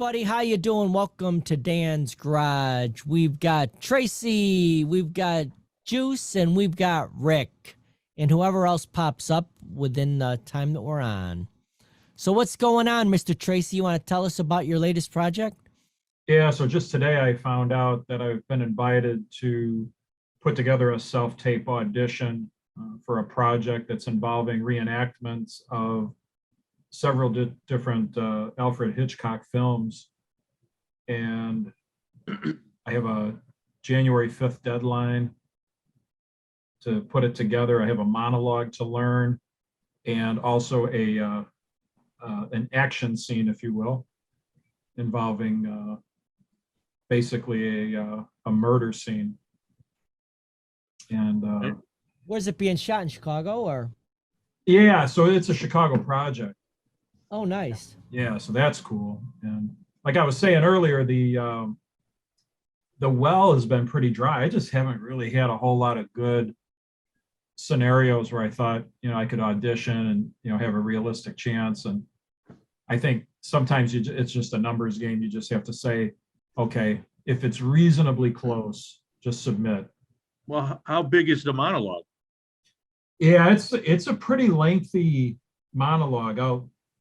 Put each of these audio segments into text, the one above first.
everybody. How you doing? Welcome to Dan's Garage. We've got Tracy, we've got Juice, and we've got Rick, and whoever else pops up within the time that we're on. So what's going on, Mr. Tracy? You want to tell us about your latest project? Yeah, so just today I found out that I've been invited to put together a self-tape audition for a project that's involving reenactments of several different Alfred Hitchcock films. And I have a January 5th deadline to put it together. I have a monologue to learn and also an action scene, if you will, involving basically a murder scene. And Where's it being shot, in Chicago or? yeah, so it's a Chicago project. Oh, nice. Yeah, so that's cool. And like I was saying earlier, the well has been pretty dry. I just haven't really had a whole lot of good scenarios where I thought, I could audition and, have a realistic chance. And I think sometimes it's just a numbers game. You just have to say, okay, if it's reasonably close, just submit. Well, how big is the monologue? Yeah, it's a pretty lengthy monologue.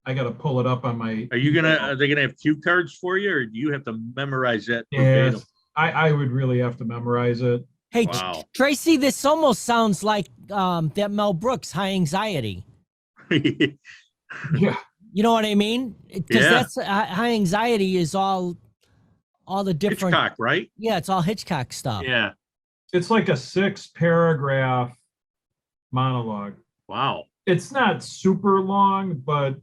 I got to pull it up on my. Are they gonna have cue cards for you, or do you have to memorize that Yeah, verbatim? I would really have to memorize it. Hey, Wow. Tracy, this almost sounds like that Mel Brooks, High Anxiety. Yeah, You know what I mean? Because Yeah. that's High Anxiety is all the different. Hitchcock, right? Yeah, it's all Hitchcock stuff. Yeah. it's like a 6-paragraph monologue. Wow. It's not super long, but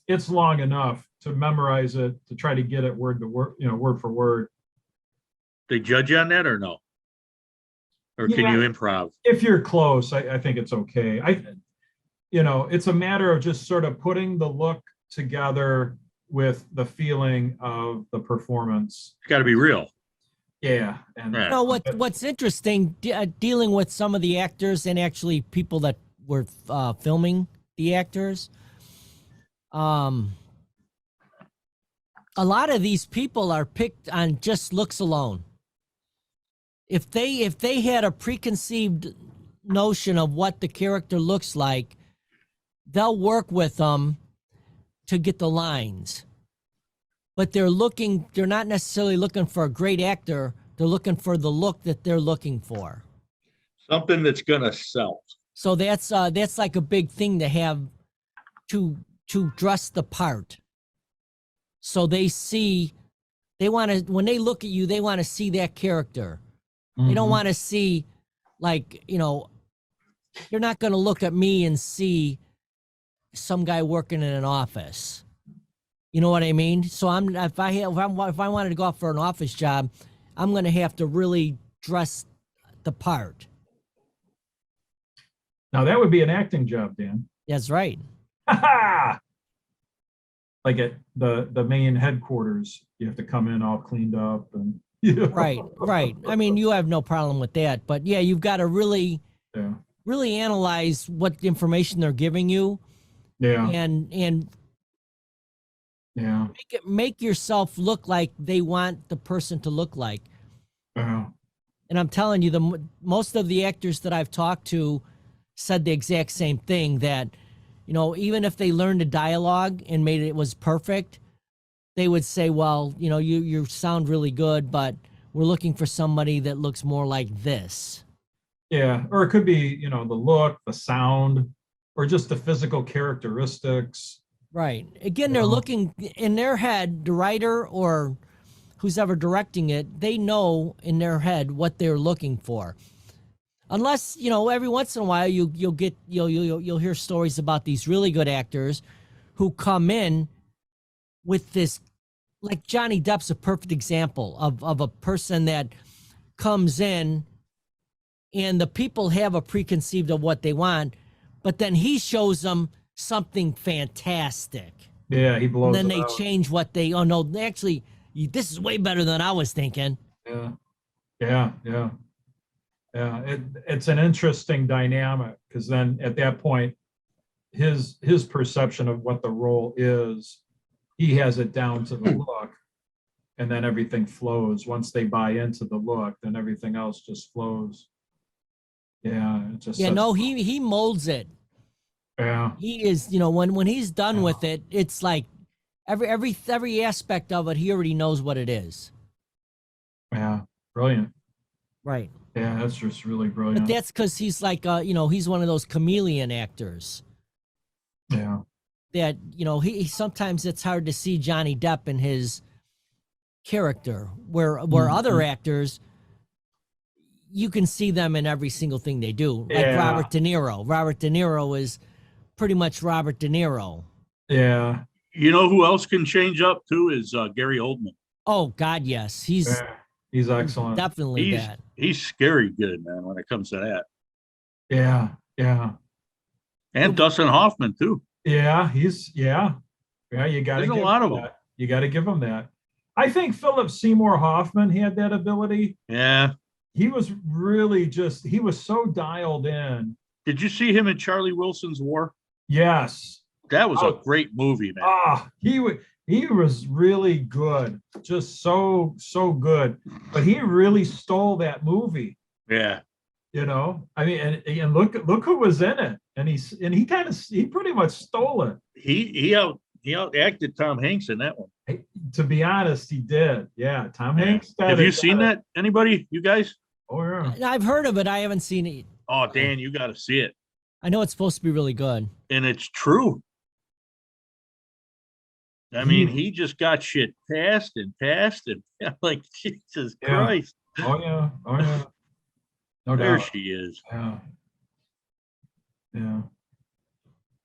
it's long enough to memorize it, to try to get it word to word, word for word. They judge you on that or no? Or can Yeah. you improv? If you're close, I think it's okay. It's a matter of just sort of putting the look together with the feeling of the performance. It's got to be real. Yeah. And Yeah. You know what's interesting, dealing with some of the actors and actually people that were filming the actors. A lot of these people are picked on just looks alone. If they had a preconceived notion of what the character looks like, they'll work with them to get the lines. But they're not necessarily looking for a great actor. They're looking for the look that they're looking for. Something that's gonna sell. So that's like a big thing to have to dress the part. So they want to, when they look at you, they want to see that character. They don't want to see, like, they're not going to look at me and see some guy working in an office. You know what I mean? So if I wanted to go out for an office job, I'm going to have to really dress the part. Now that would be an acting job, Dan. That's right. Like at the main headquarters, you have to come in all cleaned up and Right. I mean, you have no problem with that, but yeah, you've got to really yeah. analyze what information they're giving you, Yeah. and Yeah. make yourself look like they want the person to look like. Yeah. And I'm telling you, most of the actors that I've talked to said the exact same thing, that, even if they learned a dialogue and made it was perfect, they would say, well, you sound really good, but we're looking for somebody that looks more like this. Yeah. Or it could be, the look, the sound, or just the physical characteristics. Right. Again, they're looking in their head, the writer or who's ever directing it, they know in their head what they're looking for. Unless, every once in a while you'll hear stories about these really good actors who come in with this, like Johnny Depp's a perfect example of a person that comes in and the people have a preconceived of what they want, but then he shows them something fantastic. Yeah, he blows. And then it they out. change what they, oh no, actually, this is way better than I was thinking. Yeah. Yeah. Yeah. Yeah. It's an interesting dynamic, because then at that point, his perception of what the role is he has it down to the look. And then everything flows. Once they buy into the look, then everything else just flows. Yeah, it just Yeah, sets- no, he molds it. yeah, He is, when he's done Yeah. with it, it's like every aspect of it, he already knows what it is. yeah, brilliant. Right. Yeah, that's just really But brilliant. that's because he's like, he's one of those chameleon actors Yeah, that, he sometimes it's hard to see Johnny Depp in his character, where other actors, you can see them in every single thing they do. Like Yeah. Robert De Niro. Robert De Niro is pretty much Robert De Niro. yeah, You know who else can change up too is Gary Oldman. Oh God, yes, he's yeah. He's excellent. definitely He's that. he's scary good, man, when it comes to that. Yeah, yeah, And Dustin Hoffman too. yeah. Yeah. You got to There's a give lot him of 'em. that. You got to give him that. I think Philip Seymour Hoffman had that ability. Yeah. He was really he was so dialed in. Did you see him in Charlie Wilson's War? Yes. That was Oh. a great movie, man. He was really good. Just so good. But he really stole that movie. Yeah. I mean, and look who was in it. And he pretty much stole it. He out acted Tom Hanks in that one. To be honest, he did. Yeah, Tom Hanks. Have you seen that? Anybody? You guys? Oh yeah. I've heard of it. I haven't seen it. Oh, Dan, you got to see it. I know it's supposed to be really good. And it's true. I mean, he just got shit passed and I'm like, Jesus Yeah. Christ. Oh yeah. Oh yeah. No There doubt. she is. Yeah. Yeah.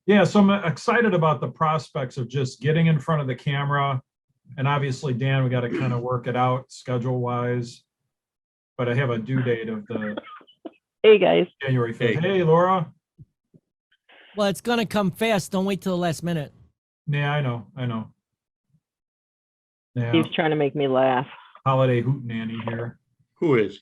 Yeah. So I'm excited about the prospects of just getting in front of the camera. And obviously, Dan, we got to kind of work it out schedule wise. But I have a due date of the Hey guys, January 5th. Hey. Hey, Laura. Well, it's gonna come fast. Don't wait till the last minute. Yeah, I know. Yeah. Steve's trying to make me laugh. Holiday hootenanny here. Who is?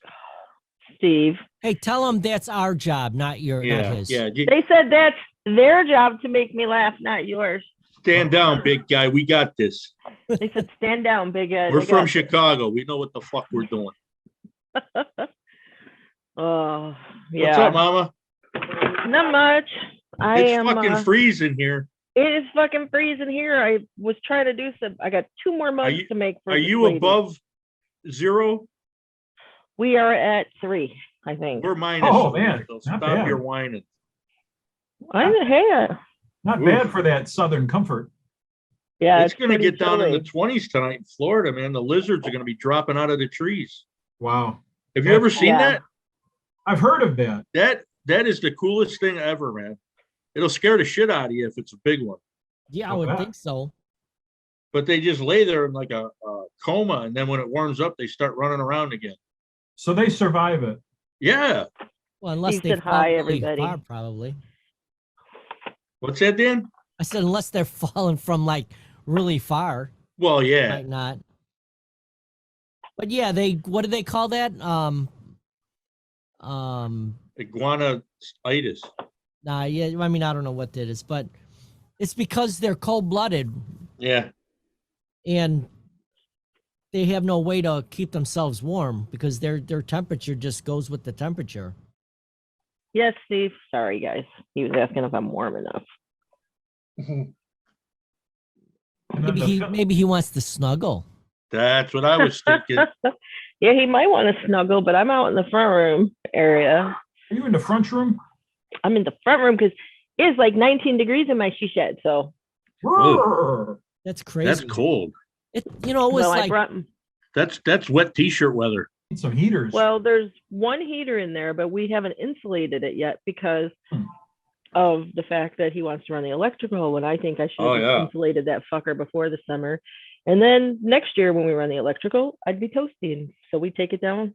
Steve, Hey, tell him that's our job, not not his. Yeah. they said that's their job to make me laugh, not yours. Stand down, big guy. We got this. They said stand down, big guy. We're They from got- Chicago. We know what the fuck we're doing. Oh, What's yeah. up, Mama? Not much. I It's am. fucking freezing here. It is fucking freezing here. I was trying to do some. I got 2 more mugs to make. For Are this you lady. above zero? We are at 3, I think. We're minus. Oh, three, man, so not stop bad. your whining. Hey, Not Oof. bad for that Southern comfort. yeah, It's going to pretty get down in the chilly. 20s tonight in Florida, man. The lizards are going to be dropping out of the trees. Wow. Have you ever seen Yeah. that? I've heard of that. That is the coolest thing ever, man. It'll scare the shit out of you if it's a big one. Yeah, I Oh, would yeah. think so. But they just lay there in like a coma, and then when it warms up, they start running around again. So they survive it. Yeah. Well, unless He they said fall hi, really everybody. far, probably. What's that, Dan? I said unless they're falling from like really far, Well, yeah. might not. But yeah, what do they call that? Iguana-itis. Nah, yeah, I mean I don't know what that is, but it's because they're cold-blooded Yeah. and they have no way to keep themselves warm because their temperature just goes with the temperature. Yes, Steve. Sorry, guys. He was asking if I'm warm enough. And then Maybe he wants to snuggle. That's what I was thinking. Yeah, he might want to snuggle, but I'm out in the front room area. Are you in the front room? I'm in the front room because it's like 19 degrees in my she shed. So, Roar. That's crazy. That's cold. It was well, I like brought. That's wet t-shirt weather. Need some heaters. Well, there's one heater in there, but we haven't insulated it yet because of the fact that he wants to run the electrical. And I think I should have Oh, yeah. insulated that fucker before the summer. And then next year when we run the electrical, I'd be toasting. So we take it down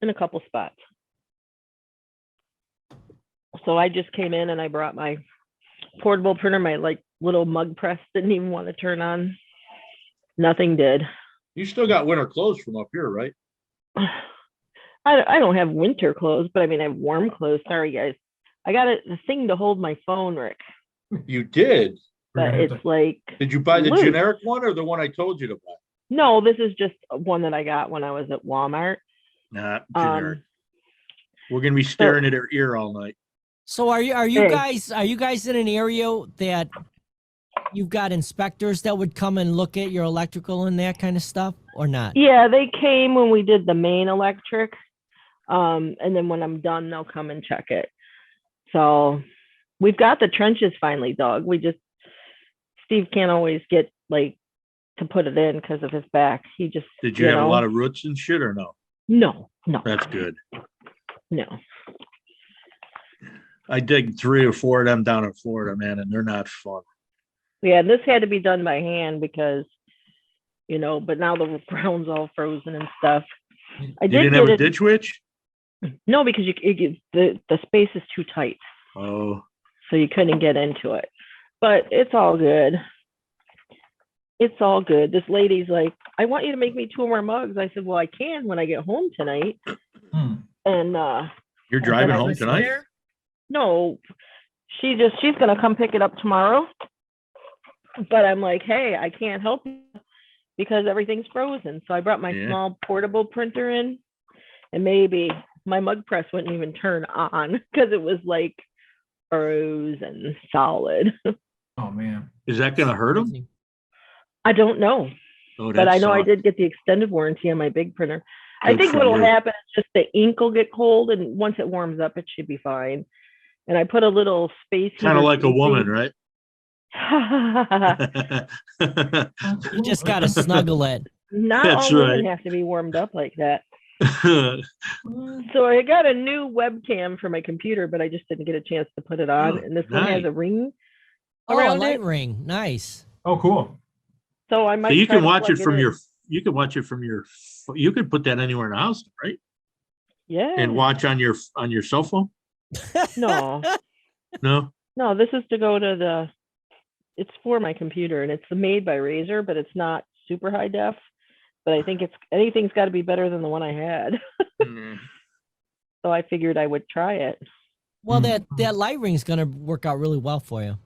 in a couple spots. So I just came in and I brought my portable printer, my like little mug press didn't even want to turn on. Nothing did. You still got winter clothes from up here, right? I don't have winter clothes, but I mean, I have warm clothes. Sorry, guys. I got the thing to hold my phone, Rick. You did. We're but gonna have it's to- like, Did you buy the Loose. generic one or the one I told you to buy? no, this is just one that I got when I was at Walmart. Nah, generic. Um, We're gonna be staring at her ear all night. So are you Hey. guys in an area that you've got inspectors that would come and look at your electrical and that kind of stuff, or not? yeah, they came when we did the main electric. And then when I'm done, they'll come and check it. So we've got the trenches finally dug. Steve can't always get like to put it in because of his back. He just, Did you have a lot of roots and shit or no? no, That's good. no. I dig 3 or 4 of them down in Florida, man, and they're not fun. Yeah, this had to be done by hand because, but now the ground's all frozen and stuff. I You did didn't have get a it. ditch witch? No, because the space is too tight, Oh, so you couldn't get into it. But it's all good. It's all good. This lady's like, I want you to make me 2 more mugs. I said, well, I can when I get home tonight. Hmm. And you're and driving then I home was tonight? there. No, she's gonna come pick it up tomorrow. But I'm like, hey, I can't help you because everything's frozen. So I brought my Yeah. small portable printer in, and maybe my mug press wouldn't even turn on because it was like frozen solid. Oh, man. Is that gonna hurt them? Crazy. I don't know, Oh, but I that's know I soft. did get the extended warranty on my big printer. I Good think for what'll you. happen is just the ink will get cold, and once it warms up, it should be fine. And I put a little space Kind of heater like a woman, right? You just gotta snuggle it. Not That's all women right. have to be warmed up like that. So I got a new webcam for my computer, but I just didn't get a chance to put it on. Oh, And this one has nice. a ring Oh, a around light it, ring. Nice. Oh, cool. so I might. So you try can to watch it plug from in. your. You can watch it from your. You could put that anywhere in the house, right? Yeah. And watch on your cell phone. No, No. no. This is to go to the. It's for my computer, and it's made by Razer, but it's not super high def. But I think anything's got to be better than the one I had. Mm. So I figured I would try it. Well, Hmm. that light ring's gonna work out really well for you.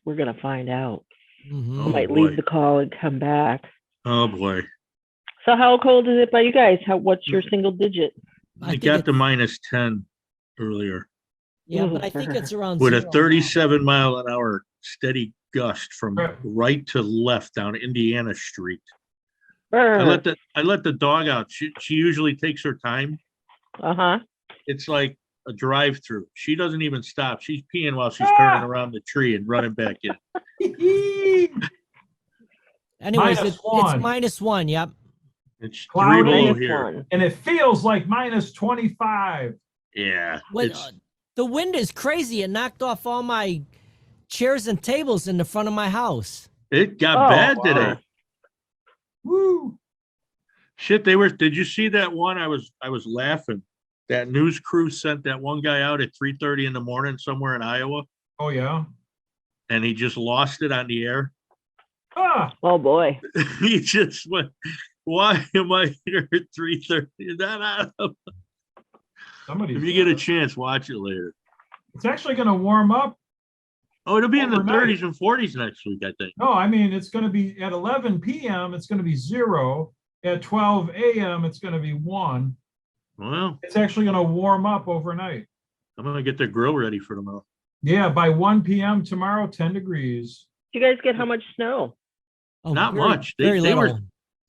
We're gonna find out. Mhm. I Oh, might boy. leave the call and come back. Oh boy. So how cold is it by you guys? What's your single digit? I I think got it's- to -10 earlier Yeah, but I think it's around with a 0 now. 37-mile-an-hour steady gust from Right. right to left down Indiana Street. I let the dog out. She usually takes her time. Uh-huh. It's like a drive-through. She doesn't even stop. She's peeing while she's Ah! turning around the tree and running back in. Anyways, -1. it's -1. Yep. It's 3 Cloudy. below Minus here. one. And it feels like -25. Yeah. When, It's the wind is crazy. It knocked off all my chairs and tables in the front of my house. it got Oh, bad wow. today. Woo. Shit, did you see that one? I was laughing. That news crew sent that one guy out at 3:30 in the morning somewhere in Iowa, Oh, yeah. and he just lost it on the air. Ah, Oh boy. He just went, why am I here at 3:30? somebody. If you get a chance, watch it later. It's actually going to warm up. Oh, it'll be in the Overnight. 30s and 40s next week, I think. No, I mean, it's going to be at 11 p.m. It's going to be 0. At 12 a.m. It's going to be 1. Well, It's actually going to warm up overnight. I'm gonna get the grill ready for tomorrow. Yeah, by 1 p.m. tomorrow, 10 degrees. Did you guys get how much snow? Oh, Not very- much. Very They were- little.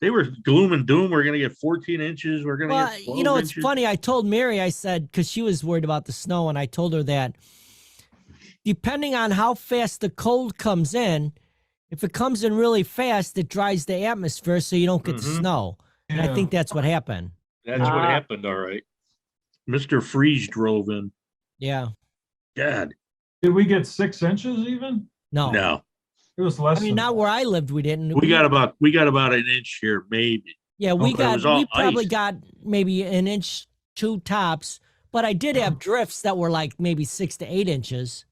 They were gloom and doom. We're gonna get 14 inches. We're gonna Well, get 12 you know, it's inches. funny. I told Mary, I said, because she was worried about the snow, and I told her that depending on how fast the cold comes in, if it comes in really fast, it dries the atmosphere so you don't get the Mhm. snow. And I Yeah. think that's what happened. That's what Ah. happened. All right. Mr. Freeze drove in. Yeah. God, Did we get 6 inches even? No. no. It was less. I mean, than not where I lived, we didn't. We got about an inch here, maybe. Yeah, we Okay. It was all we probably ice. got maybe an inch, 2 tops, but I did have drifts that were like maybe 6 to 8 inches.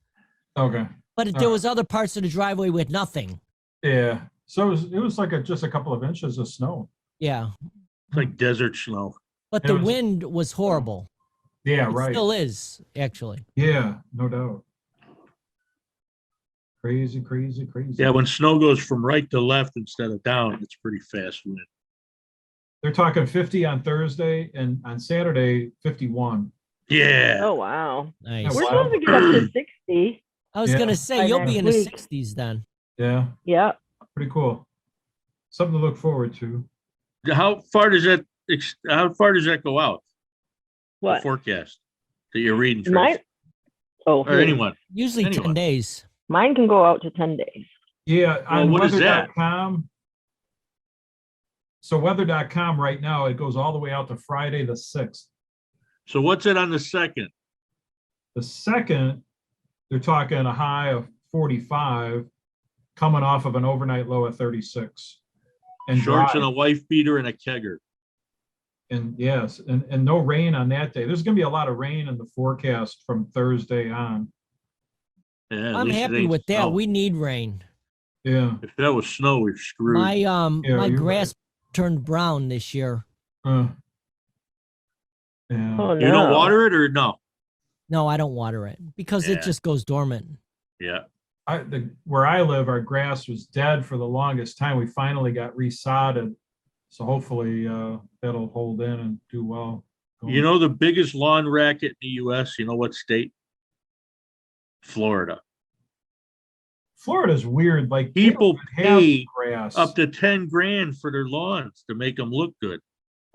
Okay. But there was other parts of the driveway with nothing. Yeah. So it was like just a couple of inches of snow. Yeah. It's like desert snow. But It the was- wind was horrible. Yeah, It right. still is, actually. Yeah, no doubt. Crazy, crazy, crazy. Yeah, when snow goes from right to left instead of down, it's pretty fast wind. They're talking 50 on Thursday and on Saturday, 51. Yeah. Oh, wow. Nice. We're Wow. supposed to get up to 60. I was Yeah. gonna say By you'll be next in the week. 60s then. Yeah, Yeah. pretty cool. Something to look forward to. How far does that go out? The What? forecast that you're reading, Mine? Trace? Oh, Or anyone? Usually 10 Anyone. days. mine can go out to 10 days. Yeah, on what is that? weather.com. So weather.com right now, it goes all the way out to Friday the 6th. So what's it on the second? The second, they're talking a high of 45, coming off of an overnight low of 36. And Shorts dry. and a wife beater and a kegger. And yes, and no rain on that day. There's gonna be a lot of rain in the forecast from Thursday on. Yeah, at I'm least it happy ain't with that. snow. We need rain. Yeah. If that was snow, we're screwed. My Yeah, my you're grass turned brown this year. Yeah. Oh, no. You don't water it or no? No, I don't water it because Yeah. it just goes dormant. Yeah. Where I live, our grass was dead for the longest time. We finally got resodded. So hopefully that'll hold in and do well. You know the biggest lawn racket in the US, you know what state? Florida. Florida's weird. Like they People don't even have pay grass. up to 10 grand for their lawns to make them look good.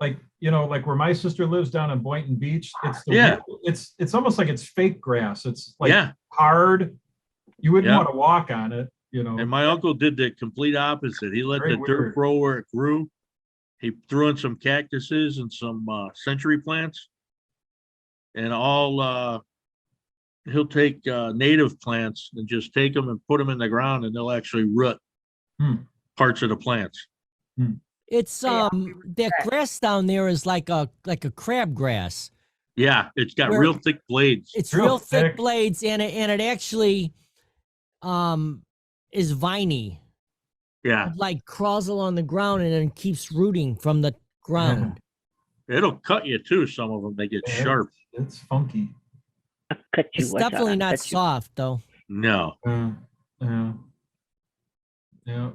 Like, like where my sister lives down in Boynton Beach, it's Yeah. it's almost like it's fake grass. It's like Yeah. hard. You wouldn't Yeah. want to walk on it, And my uncle did the complete opposite. He let Very the dirt weird. grow where it grew. He threw in some cactuses and some century plants. And he'll take native plants and just take them and put them in the ground and they'll actually root Hmm. parts of the plants. It's that grass down there is like a crab grass. Yeah, it's got Where- real thick blades. It's Real real thick thick. blades and it actually is viney. Yeah, It like crawls along the ground and then keeps rooting from the ground. it'll cut you too. Some of them, they get Yeah, sharp. It's funky. Cut you. It's watch out, definitely I'll not cut you. soft though. No. Yeah.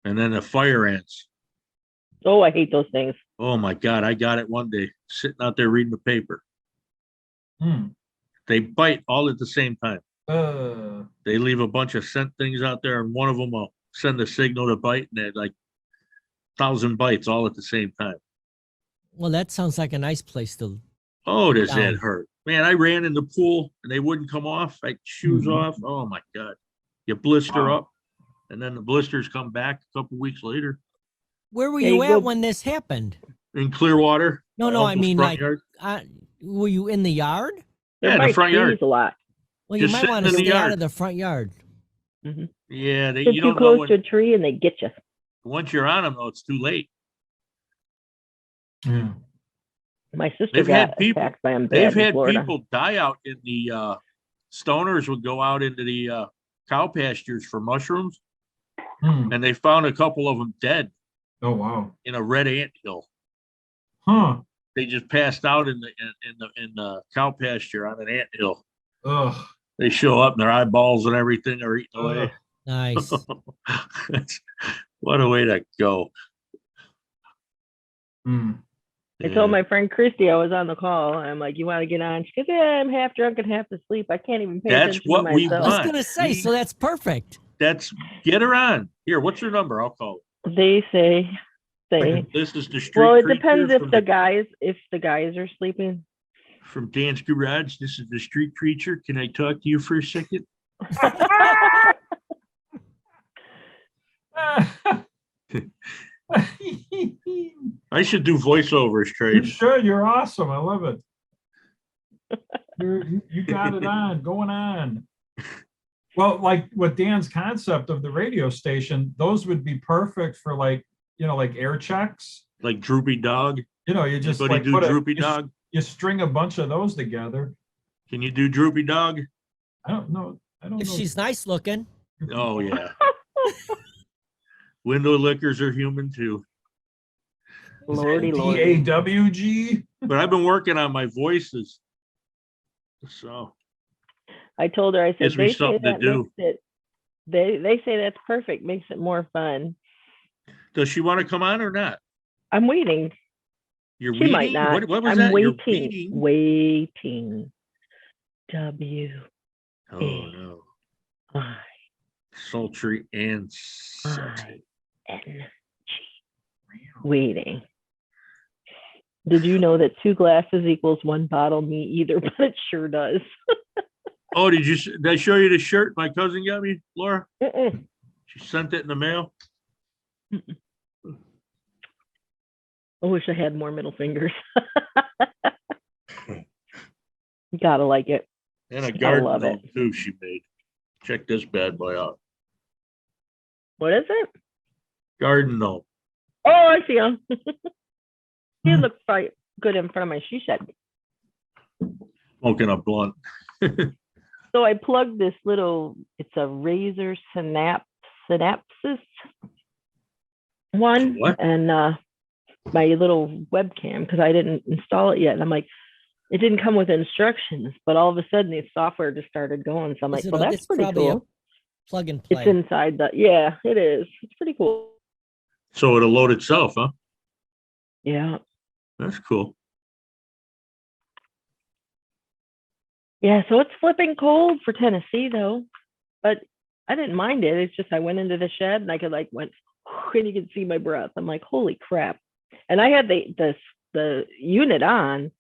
And then the fire ants. Oh, I hate those things. Oh my God, I got it one day sitting out there reading the paper. Hmm. They bite all at the same time. Uh, They leave a bunch of scent things out there, and one of them will send a signal to bite, and they're like 1,000 bites all at the same time. Well, that sounds like a nice place to. Oh, does Down. that hurt? Man, I ran in the pool and they wouldn't come off. I shoes Mhm. off. Oh my God. You blister Wow. up, and then the blisters come back a couple weeks later Where were There you you at go. when this happened? in Clearwater. No, my no, I uncle's mean front like, yard. were you in the yard? There Yeah, in the might front yard. freeze a lot. Well, you Just might sitting want to in the stay out yard. of the front yard. Yeah, Get you too don't know close when, to a tree and they get you. once you're on them, though, it's too late. yeah. My sister They've had got people- attacked by them bad They've in had Florida. people die out in the stoners would go out into the cow pastures for mushrooms, Hmm. and they found a couple of them dead Oh wow. in a red anthill. Huh. They just passed out in the cow pasture on an anthill. Ugh. They show up and their eyeballs and everything are eaten away. Ugh. Nice. What a way to go. Hmm. I told my friend Christy I was on the call. I'm like, you want to get on? She goes, yeah, I'm half drunk and half asleep. I can't even pay That's attention what to we I myself. was want. gonna say, so that's perfect. That's get her on. Here, what's her number? I'll call They say. her. This is the street Well, it creature depends from if the guys are sleeping. from Dan's Garage. This is the street creature. Can I talk to you for a second? I should do voiceovers, You Trace. should. You're awesome. I love it. You got it on, going on. Well, like with Dan's concept of the radio station, those would be perfect for like air checks. Like Droopy Dog. You just Anybody like do put Droopy you, Dog? you string a bunch of those together. Can you do Droopy Dog? I don't know. If she's nice looking. Oh yeah. Window lickers are human too. Lordy, lordy. DAWG. But I've been working on my voices. So I told her, I said, Gives me they say something to that do. makes it They say that's perfect, makes it more fun. Does she want to come on or not? I'm waiting. You're She waiting? might not. What was I'm that? You're waiting. waiting? Waiting. W Oh, no. I Sultry and I salty. N G. Waiting. Did you know that 2 glasses equals 1 bottle? Me either, but it sure does. Oh, did I show you the shirt my cousin got me, Laura? Mm-mm. She sent it in the mail. I wish I had more middle fingers. You gotta like it. And a I garden love gnome it. too she made. Check this bad boy out. What is it? Garden gnome. Oh, I see him. He looks quite good in front of my she shed. Smoking a blunt. So I plugged this little, it's a Razer Synapsis one, What? and my little webcam, because I didn't install it yet. And I'm like, it didn't come with instructions, but all of a sudden the software just started going. So I'm like, Is it well, a- that's it's pretty probably a cool. plug and It's play. inside the, yeah, it is. It's pretty cool. So it'll load itself, huh? Yeah. That's cool. Yeah, so it's flipping cold for Tennessee though, but I didn't mind it. It's just I went into the shed and I could went and you could see my breath. I'm like, holy crap! And I had the unit on,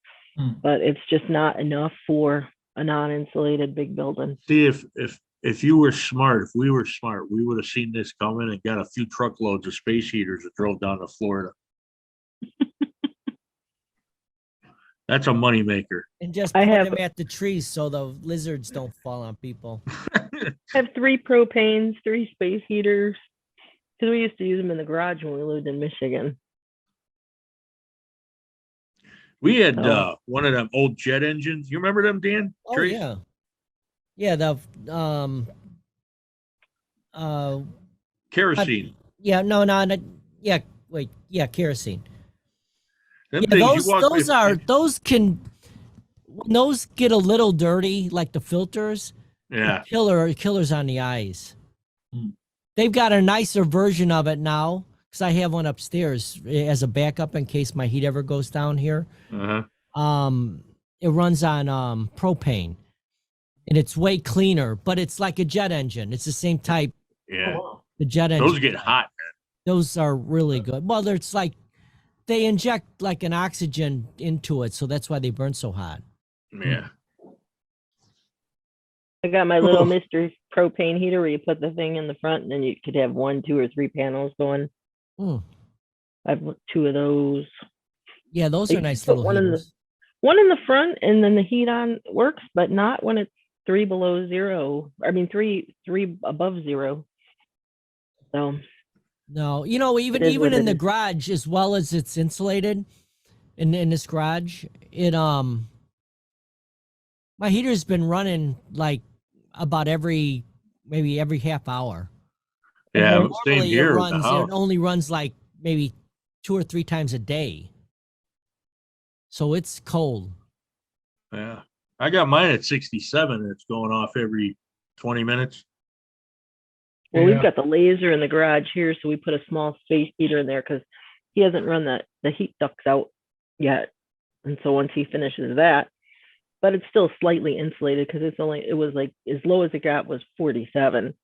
but it's just not enough for a non-insulated big building. See, if you were smart, if we were smart, we would have seen this coming and got a few truckloads of space heaters that drove down to Florida. That's a moneymaker. And just I put have- them at the trees so the lizards don't fall on people. I have 3 propanes, 3 space heaters, because we used to use them in the garage when we lived in Michigan. We had Oh. one of them old jet engines. You remember them, Dan? Oh Trace? yeah. Yeah, the Kerosene. yeah, no, yeah, wait, yeah, kerosene. Them Yeah, things, you walk those by- are those can when those get a little dirty, like the filters, Yeah. killers on the eyes. Hmm. They've got a nicer version of it now because I have one upstairs as a backup in case my heat ever goes down here. Uh-huh. It runs on propane, and it's way cleaner, but it's like a jet engine. It's the same type. Yeah. The jet engine. Those get hot. Those are really good. Well, it's like they inject like an oxygen into it, so that's why they burn so hot. Yeah. I got my little Mr. propane heater where you put the thing in the front and then you could have 1, 2, or 3 panels going. Mm. I have 2 of those. Yeah, those They are nice put little one in the- heaters. One in the front, and then the heat on works, but not when it's 3 below 0. I mean, three above 0. So No, even It is what in it the is. garage, as well as it's insulated in this garage, it my heater's been running like about maybe every half hour. Yeah. Mhm. I'm staying Normally here. it in the runs house. it only runs like maybe 2 or 3 times a day. So it's cold. Yeah. I got mine at 67 and it's going off every 20 minutes. well, Yeah. we've got the laser in the garage here, so we put a small space heater in there because he hasn't run the heat ducts out yet. And so once he finishes that, but it's still slightly insulated because it was like as low as it got was 47.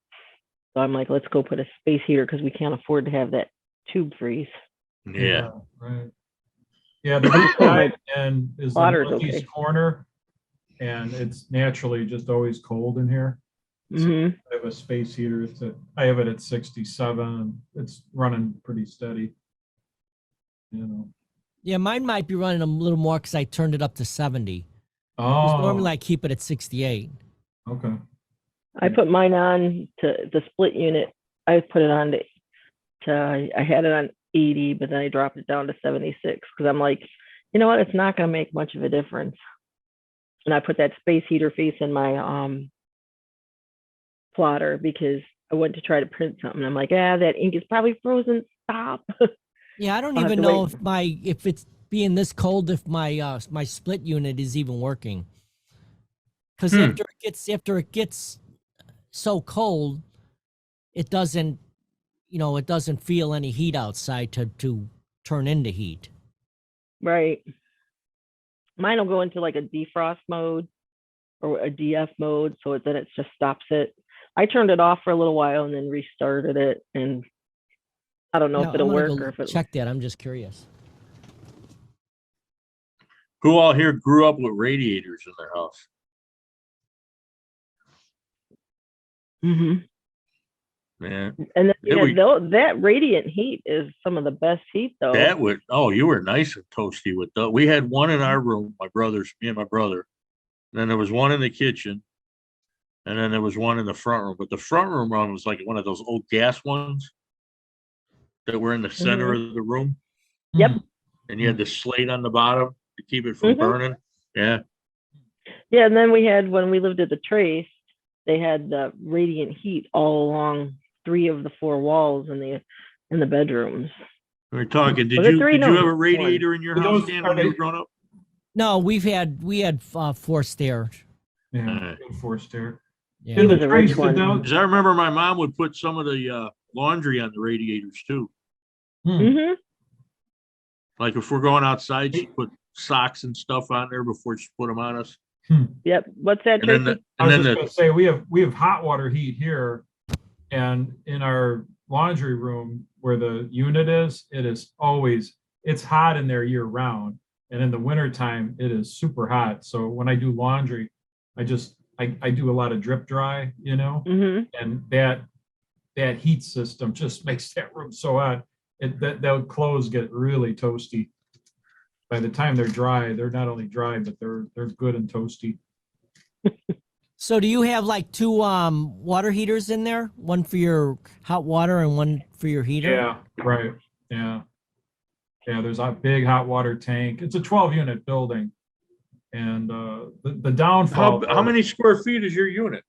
So I'm like, let's go put a space heater because we can't afford to have that tube freeze. Yeah. Right. Yeah, the big side and is the Water's northeast okay. corner, and it's naturally just always cold in here. Hmm. I have a space heater. I have it at 67, and it's running pretty steady. Yeah, mine might be running a little more because I turned it up to 70. 'Cause Oh, normally I keep it at 68. okay. I put mine on to the split unit. I put it on I had it on 80, but then I dropped it down to 76 because I'm like, you know what? It's not going to make much of a difference. And I put that space heater face in my plotter because I went to try to print something. I'm like, that ink is probably frozen. Stop. Yeah, I don't I'll have even to know wait. if it's being this cold if my split unit is even working. Because after it gets so cold, it doesn't, it doesn't feel any heat outside to turn into heat. Right. Mine will go into like a defrost mode or a DF mode, so then it just stops it. I turned it off for a little while and then restarted it, and I don't know Yeah, if it'll I'm gonna work go or if it. check that. I'm just curious. Who all here grew up with radiators in their house? Mhm. Yeah, And then, Yeah, we- that radiant heat is some of the best heat, though. that would, oh, you were nice and toasty with that. We had one in our room, me and my brother. Then there was one in the kitchen. And then there was one in the front room, but the front room one was like one of those old gas ones that were in the center of the room. Yep. And you had the slate on the bottom to keep it from Mhm. burning. Yeah. Yeah, and then we had, when we lived at the Trace, they had the radiant heat all along 3 of the 4 walls in the bedrooms. We were talking, Was it three? did No, you it have a was radiator in your Were house, those- Dan, are when you they- were growing up? No, we had forced air. Yeah, Alright. forced air. Yeah. He Did was the a rich Trace, one. did those- Because I remember my mom would put some of the laundry on the radiators too. Hmm. Like if we're going outside, she put socks and stuff on there before she put them on us. Yep. What's that, And then Tracy? I and was then just the, gonna say, we have hot water heat here, and in our laundry room where the unit is, it's hot in there year round. And in the wintertime, it is super hot. So when I do laundry, I do a lot of drip dry, Hmm. and that heat system just makes that room so hot. Those clothes get really toasty. By the time they're dry, they're not only dry, but they're good and toasty. So do you have like 2 water heaters in there? One for your hot water and one for your heater? Yeah, right. Yeah. Yeah, there's a big hot water tank. It's a 12-unit building. And the downfall. how many square feet is your unit?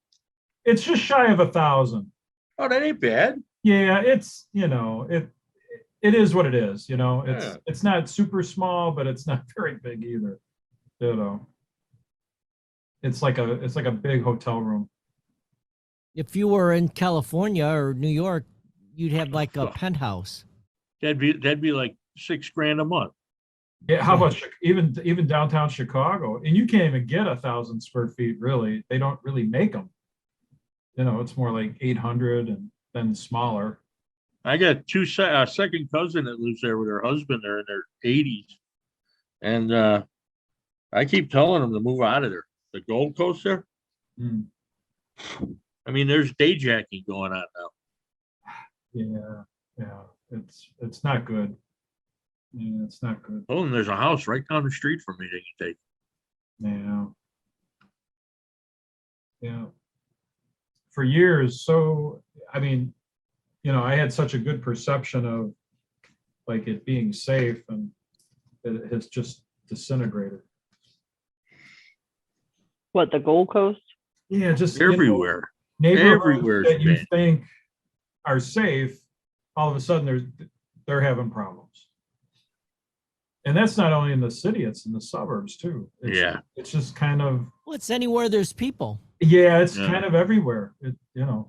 It's just shy of 1,000. Oh, that ain't bad. Yeah, it's, it is what it is, Yeah. it's not super small, but it's not very big either. It's like a big hotel room. If you were in California or New York, you'd have like a penthouse. That'd be like $6,000 a month. Yeah, how about even downtown Chicago? And you can't even get 1,000 square feet, really. They don't really make them. It's more like 800 and then smaller. I got a second cousin that lives there with her husband. They're in their 80s. And I keep telling them to move out of there. The Gold Coast there. Mm, I mean, there's day jacking going on now. yeah, it's not good. Yeah, it's not good. Oh, and there's a house right down the street from me that you take. Yeah. Yeah. For years, so I mean, I had such a good perception of like it being safe, and it has just disintegrated. What, the Gold Coast? Yeah, just Everywhere. neighborhoods Everywhere's that you bad. think are safe, all of a sudden they're having problems. And that's not only in the city, it's in the suburbs too. Yeah. It's just kind of, Well, it's anywhere there's people. yeah, it's Yeah. kind of everywhere.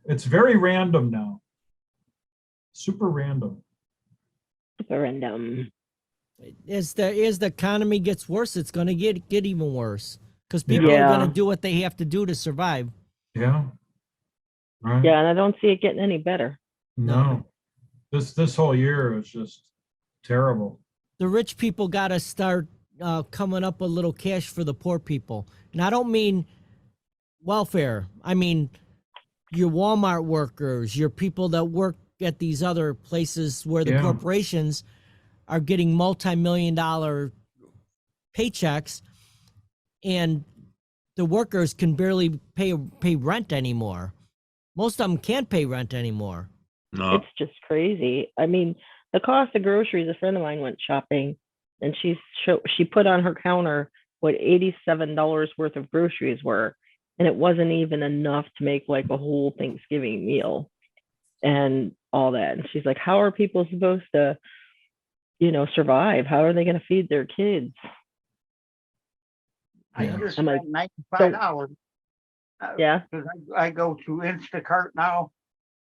It's very random now. Super random. Referendum. As the economy gets worse, it's going to get even worse because people Yeah. are going to do what they have to do to survive. Yeah. Right. Yeah, and I don't see it getting any better. No. This whole year is just terrible. The rich people got to start coming up with a little cash for the poor people. And I don't mean welfare. I mean your Walmart workers, your people that work at these other places where the Yeah. corporations are getting multi-million-dollar paychecks and the workers can barely pay rent anymore. Most of them can't pay rent anymore. No. It's just crazy. I mean, the cost of groceries, a friend of mine went shopping and she put on her counter what $87 worth of groceries were. And it wasn't even enough to make like a whole Thanksgiving meal and all that. And she's like, how are people supposed to, survive? How are they going to feed their kids? I Yeah. just I'm like, spent $95. Yeah. Because I go to Instacart now,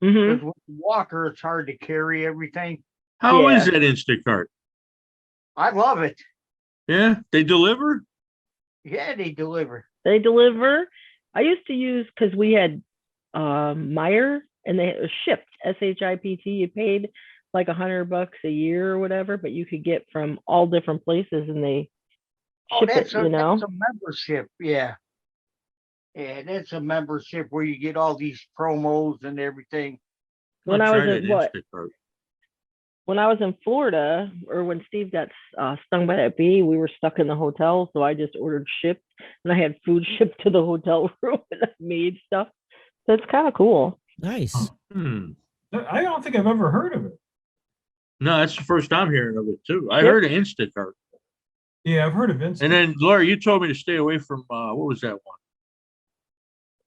Hmm. Because with the walker, it's hard to carry everything. How is Yeah. that Instacart? I love it. Yeah, they deliver? Yeah, they deliver. They deliver. I used to use because we had Meyer and they shipped SHIPT. You paid like $100 a year or whatever, but you could get from all different places and they Oh, ship it. that's You know, a membership. Yeah. Yeah, that's a membership where you get all these promos and everything. when I was tried in what? Instacart. When I was in Florida, or when Steve got stung by that bee, we were stuck in the hotel, so I just ordered shipped, and I had food shipped to the hotel room, and I made stuff. So it's kind of cool. Nice. Hmm. I don't think I've ever heard of it. No, that's the first I'm hearing of it too. I Yep. heard of Instacart. Yeah, I've heard of Instant. And then Laura, you told me to stay away from what was that one?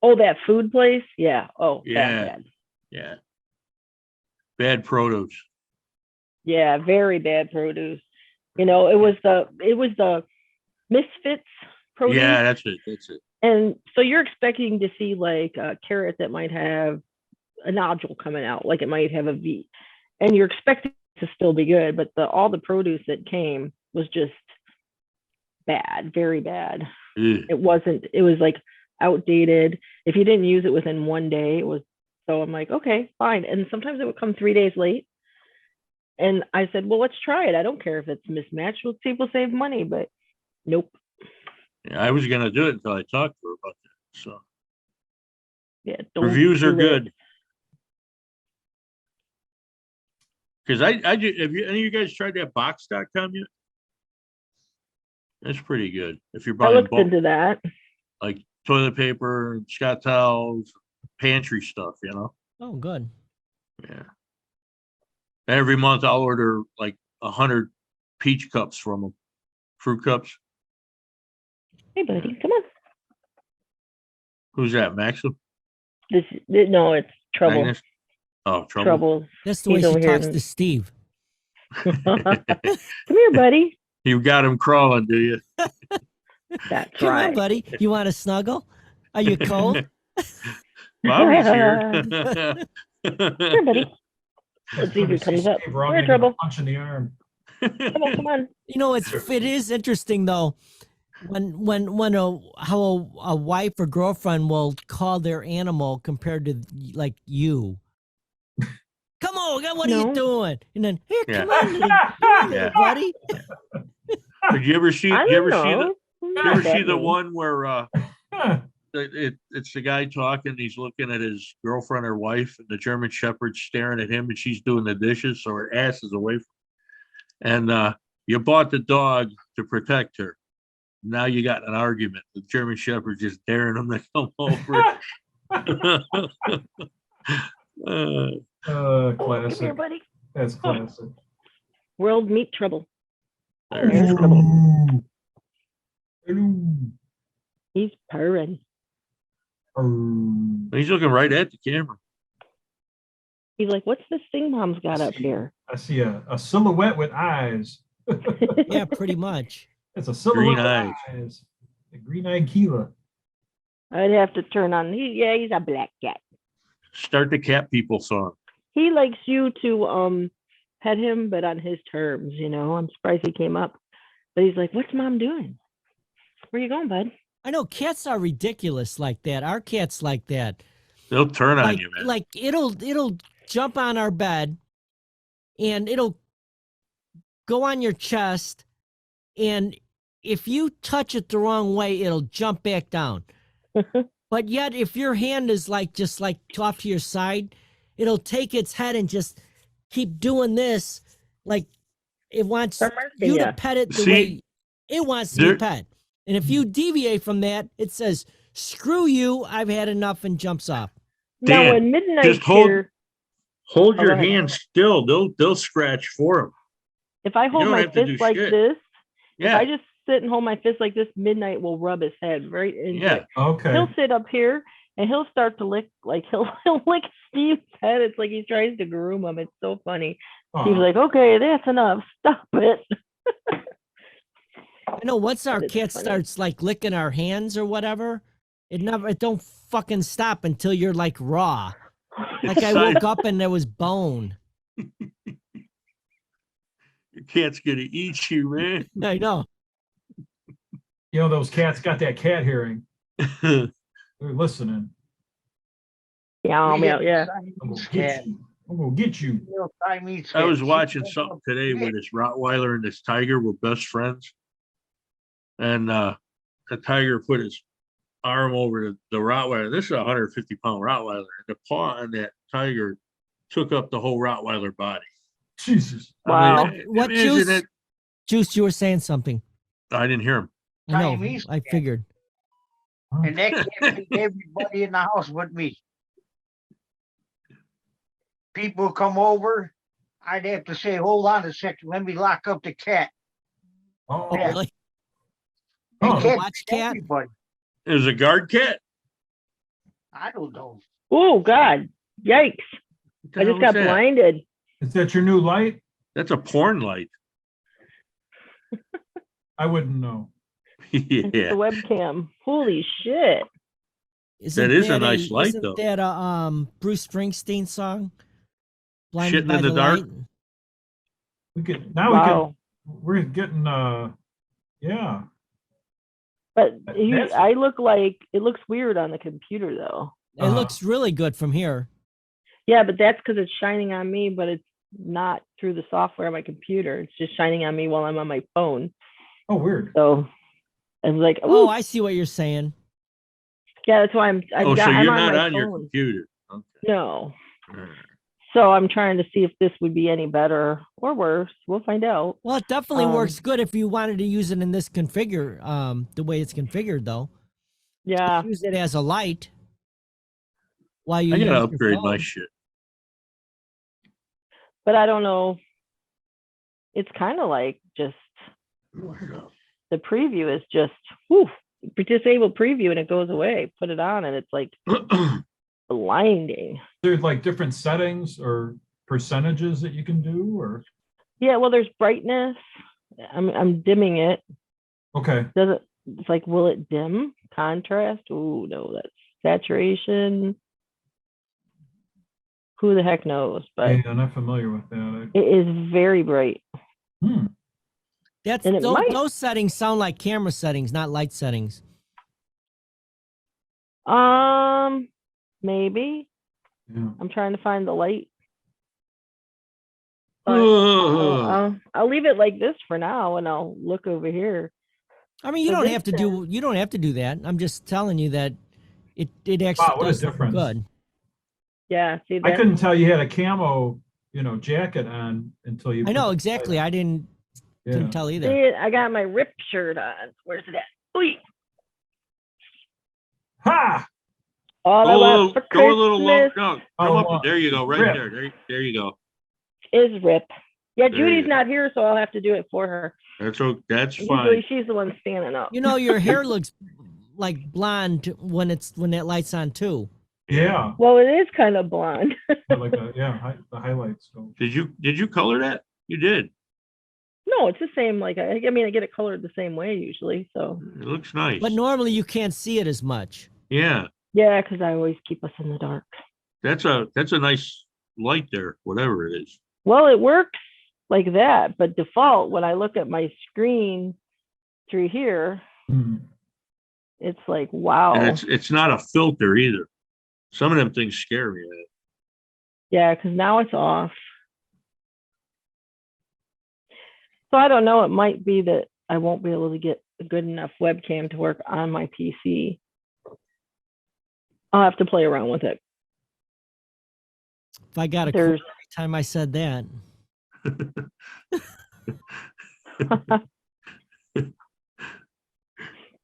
Oh, that food place? Yeah. Oh, Yeah. bad. Yeah. Bad produce. Yeah, very bad produce. You know, it was the Misfits produce. Yeah, that's it. That's it. And so you're expecting to see like a carrot that might have a nodule coming out, like it might have a V, and you're expecting it to still be good, but all the produce that came was just bad, very bad. Ugh. It wasn't. It was like outdated. If you didn't use it within one day, it was. So I'm like, okay, fine. And sometimes it would come 3 days late. And I said, well, let's try it. I don't care if it's mismatched. Let's see if we'll save money. But nope. Yeah, I was gonna do it until I talked to her about that. So Yeah. Don't reviews are do it. good. Because have you any of you guys tried that box.com yet? That's pretty good. If you're I buying looked bulk, into that. like toilet paper, Scott towels, pantry stuff, you know? Oh, good. Yeah. Every month I'll order like 100 peach cups from them, fruit cups. Hey, buddy, come on. Who's that, Maxim? No, it's Trouble. Magnus? Oh, Trouble. Trouble. That's the way He's she over here talks and- to Steve. Come here, buddy. You got him crawling, do you? That's Come right. on, buddy. You want to snuggle? Are you cold? Mommy's here. Come here, buddy. Let's see if he comes up. We're all Come here, getting a Trouble. punch in the arm. Come on. You know, it is interesting though, when how a wife or girlfriend will call their animal compared to like you. Come on, what are you No. doing? And then here, Yeah. come on, little Yeah. buddy. Did you ever see? I Did you don't ever see the? know. You Not ever that see the mean. one where it's the guy talking? He's looking at his girlfriend or wife, and the German Shepherd's staring at him, and she's doing the dishes, so her ass is away from. And you bought the dog to protect her. Now you got an argument. The German Shepherd just daring him to come over. Come here, Classic. buddy. That's classic. World meet Trouble. There's There's trouble. Trouble. Hello. He's purring. He's looking right at the camera. He's like, what's this thing mom's got up here? I see a silhouette with eyes. Yeah, pretty much. It's a silhouette Green with eyes. eyes. The green-eyed Gila. I'd have to turn on. He's a black cat. Start the cat people song. He likes you to pet him, but on his terms, you know. I'm surprised he came up. But he's like, what's mom doing? Where you going, bud? I know cats are ridiculous like that. Our cat's like that. They'll turn on Like, you, man. like it'll jump on our bed and it'll go on your chest, and if you touch it the wrong way, it'll jump back down. But yet if your hand is like just like off to your side, it'll take its head and just keep doing this, like it wants For mercy, you yeah. to pet it the See, way it wants to there- be pet. And if you deviate from that, it says, screw you, I've had enough, and jumps off. Now, Dan, when midnight just hold- here, Hold Oh, your go ahead. hand still. They'll scratch for him. if I hold don't my have to do fist like shit. this, if Yeah, I just sit and hold my fist like this, midnight will rub his head right into yeah. it. Okay. He'll sit up here and he'll start to lick, like he'll lick Steve's head. It's like he tries to groom him. It's so funny. Aw. He's like, okay, that's enough. Stop it. I know once our It's cat funny. starts like licking our hands or whatever, it don't fucking stop until you're like raw. Like I woke up and there was bone. Your cat's gonna eat you, man. I know. You know, those cats got that cat hearing. They're listening. Yeah, We got yeah. I'm gonna Siamese get cat. you. I'm gonna get you. Little Siamese I was cat. watching something today where this Rottweiler and this tiger were best friends. And the tiger put his arm over the Rottweiler. This is a 150-pound Rottweiler. And the paw on that tiger took up the whole Rottweiler body. Jesus. Wow. What imagine juice? it- Juice, you were saying something. I didn't hear him. I know. Siamese I cat. figured. And that cat ate everybody in the house but me. People come over, I'd have to say, hold on a second, let me lock up the cat. Oh, Oh, Yeah. really? The Oh, cat watch ate cat? everybody. It was a guard cat. I don't know. Oh God. Yikes. What the I hell just got was that? blinded. is that your new light? That's a porn light. I wouldn't know. It's the Yeah. webcam. Holy shit. Isn't is a nice light, isn't though. that a Bruce Springsteen song? Blinded Shitting by in the dark? Light? We could now Wow. we're getting yeah. But That's- I look like it looks weird on the computer though. It looks really good from here. Yeah, but that's because it's shining on me, but it's not through the software on my computer. It's just shining on me while I'm on my phone. Oh, weird. So I was like, Oh, oh, I see what you're saying. yeah, that's why I'm So I'm you're on not my on your phone. computer. Okay. No. Alright. So I'm trying to see if this would be any better or worse. We'll find out. Well, it definitely Um, works good if you wanted to use it in this the way it's configured, though. Yeah. Use it as a light while you I use gotta your upgrade my phone. shit. But I don't know. It's kind of like just the preview is just whew, disable preview and it goes away. Put it on and it's like blinding. There's like different settings or percentages that you can do, or Yeah, well, there's brightness. I'm dimming it. okay. Does it? It's like, will it dim? Contrast? Oh no, that's saturation. Who the heck knows? But Yeah, I'm not familiar with that. it is very bright. That's And it those, might- those settings sound like camera settings, not light settings. Maybe. Yeah. I'm trying to find the light. But I'll leave it like this for now, and I'll look over here. I mean, you So don't this have to do that. I'm just telling you that it actually Wow, what a does look difference. good. Yeah, see I that? couldn't tell you had a camo, jacket on until you. I know put the exactly. light I didn't on. couldn't Yeah. tell either. See it? I got my rip shirt on. Where's it at? Oy. Ha! All I want for Go a little low. Christmas No, Oh, come up. well, There you go. Right rip. there. There you go. is rip. Yeah, There you Judy's go. not here, so I'll have to do it for her. That's Usually fine. she's the one standing up. You know, your hair looks like blonde when that light's on too. Yeah. Well, it is kind of blonde. Like the highlights. So. Did you color that? You did. No, it's the same. Like I mean, I get it colored the same way usually. So It looks nice. But normally you can't see it as much. Yeah, yeah, because I always keep us in the dark. that's a nice light there. Whatever it is. Well, it works like that, but default when I look at my screen through here, Hmm. it's like wow. And it's not a filter either. Some of them things scare me. Yeah, because now it's off. So I don't know. It might be that I won't be able to get a good enough webcam to work on my PC. I'll have to play around with it. If I got a There's quarter every time I said that.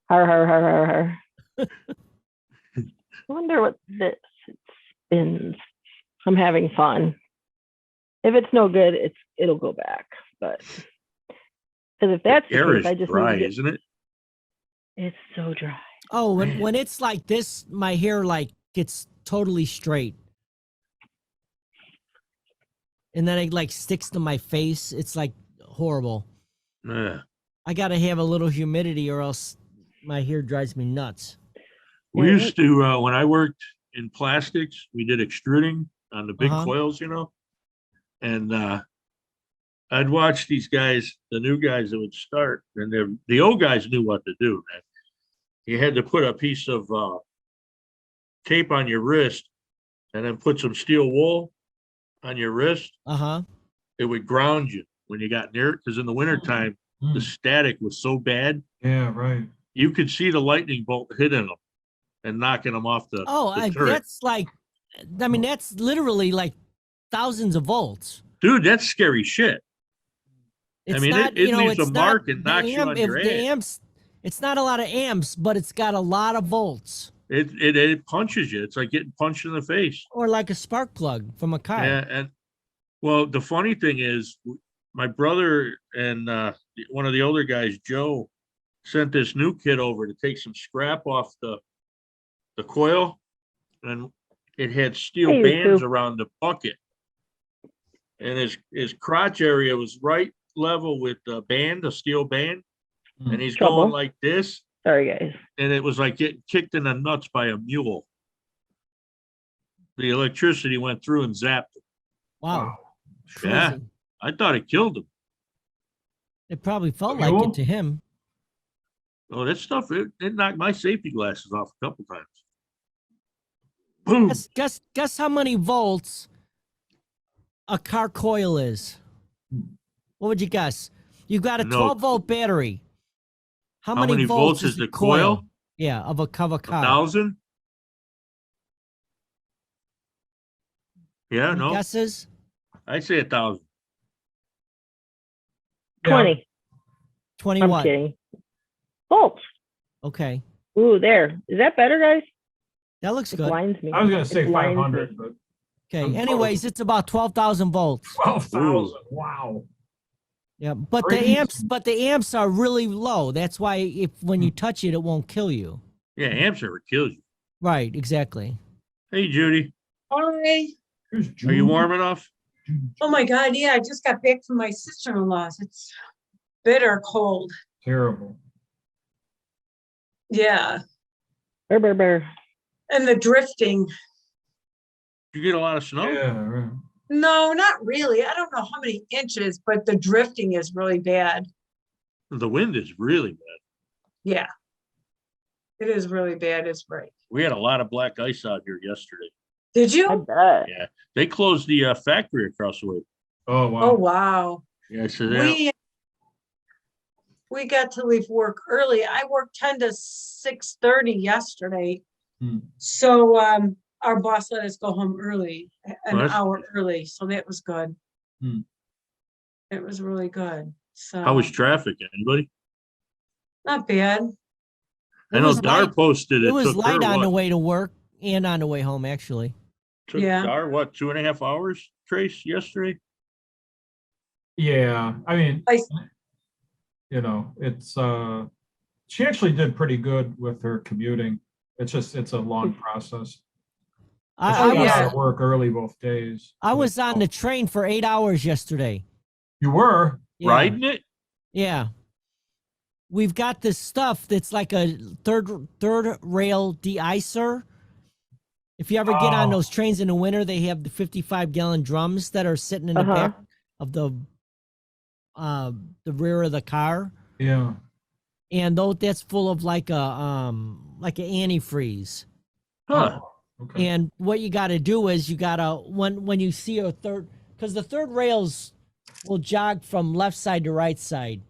har har har har har. I wonder what this spins. I'm having fun. If it's no good, it'll go back. But because if that's the Air case, is I just dry, need to get, isn't it? it's so dry. Oh, when it's like this, my hair like gets totally straight. And then it like sticks to my face. It's like horrible. Yeah. I gotta have a little humidity or else my hair drives me nuts. We used to when I worked in plastics. We did extruding on the big Uh-huh. coils, and I'd watch these guys, the new guys that would start, and the old guys knew what to do, man. You had to put a piece of tape on your wrist and then put some steel wool on your wrist. Uh-huh. It would ground you when you got near it, because in the wintertime, Hmm. the static was so bad, Yeah, right. you could see the lightning bolt hitting them and knocking them off the, Oh, the turret. that's like, I mean, that's literally like thousands of volts. Dude, that's scary shit. It's mean, not, it leaves it's a not mark and the knocks you on if your the ass. amps, it's not a lot of amps, but it's got a lot of volts, It punches you. It's like getting punched in the face. or like a spark plug from a car. Yeah, and well, the funny thing is, my brother and one of the older guys, Joe, sent this new kid over to take some scrap off the coil, and it had steel Hey, you bands two. around the bucket, and his crotch area was right level with the band, the steel band, and he's Trouble. going like this, Sorry, guys. and it was like getting kicked in the nuts by a mule. The electricity went through and zapped him. Wow. Yeah. Crazy. I thought it killed him. It probably felt The like mule? it to him. Oh, that stuff, it knocked my safety glasses off a couple times. Boom. Guess how many volts a car coil is? What would you guess? You've got a No. 12-volt battery. How How many volts is the the coil? Yeah, of a car. 1,000? Yeah, Any no, guesses? I'd say 1,000. 20. 20 I'm what? kidding. Volts. Okay. Ooh, there. Is that better, guys? That looks It good. blinds me. I was gonna It say blinds 500, me. but Okay. I'm Anyways, it's about 12,000 volts. 12,000. Wow. Yeah, but Crazy. the amps are really low. That's why when you touch it, it won't kill you. Yeah, amps never kills you. Right, exactly. Hey, Judy, Hi. Here's are you Judy. warm enough? Oh my God, yeah, I just got back from my sister-in-law's. It's bitter cold. Terrible. Yeah. Brr, brr, brr. And the drifting. Did you get a lot of snow? Yeah, right. No, not really. I don't know how many inches, but the drifting is really bad. The wind is really bad. Yeah. It is really bad. It's right. We had a lot of black ice out here yesterday. Did I you? bet. Yeah, they closed the factory across the way. Oh, wow. Oh, wow. Yeah, so they, We got to leave work early. I worked 10 to 6:30 yesterday. Hmm. So our boss let us go home early, an Well, that's- hour early. So that was good. Hmm. It was really good. So how was traffic? Anybody? not bad. I It know was Dar light- posted It was took light her, on the what, way to work and on the way home, actually. took Yeah. Dar, what, 2.5 hours, Trace, yesterday? Yeah, I mean, I- it's she actually did pretty good with her commuting. It's a long process. She I Oh, got was yeah. out of work early both days. I was on the train for 8 hours yesterday. You were? Yeah. Riding it? Yeah. We've got this stuff that's like a third rail de-icer. If you ever get on Oh. those trains in the winter, they have the 55-gallon drums that are sitting in the Uh-huh. back of the rear of the car. Yeah. And that's full of like a antifreeze. Huh. Oh, okay. And what you got to do is you got to when you see a third, because the third rails will jog from left side to right side.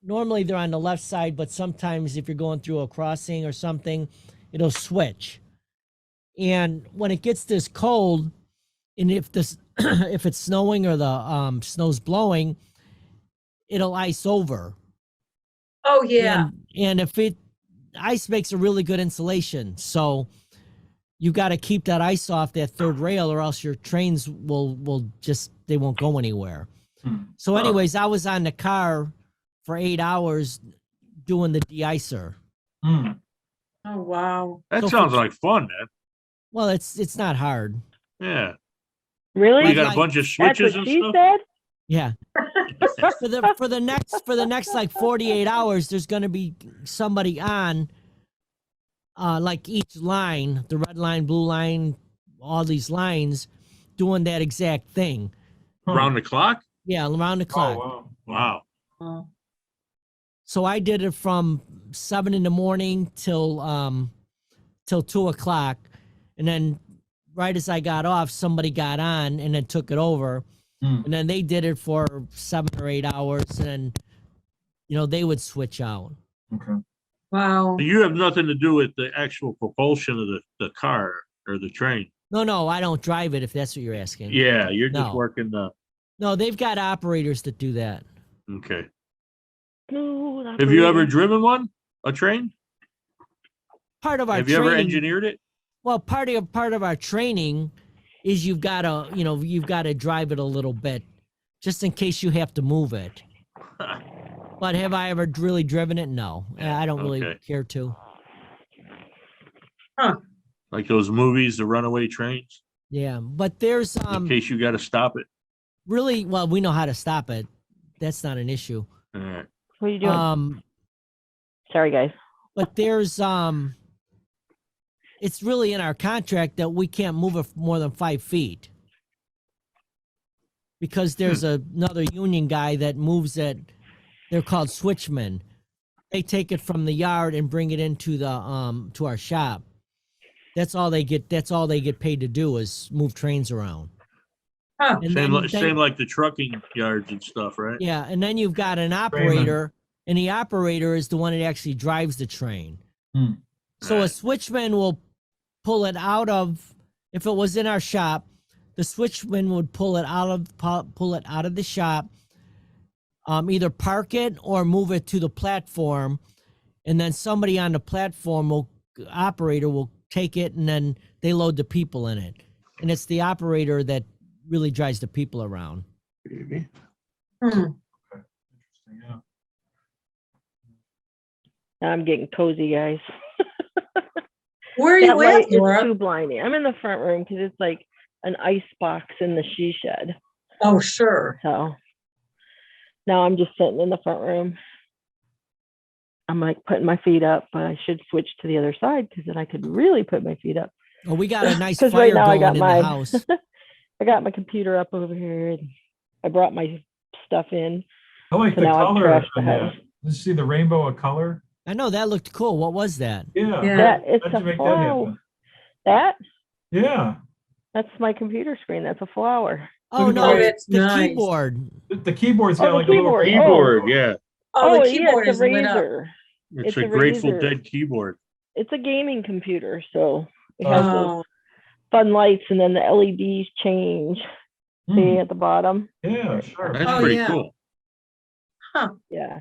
Normally they're on the left side, but sometimes if you're going through a crossing or something, it'll switch. And when it gets this cold, and if if it's snowing or the snow's blowing, it'll ice over. Oh, yeah. And if ice makes a really good insulation, so you got to keep that ice off that third rail, or else your trains will just they won't go anywhere. Hmm. So, anyways, I was on the car for 8 hours doing the de-icer. Hmm. Oh, wow. That So sounds for- like fun, man. Well, it's not hard. Yeah. Really? You got like- a bunch of That's switches what and she stuff? said? Yeah. for the next like 48 hours, there's going to be somebody on like each line, the red line, blue line, all these lines, doing that exact thing. Huh. Round the clock? Yeah, around the Oh, clock. wow. Wow. Oh, So I did it from 7 in the morning till 2 o'clock, and then right as I got off, somebody got on and then took it over, Hmm. and then they did it for 7 or 8 hours, and then they would switch out. Okay. wow. You have nothing to do with the actual propulsion of the car or the train. No, I don't drive it if that's what you're asking. Yeah, you're just No. working the, No, they've got operators that do that. okay. No, not Have you ever really. driven one? A train? Part of our Have you training, ever engineered it? well, part of our training is you've got to drive it a little bit, just in case you have to move it. But have I ever really driven it? No, I don't really Okay. care to. Like those movies, the runaway trains, Yeah, but there's in case you got to stop it. really, well, we know how to stop it. That's not an issue. All right. What are you doing? Sorry, guys. But there's it's really in our contract that we can't move it more than 5 feet. Because there's another union guy that moves it. They're called switchmen. They take it from the yard and bring it into the to our shop. That's all they get paid to do is move trains around. Huh. And Same like the trucking yards and stuff, right? yeah, and then you've got an operator, and the operator is the one that actually drives the train. Hmm. So a Right. switchman will pull it out of, if it was in our shop, the switchman would pull it out of the shop, either park it or move it to the platform, and then somebody on the platform operator will take it, and then they load the people in it. And it's the operator that really drives the people around. Maybe. Hmm. Interesting, yeah. I'm getting cozy, guys. Where are That you light at, is Laura? too blinding. I'm in the front room because it's like an ice box in the she shed. Oh, sure. So now I'm just sitting in the front room. I'm like putting my feet up, but I should switch to the other side because then I could really put my feet up. Oh, we got a nice Because fire right now I going got in my the house. I got my computer up over here and I brought my stuff in. I like So the now I've color trashed the on that. house. Did you see the rainbow of color? I know that looked cool. What was that? Yeah. Yeah. That it's How'd you a make that flower. happen? That Yeah. that's my computer screen. That's a flower. Oh Look at no, Oh, the- that's the nice. keyboard. The keyboard's got Oh, the like a little keyboard. rainbow. Keyboard, yeah. Oh, the yeah, keyboard it's is a lit up. Razer. It's It's a a Grateful Razer. Dead keyboard. It's a gaming computer, so it has those Oh, fun lights, and then the LEDs change. Hmm. See at the bottom. Yeah, sure. That's Oh, pretty yeah. cool. Yeah,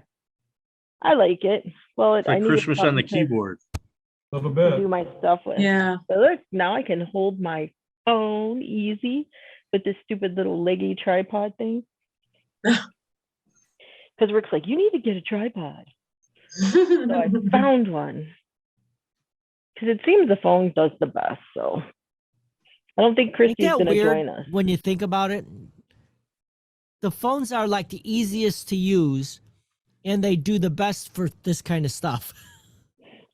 I like it. Well, It's I like need Christmas on the something to keyboard. A little do bit. my stuff with. yeah. So look, now I can hold my phone easy with this stupid little leggy tripod thing. Because Rick's like, you need to get a tripod. So I found one. Because it seems the phone does the best. So I don't think Ain't Christy's that going to weird join us. when you think about it? The phones are like the easiest to use, and they do the best for this kind of stuff.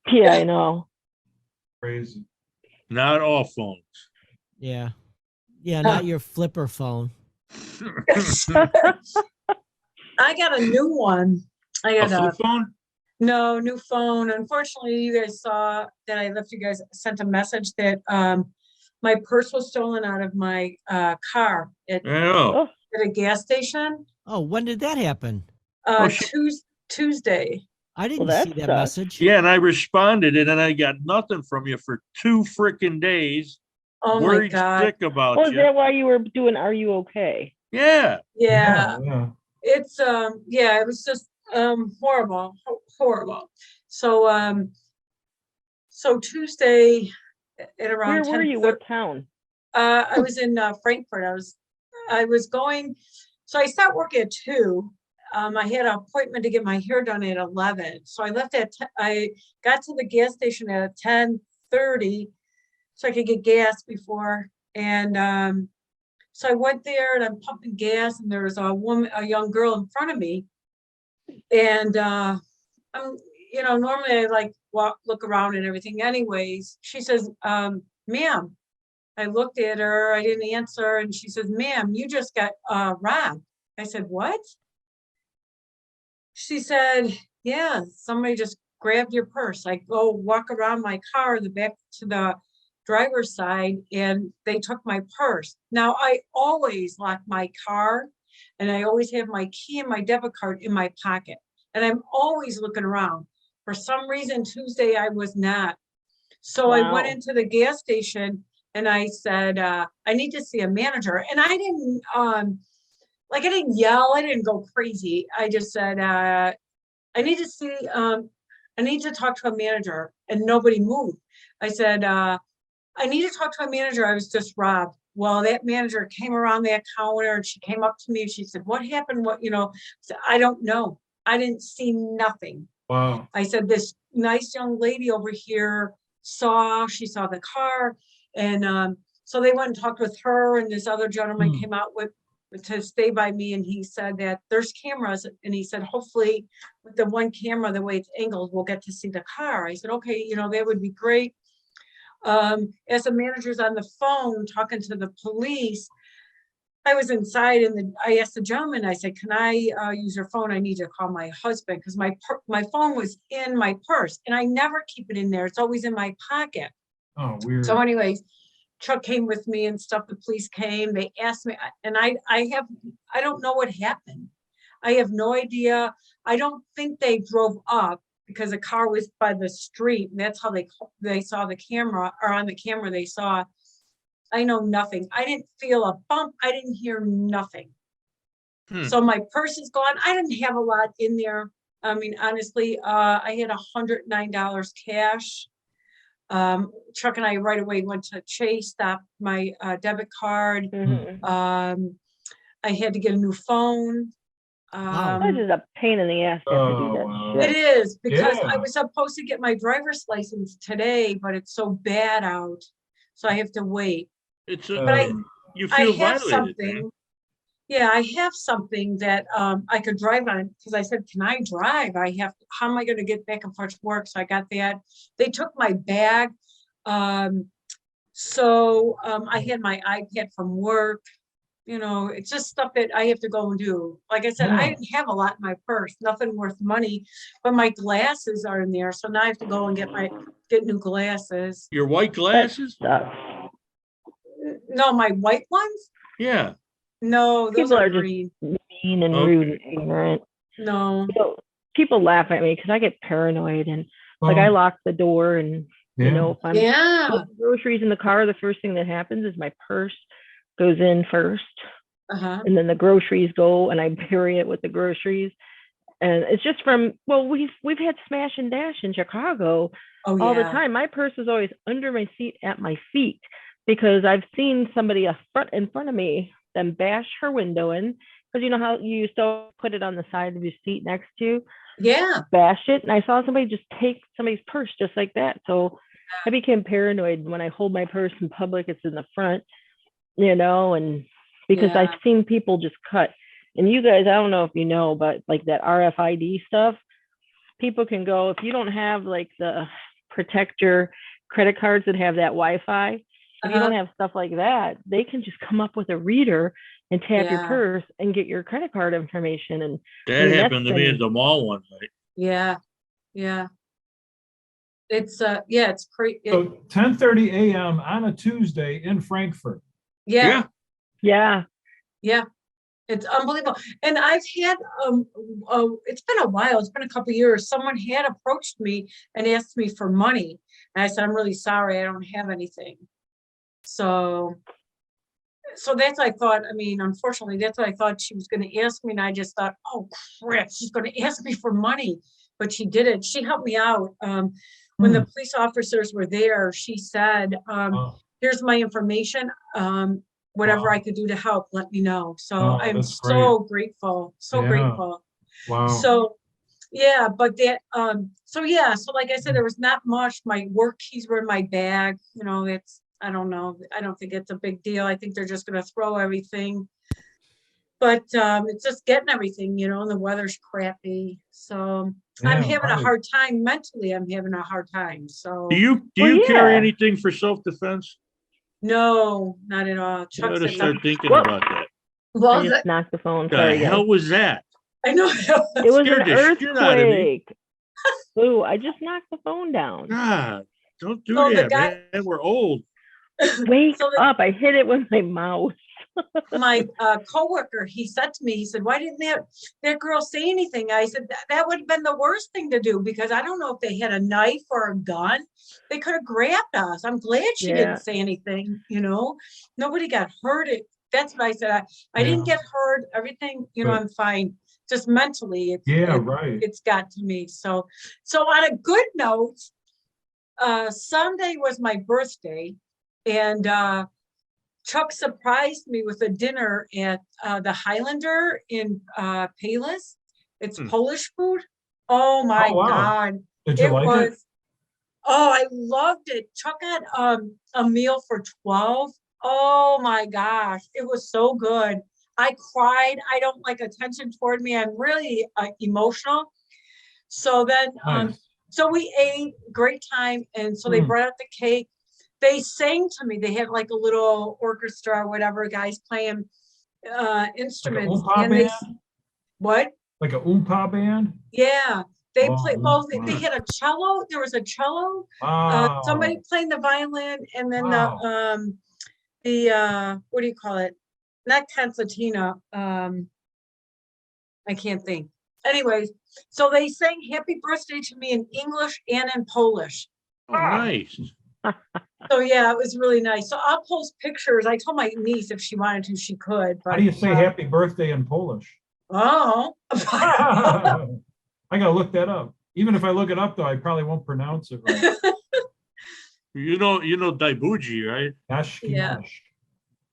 Yeah, I know. Crazy. Not all phones. Yeah. Yeah, not your flipper phone. I got a new one. I A got flip phone? no new phone. Unfortunately, you guys saw that I left you guys sent a message that my purse was stolen out of my car at Oh, a gas station. Oh, when did that happen? Oh, shit. Tuesday. I didn't that see that sucks. message. yeah, and I responded, and then I got nothing from you for 2 freaking days. Oh my Worried God. sick about Oh, is you. that why you were doing Are You Okay? Yeah. Yeah. Yeah. It's yeah, it was just horrible. So so Tuesday at around Where were you? 10:30 What town? I was in Frankfurt. I was going, so I start work at 2. I had an appointment to get my hair done at 11. So I left I got to the gas station at 10:30 so I could get gas before. And so I went there and I'm pumping gas, and there was a young girl in front of me. And you know, normally I like look around and everything anyways. She says, ma'am, I looked at her, I didn't answer, and she says, ma'am, you just got robbed. I said, what? She said, yeah, somebody just grabbed your purse. I go walk around my car, the back to the driver's side, and they took my purse. Now, I always lock my car, and I always have my key and my debit card in my pocket. And I'm always looking around. For some reason, Tuesday, I was not. So I went Wow. into the gas station and I said, I need to see a manager. And I didn't, I didn't yell, I didn't go crazy. I just said, I need to see, I need to talk to a manager, and nobody moved. I said, I need to talk to a manager. I was just robbed. Well, that manager came around that counter and she came up to me and she said, what happened? What, you know, I said, I don't know. I didn't see nothing. Wow. I said, this nice young lady over here she saw the car. And so they went and talked with her, and this other gentleman Hmm. came out to stay by me, and he said that there's cameras, and he said, hopefully with the one camera, the way it's angled, we'll get to see the car. I said, okay, you know, that would be great. As the manager's on the phone talking to the police, I was inside, and I asked the gentleman, I said, can I use your phone? I need to call my husband, because my phone was in my purse, and I never keep it in there. It's always in my pocket. Oh, weird. So anyways, Chuck came with me and stuff. The police came, they asked me, and I don't know what happened. I have no idea. I don't think they drove up, because the car was by the street, and that's how they saw the camera, or on the camera they saw. I know nothing. I didn't feel a bump. I didn't hear nothing. So my purse is gone. I didn't have a lot in there. I mean, honestly, I had $109 cash. Chuck and I right away went to Chase, stopped my debit card. Mhm. I had to get a new phone. Wow. This is a pain in the ass to have to do Oh, that wow. It shit. is, because I Yeah. was supposed to get my driver's license today, but it's so bad out. So I have to wait. It's But I you I feel have violated, man. something. Yeah, I have something that I could drive on, because I said, can I drive? How am I gonna get back and forth to work? So I got that. They took my bag. I had my iPad from work. You know, it's just stuff that I have to go and do. Like I said, I Yeah. didn't have a lot in my purse, nothing worth money, but my glasses are in there. So now I have to go and get new glasses. Your white That glasses? sucks. No, my white ones? Yeah. No, those People are are just green. mean and Okay. rude and ignorant. No. You know, people laugh at me because I get paranoid, and like I Oh, lock the door, and you yeah. know, if I'm Yeah. putting groceries in the car, the first thing that happens is my purse goes in first, Uh-huh. and then the groceries go, and I bury it with the groceries. And it's just we've had smash and dash in Chicago Oh, all the yeah. time. My purse is always under my seat at my feet, because I've seen somebody in front of me then bash her window in, because you know how you used to put it on the side of your seat next to you, Yeah. bash it, and I saw somebody just take somebody's purse just like that. So I became paranoid. When I hold my purse in public, it's in the front, you know, and because Yeah. I've seen people just cut. And you guys, I don't know if you know, but like that RFID stuff, people can go, if you don't have like the protector credit cards that have that Wi-Fi, if you don't have stuff like that, they can just come up with a reader and tap your Yeah. purse and get your credit card information. And That I mean, happened to that's me been- at the mall one night. Yeah. Yeah. It's it's crazy. So 10:30 a.m. on a Tuesday in Frankfurt. Yeah. Yeah. yeah, It's unbelievable. And I've had it's been a while, it's been a couple years. Someone had approached me and asked me for money. And I said, I'm really sorry, I don't have anything. So that's what I thought. I mean, unfortunately, that's what I thought she was gonna ask me, and I just thought, oh crap, she's gonna ask me for money. But she didn't. She helped me out. When the police officers were there, she said, Oh, here's my information. Whatever Wow. I could do to help, let me know. So Oh, I'm that's so grateful, so Yeah. grateful. wow. So, yeah, but that, so like I said, there was not much. My work keys were in my bag, you know, I don't know. I don't think it's a big deal. I think they're just gonna throw everything. But it's just getting everything, and the weather's crappy. So I'm Yeah, having a right. hard time mentally. I'm having a hard time. So Do Well, you carry yeah. anything for self-defense? no, not at all. You Chuck gotta said start that. thinking Well, about that. Well, I just knocked the phone. The Sorry, guys. hell was that? I know. It was scared an the shit out of me. earthquake. Ooh, I just knocked the phone down. God, don't do So the that, guy- man. We're old. Wake So the- up. I hit it with my mouse. My coworker, he said to me, he said, why didn't that girl say anything? I said, that would have been the worst thing to do, because I don't know if they had a knife or a gun. They could have grabbed us. I'm glad she Yeah. didn't say anything, Nobody got hurt. That's what I said. I didn't Yeah. get hurt. Everything, Good. I'm fine. Just mentally, Yeah, right. it's got to me. So on a good note, Sunday was my birthday, and Chuck surprised me with a dinner at the Highlander in Palis. It's Hmm. Polish food. Oh my Oh, wow. God. Did you like it? Oh, I loved it. Chuck got a meal for 12. Oh my gosh. It was so good. I cried. I don't like attention toward me. I'm really emotional. So then, Nice. so we ate, great time. And so they Mm. brought out the cake. They sang to me. They had like a little orchestra or whatever, guys playing instruments. Oompa And they, band? what? Like a oompa band? Yeah. They Oh, played, that's they fun. had a cello. There was a cello. Wow. Somebody playing the violin, and then Wow. the what do you call it? Not concertina. I can't think. Anyways, so they sang happy birthday to me in English and in Polish. Oh, nice. So yeah, it was really nice. So I'll post pictures. I told my niece if she wanted to, she could. But How do you say happy birthday in Polish? Oh. I gotta look that up. Even if I look it up, though, I probably won't pronounce it right. You know Daibuji, right? Dashki Yeah. mash.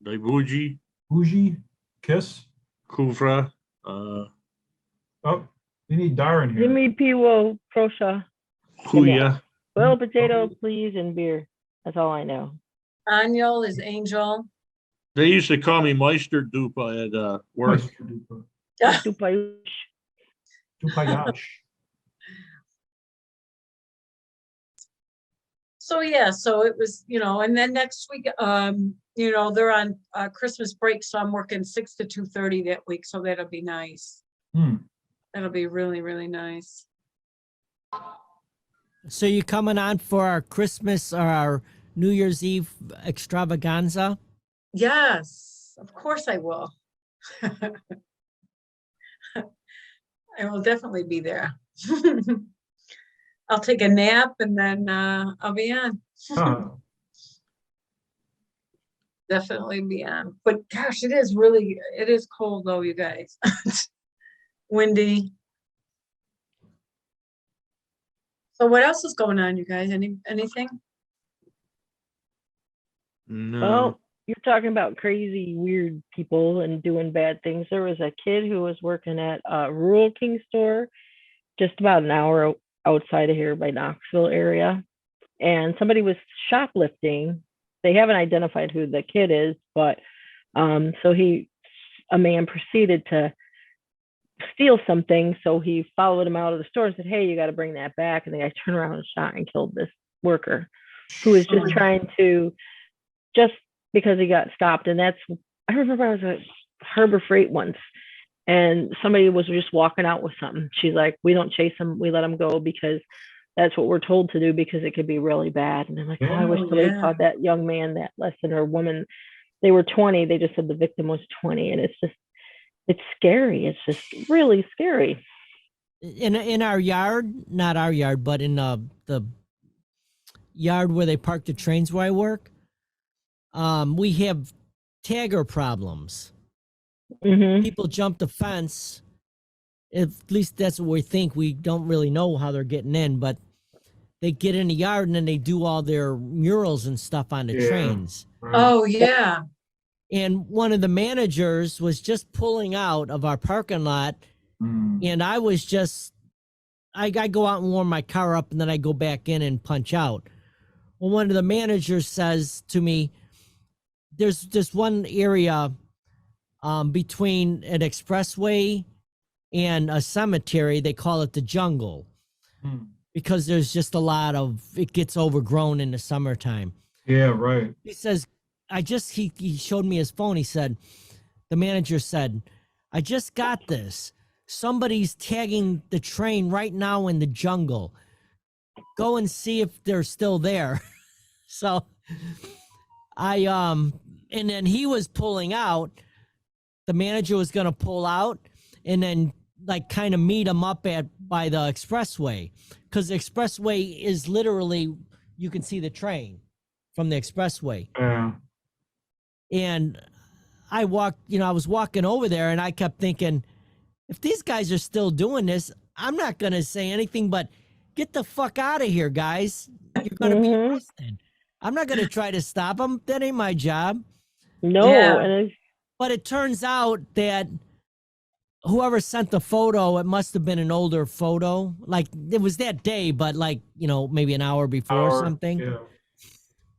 Daibuji, Bougie, kiss. Kufra. Oh, we need Darren here. Jimmy Piwo, Prosha. Kuya. Boiled potato, please, and beer. That's all I know. Anil is Angel. They used to call me Meister Dupa at work. Meister Dupa. Tupayush. Dupayash. So yeah, so it was, and then next week, they're on Christmas break, so I'm working 6 to 2:30 that week, so that'll be nice. Hmm. That'll be really, really nice. So you coming on for our Christmas or our New Year's Eve extravaganza? Yes, of course I will. I will definitely be there. I'll take a nap and then I'll be on. Ah, Definitely be on. But gosh, it is cold though, you guys. Windy. So what else is going on, you guys? Anything? No. Well, you're talking about crazy, weird people and doing bad things. There was a kid who was working at a Rural King store just about an hour outside of here by Knoxville area. And somebody was shoplifting. They haven't identified who the kid is, but so a man proceeded to steal something. So he followed him out of the store and said, "Hey, you got to bring that back." And the guy turned around and shot and killed this worker who was just trying to, just because he got stopped. And I remember I was at Harbor Freight once and somebody was just walking out with something. She's like, "We don't chase them. We let them go because that's what we're told to do because it could be really bad." And I'm like, "Oh, I wish somebody Yeah. taught that young man that lesson, or woman." They were 20. They just said the victim was 20. And it's scary. It's just really scary. In our yard, not our yard, but in the yard where they park the trains where I work, we have tagger problems. Mm-hmm. People jump the fence. At least that's what we think. We don't really know how they're getting in, but they get in the yard and then they do all their murals and stuff on the Yeah. trains. right. Oh, yeah. And one of the managers was just pulling out of our parking lot, Hmm. and I was just, I go out and warm my car up, and then I go back in and punch out. Well, one of the managers says to me, there's this one area between an expressway and a cemetery. They call it the jungle Hmm. because there's just a lot of it gets overgrown in the summertime. Yeah, right. He says, he showed me his phone. He said, the manager said, I just got this. Somebody's tagging the train right now in the jungle. Go and see if they're still there. So and then he was pulling out. The manager was going to pull out and then like kind of meet him up by the expressway, because the expressway is literally, you can see the train from the expressway. Yeah. And I was walking over there and I kept thinking, if these guys are still doing this, I'm not going to say anything but get the fuck out of here, guys. You're going to be Mhm. arrested. I'm not going to try to stop them. That ain't my job. No, Yeah. and it's, But it turns out that whoever sent the photo, it must have been an older photo. Like it was that day, but like, maybe an hour before or something. Yeah.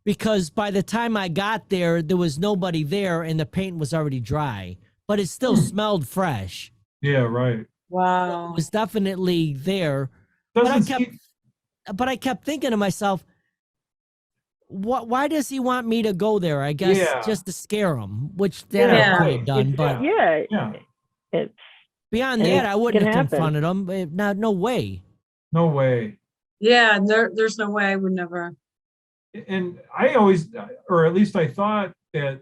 Because by the time I got there, there was nobody there and the paint was already dry, but it still smelled fresh. Yeah, right. It Wow. was definitely there. But I Doesn't kept, he- but I kept thinking to myself, why does he want me to go there? I guess Yeah. just to scare him, which that I Yeah. could have done. it's, But yeah, Yeah. it's beyond and that, it I wouldn't can have happen. confronted him. No way. No way. Yeah, there's no way I would never. And I always, or at least I thought that,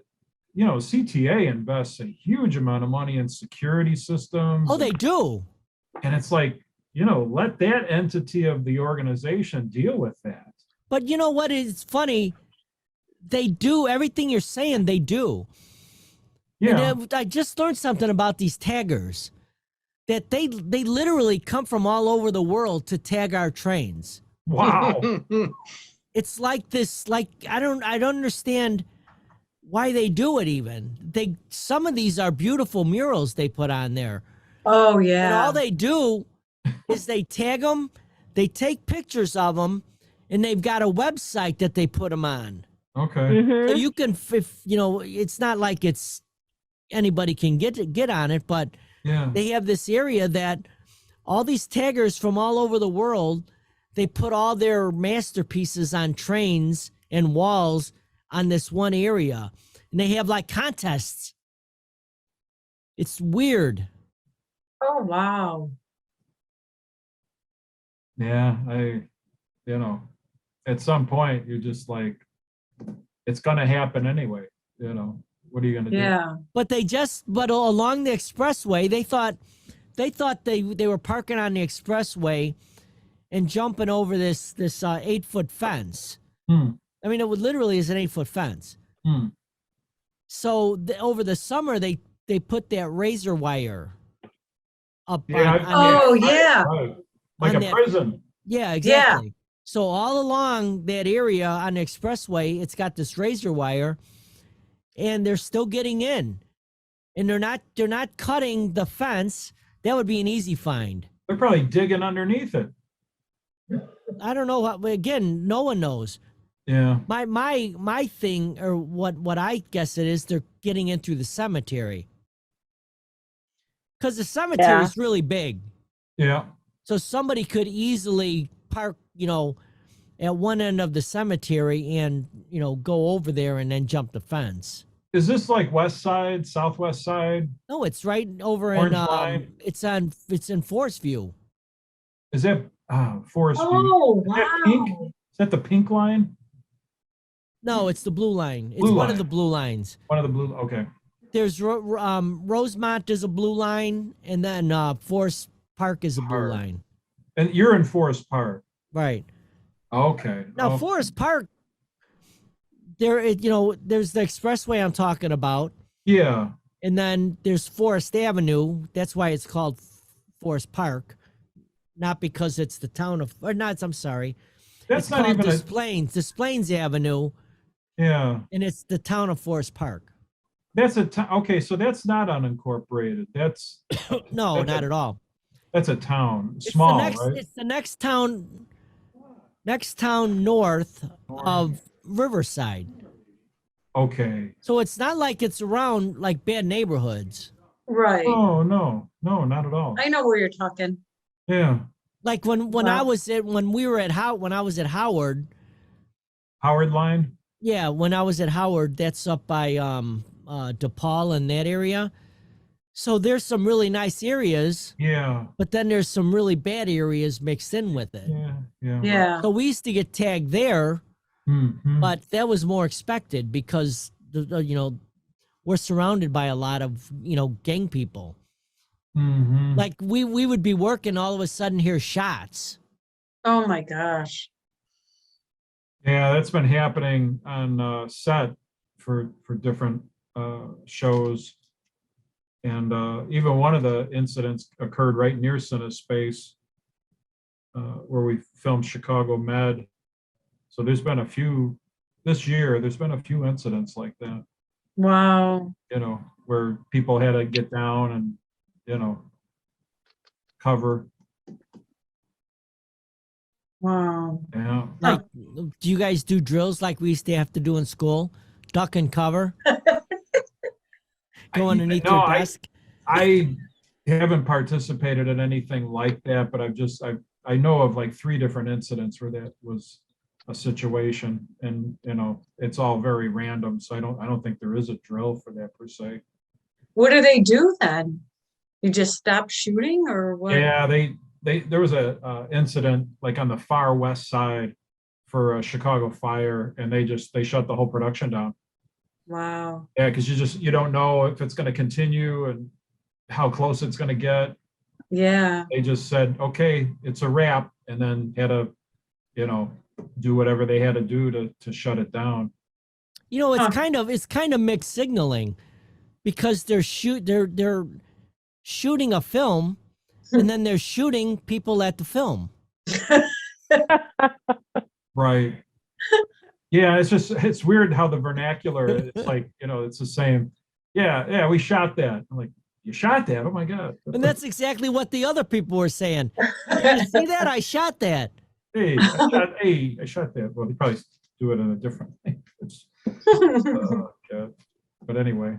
CTA invests a huge amount of money in security systems. Oh, they do. And it's like, let that entity of the organization deal with that. But you know what is funny? They do everything you're saying. They do. Yeah. And I just learned something about these taggers, that they literally come from all over the world to tag our trains. Wow. It's like this, like I don't understand why they do it even. Some of these are beautiful murals they put on there. Oh And yeah. all they do is they tag them, they take pictures of them, and they've got a website that they put them on. Okay. Mhm. So you can, if it's not like it's anybody can get on it, but Yeah. they have this area that all these taggers from all over the world, they put all their masterpieces on trains and walls on this one area, and they have like contests. It's weird. Oh wow. Yeah. At some point you're just like, it's going to happen anyway. What are you going to do? Yeah. But but along the expressway, they thought they were parking on the expressway and jumping over this 8-foot fence. Hmm. I mean, it literally is an 8-foot fence. Hmm. So over the summer, they put that razor wire up. Yeah. Oh yeah. Right. Like On a that- prison. Yeah, exactly. So all along that area on the expressway, it's got this razor wire, and they're still getting in, and they're not cutting the fence. That would be an easy find. They're probably digging underneath it. I don't know. Again, no one knows. Yeah. My thing, or what I guess it is, they're getting in through the cemetery, because the cemetery Yeah. is really big. Yeah. So somebody could easily park, at one end of the cemetery and, go over there and then jump the fence. Is this like west side, southwest side? No, it's right over Orange in line. it's in Forest View. Is that Forest View? Oh Is that pink? wow. Is that the pink line? No, it's the blue line. It's Blue one of line. the blue lines. One of the blue. Okay. There's Rosemont is a blue line, and then Forest Park is a blue Park. line. And you're in Forest Park. Right. Okay. Now, Oh, Forest Park, there's the expressway I'm talking about. yeah. And then there's Forest Avenue. That's why it's called Forest Park, not because it's the town of, or not. I'm sorry. That's It's not called even Des Plaines Avenue, yeah. and it's the town of Forest Park. That's okay. So that's not unincorporated. That's No, That's not a- at all. that's a town. It's Small, the next, right? It's the next town north of Riverside. Okay. So it's not like it's around like bad neighborhoods. Right. Oh, no, no, not at all. I know where you're talking. Yeah. Like when I Wow. was at when we were at when I was at Howard, Howard Line? yeah, when I was at Howard, that's up by DePaul and that area. So there's some really nice areas, Yeah, but then there's some really bad areas mixed in with it. yeah, yeah. right. Yeah. So we used to get tagged there, Mhm. but that was more expected because we're surrounded by a lot of gang people. Mhm. Like we would be working, all of a sudden hear shots. Oh my gosh. Yeah, that's been happening on set for different shows. And even one of the incidents occurred right near CineSpace, where we filmed Chicago Med. So there's been a few this year. There's been a few incidents like that, Wow. where people had to get down and cover. Wow. Yeah. Like, do you guys do drills like we used to have to do in school? Duck and cover? Go underneath No, your desk? I haven't participated in anything like that, but I know of like 3 different incidents where that was a situation, and it's all very random. So I don't think there is a drill for that per se. What do they do then? You just stop shooting or what? Yeah, there was a incident like on the far west side for a Chicago fire, and they shut the whole production down. Wow. Yeah, because you don't know if it's going to continue and how close it's going to get. Yeah. They just said, okay, it's a wrap, and then had to, do whatever they had to do to shut it down. It's Huh. it's kind of mixed signaling because they're shooting a film and then they're shooting people at the film. Right. Yeah, it's weird how the vernacular, it's like, it's the same. Yeah, we shot that. I'm like, you shot that? Oh my God. And that's exactly what the other people were saying. Hey, you see that? I shot that. Hey, I shot that. Well, they probably do it in a different language. God. But anyway.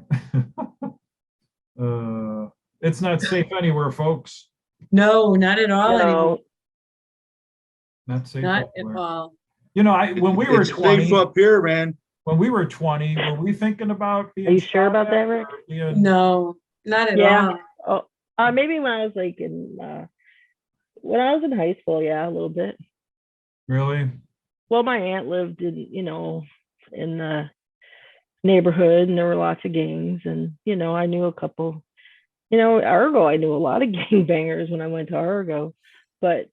It's not safe anywhere, folks. No, not at all anymore. No, Not safe Not at everywhere. all. When we were It's 20, safe up here, man. when we were 20, were we thinking about being Are you sure shot about at that, Rick? or being- No, not at Yeah. all. Maybe when I was like when I was in high school, yeah, a little bit. Really? Well, my aunt lived in in the neighborhood, and there were lots of gangs, and I knew a couple. Argo, I knew a lot of gangbangers when I went to Argo, but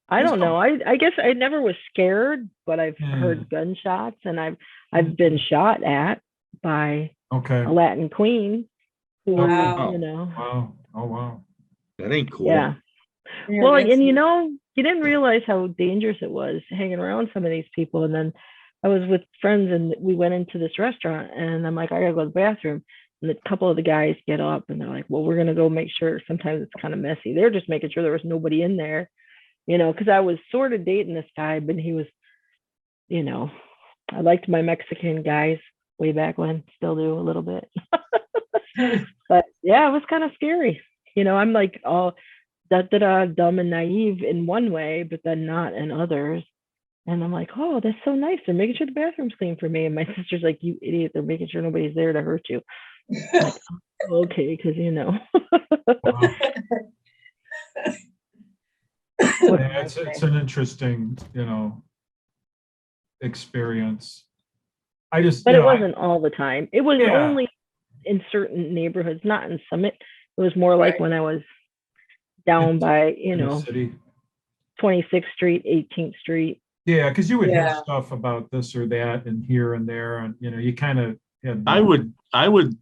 I don't know. I guess I never was scared, but I've heard gunshots, and I've been shot at by Okay. a Latin queen. Who, Wow. Wow. Oh, wow. That ain't cool. yeah. Yeah, Well, that's- and you didn't realize how dangerous it was hanging around some of these people. And then I was with friends, and we went into this restaurant, and I'm like, I gotta go to the bathroom. And a couple of the guys get up, and they're like, well, we're gonna go make sure. Sometimes it's kind of messy. They're just making sure there was nobody in there, because I was sort of dating this guy, but he was, I liked my Mexican guys way back when, still do a little bit. But yeah, it was kind of scary. I'm like all dumb and naive in one way, but then not in others. And I'm like, oh, that's so nice. They're making sure the bathroom's clean for me. And my sister's like, you idiot, they're making sure nobody's there to hurt you. I'm like, oh, okay, because Wow. Yeah, it's an interesting, experience. I just, But it wasn't all the time. It was Yeah. only in certain neighborhoods, not in Summit. It was more like Right. when I was down by, in the city. 26th Street, 18th Street. Yeah, because you would hear Yeah. stuff about this or that and here and there, and you kind of had. I would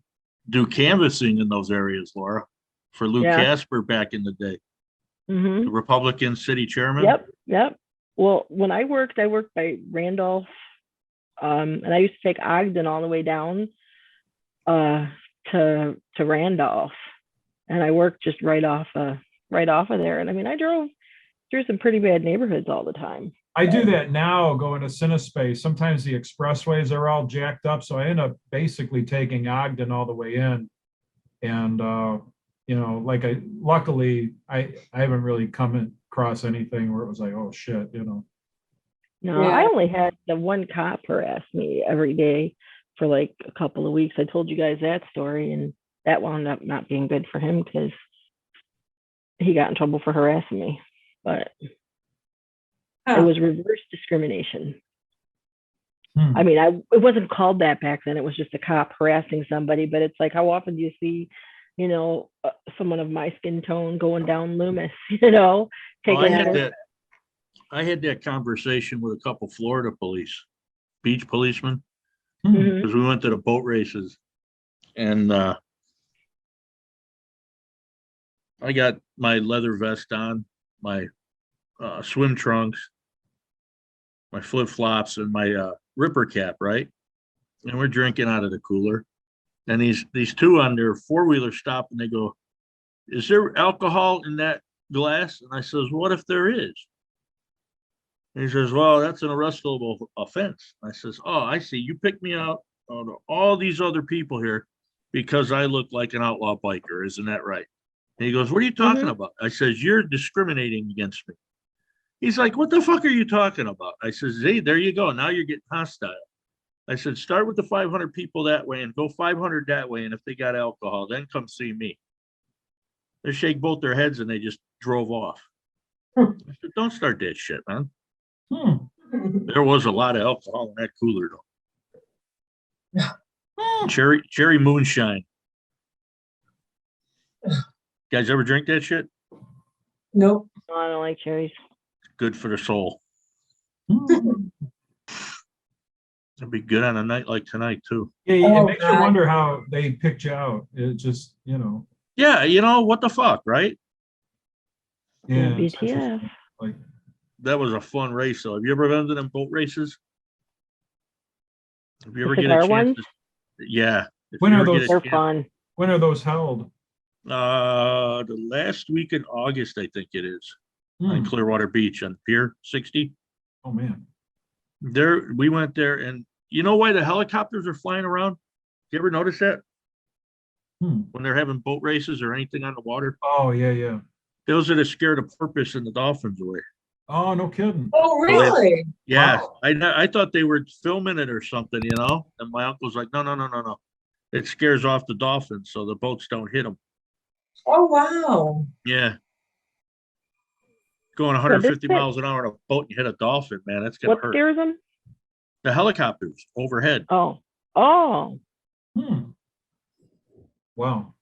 do canvassing in those areas, Laura, for Lou Yeah. Casper back in the day, Mm-hmm. the Republican city chairman. Yep. Well, when I worked by Randolph, and I used to take Ogden all the way down to Randolph, and I worked just right off of there. And I mean, I drove through some pretty bad neighborhoods all the time. I do that now going to Cinespace. Sometimes the expressways are all jacked up, so I end up basically taking Ogden all the way in. And, like luckily, I haven't really come across anything where it was like, oh shit, No, Yeah. I only had the one cop harass me every day for like a couple of weeks. I told you guys that story, and that wound up not being good for him because he got in trouble for harassing me. But Huh. it was reverse discrimination. Hmm. I mean, it wasn't called that back then. It was just a cop harassing somebody. But it's like, how often do you see, someone of my skin tone going down Loomis? Oh, taking I had that conversation with a couple Florida police, beach policemen, Hmm. Mhm. because we went to the boat races, and I got my leather vest on, my swim trunks, my flip flops, and my ripper cap, right? And we're drinking out of the cooler, and these two on their four-wheeler stop, and they go, "Is there alcohol in that glass?" And I says, "What if there is?" And he says, "Well, that's an arrestable offense." I says, "Oh, I see. You picked me out out of all these other people here because I look like an outlaw biker, isn't that right?" And he goes, "What are you talking Mhm. about?" I says, "You're discriminating against me." He's like, "What the fuck are you talking about?" I says, "Hey, there you go. Now you're getting hostile." I said, "Start with the 500 people that way and go 500 that way. And if they got alcohol, then come see me." They shake both their heads and they just drove off. I said, "Don't start that shit, man." Hmm. There was a lot of alcohol in that cooler, though. Hmm. Cherry moonshine. Guys ever drink that shit? Nope. No, I don't like cherries. Good for the soul. Hmm. It'd be good on a night like tonight, too. Yeah, it Oh, makes you God. wonder how they picked you out. It just, Yeah, what the fuck, right? yeah, it's BTF. interesting. Like, That was a fun race, though. Have you ever been to them boat races? If you ever The get a cigar chance ones? to, yeah. If When you are ever get those- a They're chance, fun. when are those held? the last week in August, I think it is, on Hmm. Clearwater Beach on Pier 60. Oh, man. There, we went there, and you know why the helicopters are flying around? You ever notice that Hmm. when they're having boat races or anything on the water? Oh, yeah, yeah. Those are to scare the porpoise and the dolphins away. Oh, no kidding. Oh, really? Yeah, Wow. I thought they were filming it or something, And my uncle's like, no, no, no, no, no. It scares off the dolphins, so the boats don't hit them. Oh, wow. Yeah. Going So 150 this miles an hour on a boat and you hit a dolphin, man, that's gonna what hurt. scares them? The helicopters overhead. Oh, Hmm. Wow.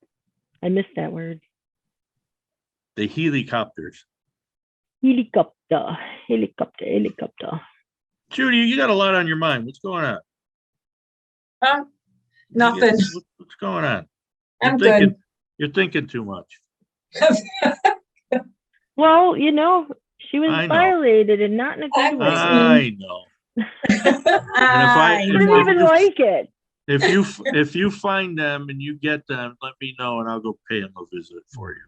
I missed that word. The helicopters. Helicopter. Judy, you got a lot on your mind. What's going on? Nothing. What's going on? I'm thinking, good. You're thinking too much. Well, she was I know. violated and not in a good way. I know. I I if didn't know. even like it. If you find them and you get them, let me know and I'll go pay them a visit for you.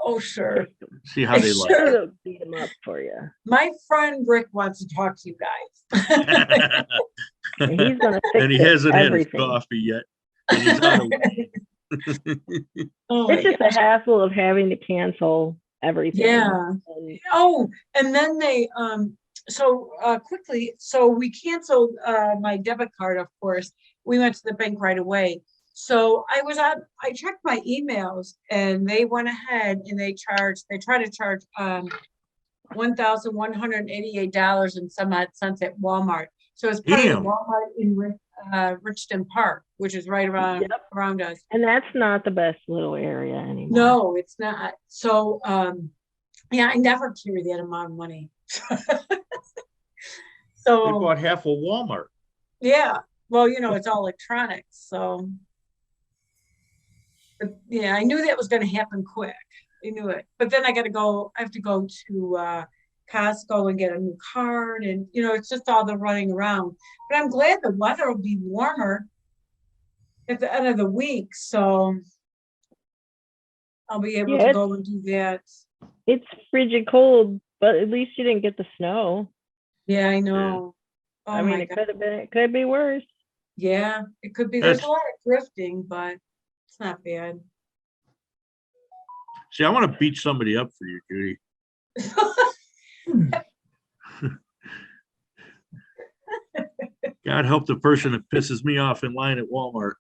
Oh, sure. See how they like Sure. I'll beat them up for you. My friend Rick wants to talk to you guys. it. And he's gonna fix And he hasn't had his everything. coffee yet. And he's out of Oh, my It's just a hassle of having to cancel everything. Yeah. And Oh, and then they, quickly, so we canceled, my debit card, of course. We went to the bank right away. So I checked my emails and they went ahead and they tried to charge, $1,188 and some odd cents at Walmart. So it's part of Damn. the Walmart in Richton Park, which is right around Yep. around us. and that's not the best little area anymore. No, it's not. So, yeah, I never carry that amount of money. They So, bought half a Walmart. yeah, well, it's all electronics, so. But yeah, I knew that was gonna happen quick. I knew it. But then I have to go to Costco and get a new card and, it's just all the running around. But I'm glad the weather will be warmer at the end of the week, so I'll be able Yeah, to go and do that. It's frigid cold, but at least you didn't get the snow. Yeah, I know. Oh I mean, my it God. could have been, it could be worse. Yeah, it could be. There's a That's- lot of drifting, but it's not bad. See, I want to beat somebody up for you, Judy. God help the person that pisses me off in line at Walmart.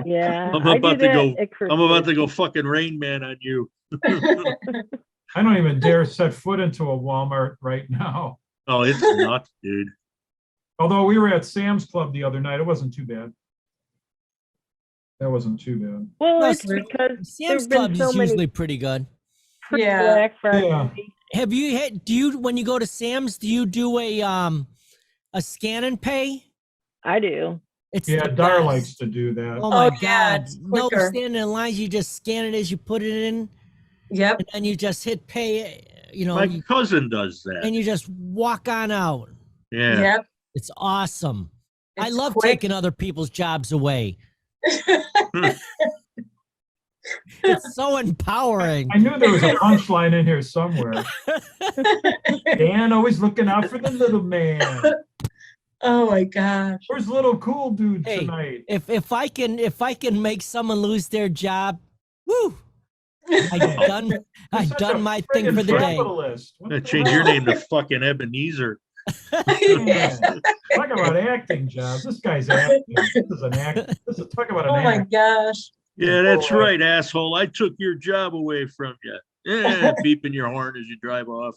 Yeah. I'm I do about to that go. at I'm about Christmas. to go fucking Rain Man on you. I don't even dare set foot into a Walmart right now. Oh, it's nuts, dude. Although we were at Sam's Club the other night, it wasn't too bad. That wasn't too bad. Well, No, it's Sam- because Sam's there've been Club so is many usually pretty good. Yeah. Black Friday. Yeah. Have you had? Do you when you go to Sam's? Do you do a scan and pay? I do. It's Yeah, the Dar best. likes to do that. Oh my Oh, yeah, God! it's No quicker. standing in lines. You just scan it as you put it in, Yep. and then you just hit pay. You know, My cousin does that. and you just walk on out. Yeah. Yep. It's awesome. I It's love quick. taking other people's jobs away. It's so empowering. I knew there was a punchline in here somewhere. Dan always looking out for the little man. Oh my gosh. Where's little cool dude Hey, tonight? If I can make someone lose their job, woo! I've done You're I've such done a my thing friggin' for the day. capitalist. What Gonna the change your hell? name to fucking Ebenezer. Man, talk about acting jobs. This guy's acting. This is an act. This is talk about an Oh my act. gosh. Yeah, that's Boy. right, asshole. I took your job away from you. Yeah, beeping your horn as you drive off.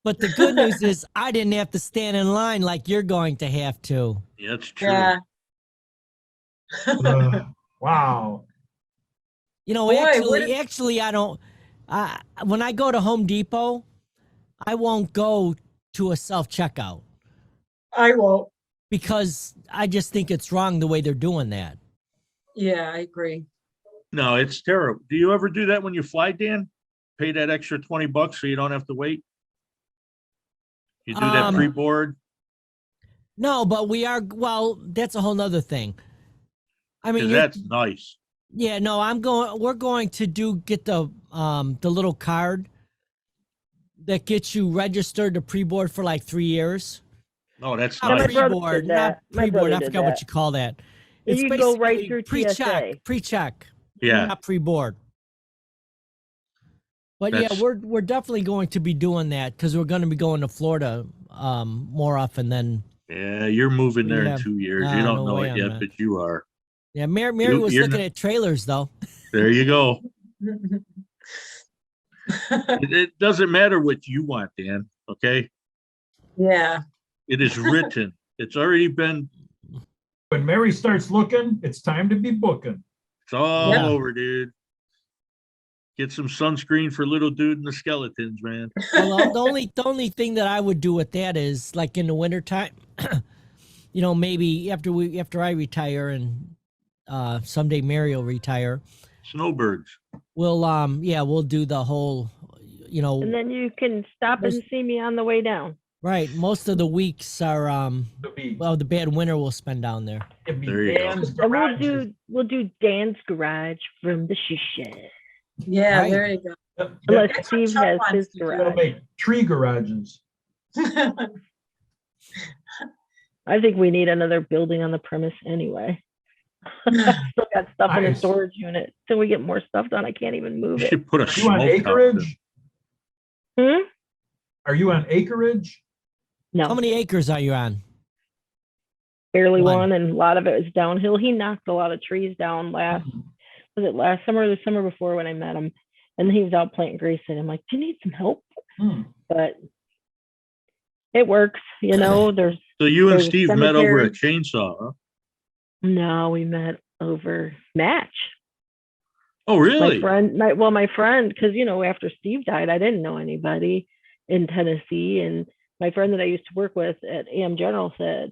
But the good news is I didn't have to stand in line like you're going to have to. Yeah, that's true. Yeah. Wow. You know, Boy, what actually, I don't. When I go to Home Depot, I won't go to a self checkout I won't. because I just think it's wrong the way they're doing that. Yeah, I agree. No, it's terrible. Do you ever do that when you fly, Dan? Pay that extra $20 so you don't have to wait? You do that Um, pre-board? No, but we are. Well, that's a whole nother thing. I mean, 'Cause you're- that's nice. yeah, no, we're going to get the little card that gets you registered to pre-board for like 3 years. No, that's Yeah, my nice. brother Pre-board, did not that. My pre-board. brother I did forgot what that. you call that. And you go right basically through TSA. pre-check, Yeah. not pre-board. But That's- yeah, we're definitely going to be doing that because we're going to be going to Florida more often than Yeah, you're moving there Yeah. in 2 years. Ah, You don't no know way it I'm yet, not. but you are. yeah. Mary You- was you're looking not- at trailers though. There you go. It doesn't matter what you want, Dan, okay? Yeah. It is written. It's already been, When Mary starts looking, it's time to be booking. it's all Yeah. over, dude. Get some sunscreen for little dude and the skeletons, man. Well, the only thing that I would do with that is like in the wintertime, you know, maybe after I retire and someday Mary will retire, Snowbirds. we'll do the whole, you know, And then you can stop and see me on the way down. right. Most of the weeks are It'll be, the bad winter we'll spend down there. it'll be There you go. Dan's And garages. we'll do Dan's garage from the shoe shed. Yeah, Right. there you go. Yep, yep. Unless That's what Steve Chuck has wants his to do. It'll garage. make tree garages. I think we need another building on the premise anyway. Still got stuff in a Nice. storage unit. Till we get more stuff done, I can't even move You it. should put a Are you on smokehouse. acreage? Hmm? Are you on acreage? How No, many acres are you on? barely One. one, and a lot of it was downhill. He knocked a lot of trees down was it last summer or the summer before when I met him? And he was out planting Grayson. I'm like, do you need some help? Hmm. But it works, you know. There's So you and There's a Steve met over a cemetery. chainsaw, huh? no, we met over Match. Oh, My really? friend, because you know, after Steve died, I didn't know anybody in Tennessee, and my friend that I used to work with at AM General said,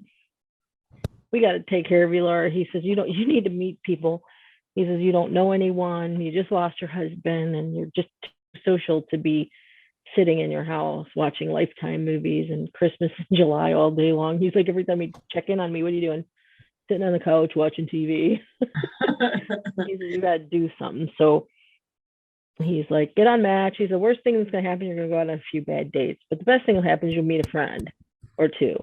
"We got to take care of you, Laura." He says, you need to meet people." He says, "You don't know anyone. You just lost your husband, and you're just too social to be sitting in your house watching Lifetime movies and Christmas in July all day long." He's like, every time he'd check in on me, "What are you doing?" "Sitting on the couch watching TV." He says, "You got to do something." So He's like, get on Match. He's the worst thing that's gonna happen. You're gonna go out on a few bad dates, but the best thing will happen is you'll meet a friend or two.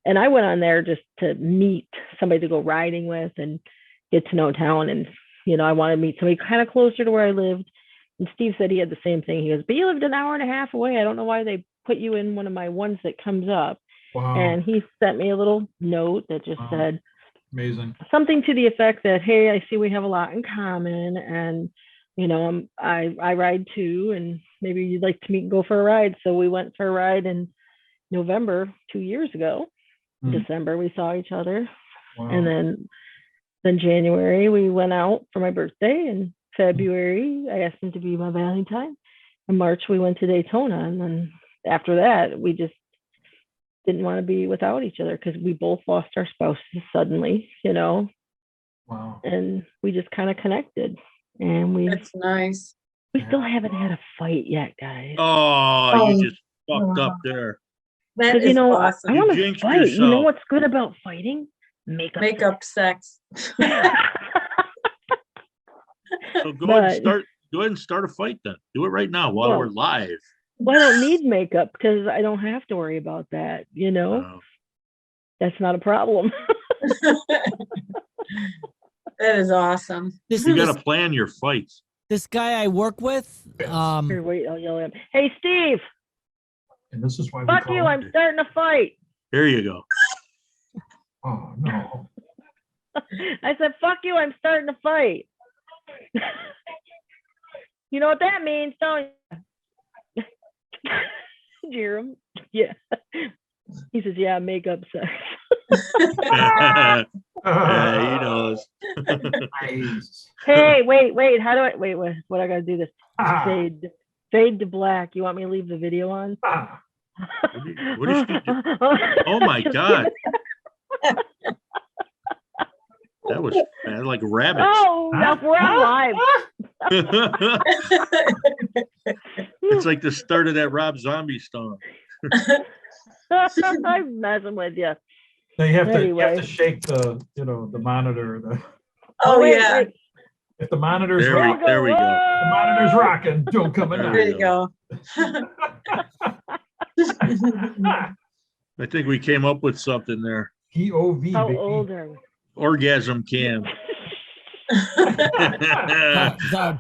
And I went on there just to meet somebody to go riding with and get to know town. And I wanted to meet somebody kind of closer to where I lived. And Steve said he had the same thing. He goes, but you lived an hour and a half away. I don't know why they put you in one of my ones that comes up. Wow, And he sent me a little note that just Wow. said amazing. something to the effect that, hey, I see we have a lot in common, and I ride too, and maybe you'd like to meet and go for a ride. So we went for a ride in November 2 years ago. Hmm. December we saw each other, Wow. and then January we went out for my birthday, and February I asked him to be my Valentine. In March we went to Daytona, and then after that we just didn't want to be without each other because we both lost our spouses suddenly, Wow. and we just kind of connected, and we That's nice. still haven't had a fight yet, guys. Oh, Oh. you just fucked up there. That Because is I awesome. want to jinxed fight. You know yourself. what's good about fighting? Makeup. Makeup sex. So go ahead and But- start a fight then. Do it right now while Well, we're live. Well, I don't need makeup because I don't have to worry about that. That's not a problem. That is awesome. This, You this, got to plan your fights. this guy I work with, Here, wait, I'll yell at him. Hey, Steve, And this is why we fuck call you. it- I'm starting a fight. There you go. Oh, no. I said, fuck you. I'm starting a fight. You know what that means, don't you? Jerem? Yeah. He says, yeah, makeup sex. Yeah, he knows. Nice. Hey, wait. How do I wait? What I gotta do this? Ah, Fade to black. You want me to leave the video on? ah. What is she do- Oh my God. That was like rabbits. Oh, now we're on live. It's like the start of that Rob Zombie song. I'm messing with you. Now you have to Anyway. shake the monitor. Oh, wait, yeah. wait. If the monitor's There we rocking, there we go. the monitor's rocking, don't come in. There There you go. I think we came up with something there. POV, How baby. old are we? Orgasm cam.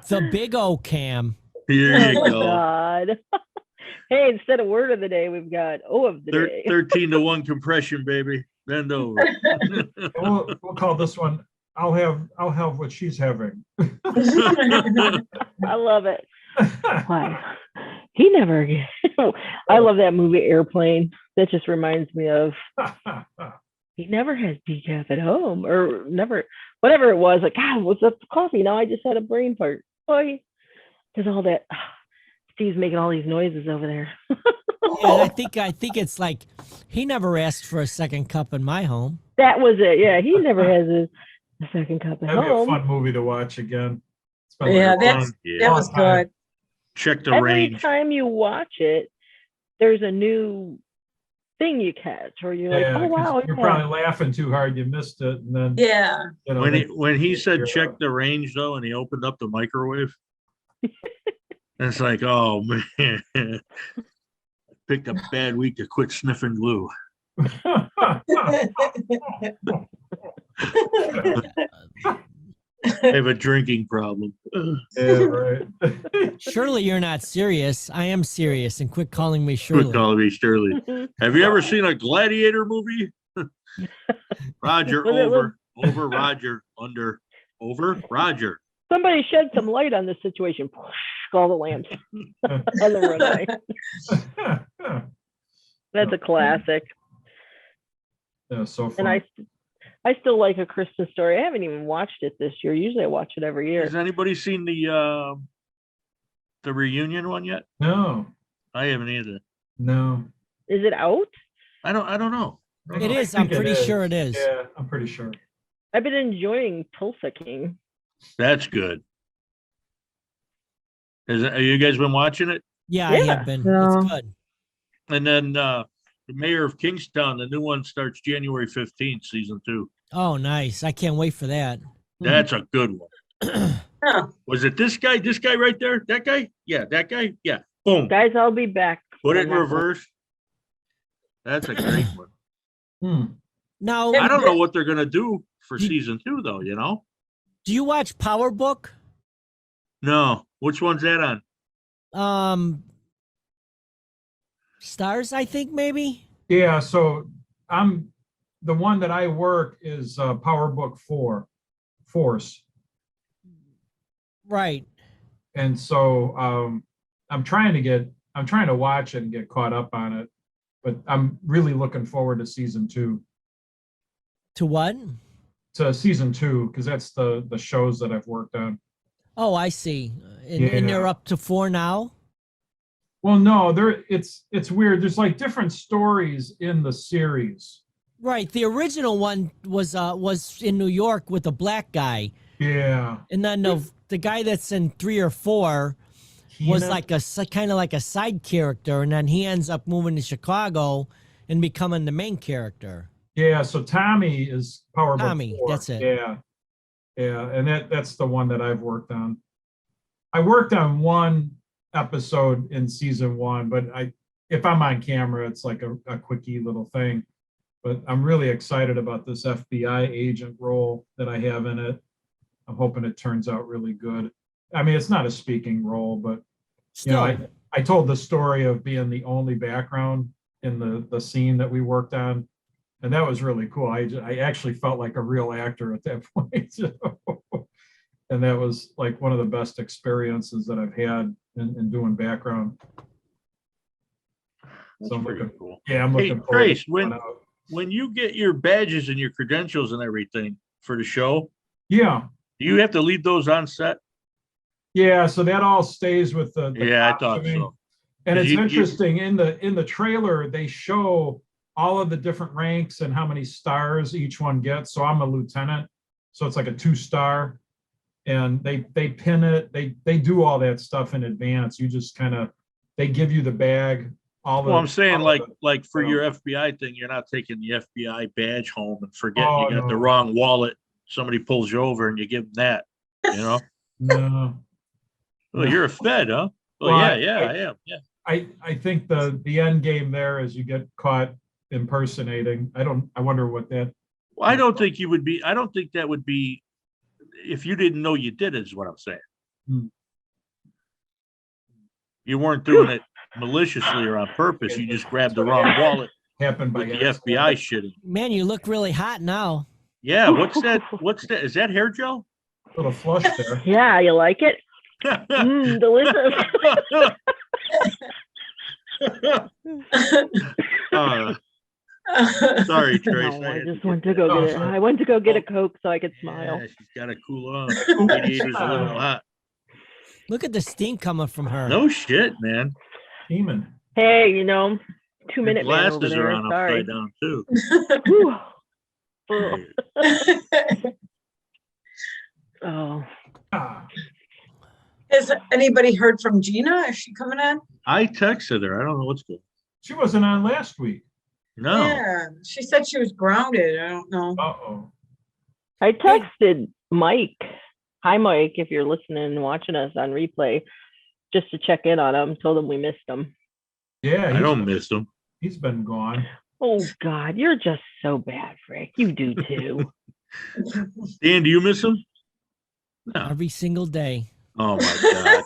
the big O cam. Here Oh you my go. God. Hey, instead of word of the day, we've got O of the day. 13-to-1 compression, baby. Bend over. We'll call this one. I'll have what she's having. I love it. Why? He never. I love that movie Airplane. That just reminds me of he never has decaf at home or never whatever it was. Like, God, what's up with coffee? Now I just had a brain fart. Boy, there's all that. Steve's making all these noises over there. And I think it's like he never asked for a second cup in my home. That was it. Yeah, he never has a second cup at That'd be a home. fun movie to watch again. It's been Yeah, like a that's- long- Yeah. That was good. Check the Every range. time you watch it, there's a new thing you catch, or you're like, Yeah, oh 'cause wow, you're yeah. probably laughing too hard. You missed it, and then Yeah. When he said you're- check the range though, and he opened up the microwave, it's like, oh man, picked a bad week to quit sniffing glue. I have a drinking problem. yeah, right. Surely you're not serious. I am serious, and quit calling me Good Shirley. call me Shirley. Have you ever seen a gladiator movie? Roger, Was it over, Roger, under, over, Roger. Somebody shed some light on this situation. All the lamps on the runway. That's a classic. Yeah, so fun. And I still like A Christmas Story. I haven't even watched it this year. Usually I watch it every year. Has anybody seen the reunion one yet? No, I haven't either. no. Is it out? I don't know. It is. I I'm think pretty is. sure it is. Yeah, I'm pretty sure. I've been enjoying Tulsa King. That's good. Have you guys been watching it? Yeah, I Yeah. have been. Yeah. It's good. And then the Mayor of Kingstown, the new one starts January 15th, season 2. Oh, nice. I can't wait for that. That's a good one. Was it this guy? This guy right there? That guy? Yeah, that guy. Yeah. Boom. Guys, I'll be back. Put it I'm in not gonna- reverse. That's a great one. Hmm. Now, I don't know what they're gonna do for You- season 2, though. You know? do you watch Power Book? No. Which one's that on? Stars, I think maybe. Yeah, so the one that I work is PowerBook 4, Force. Right. And so I'm trying to watch it and get caught up on it, but I'm really looking forward to season 2. To what? To season 2, because that's the shows that I've worked on. Oh, I see. And they're Yeah. up to 4 now. Well, no, it's weird. There's like different stories in the series. Right. The original one was in New York with a black guy, Yeah. and then the guy that's in 3 or 4 was Hina- like a kind of like a side character, and then he ends up moving to Chicago and becoming the main character. Yeah, so Tommy is PowerBook Tommy, 4. that's it. Yeah. Yeah, and that's the one that I've worked on. I worked on one episode in season 1, but if I'm on camera, it's like a quickie little thing. But I'm really excited about this FBI agent role that I have in it. I'm hoping it turns out really good. I mean, it's not a speaking role, but you know, Still, I told the story of being the only background in the scene that we worked on, and that was really cool. I actually felt like a real actor at that point. And that was like one of the best experiences that I've had in doing background. That's So I'm pretty looking, cool. yeah, I'm Hey, looking forward Trace, to when finding out. when you get your badges and your credentials and everything for the show, Yeah, do you have to leave those on set? yeah. So that all stays with the Yeah, I thought costuming. so. And 'Cause it's you- interesting in the trailer, they show all of the different ranks and how many stars each one gets. So I'm a lieutenant, so it's like a 2-star, and they pin it. They do all that stuff in advance. You just kind of they give you the bag. Well, I'm saying all like of it. like for so- your FBI thing, you're not taking the FBI badge home and forget Oh, you got the no. wrong wallet. Somebody pulls you over and you give them that. You know? No, Well, you're a Fed, huh? Well, Well, yeah, I- I am. Yeah. I think the end game there is you get caught impersonating. I wonder what that. Well, I don't think you would be. I don't think that would be if you didn't know you did it. Is what I'm saying. Hmm. You weren't doing it maliciously or on purpose. You just grabbed the wrong wallet Happened by with the accident. FBI shitting. man, you look really hot now. Yeah. What's that? What's that? Is that hair gel? Little flush there. Yeah, you like it? Delicious. Uh, sorry, Trace. No, I had just get went to that. go Oh, get it. sorry. I went to go get a Coke so I could Yeah, smile. she's got to cool off. Radiator's a little hot. Look at the steam coming from her. No shit, man. Demon. Hey, 2 Your minute man over glasses there. are on Sorry. upside down too. Whew. Hey, Oh, Ah, Has anybody heard from Gina? Is she coming on? I texted her. I don't know what's good. she wasn't on last week. No. Yeah, she said she was grounded. I don't know. Uh-oh. I texted Mike. Hi, Mike, if you're listening and watching us on replay, just to check in on him. Told him we missed him. Yeah, I don't miss them. he's been gone. Oh, God, you're just so bad, Rick. You do too. Dan, do you miss them? No. Every single day. Oh my god.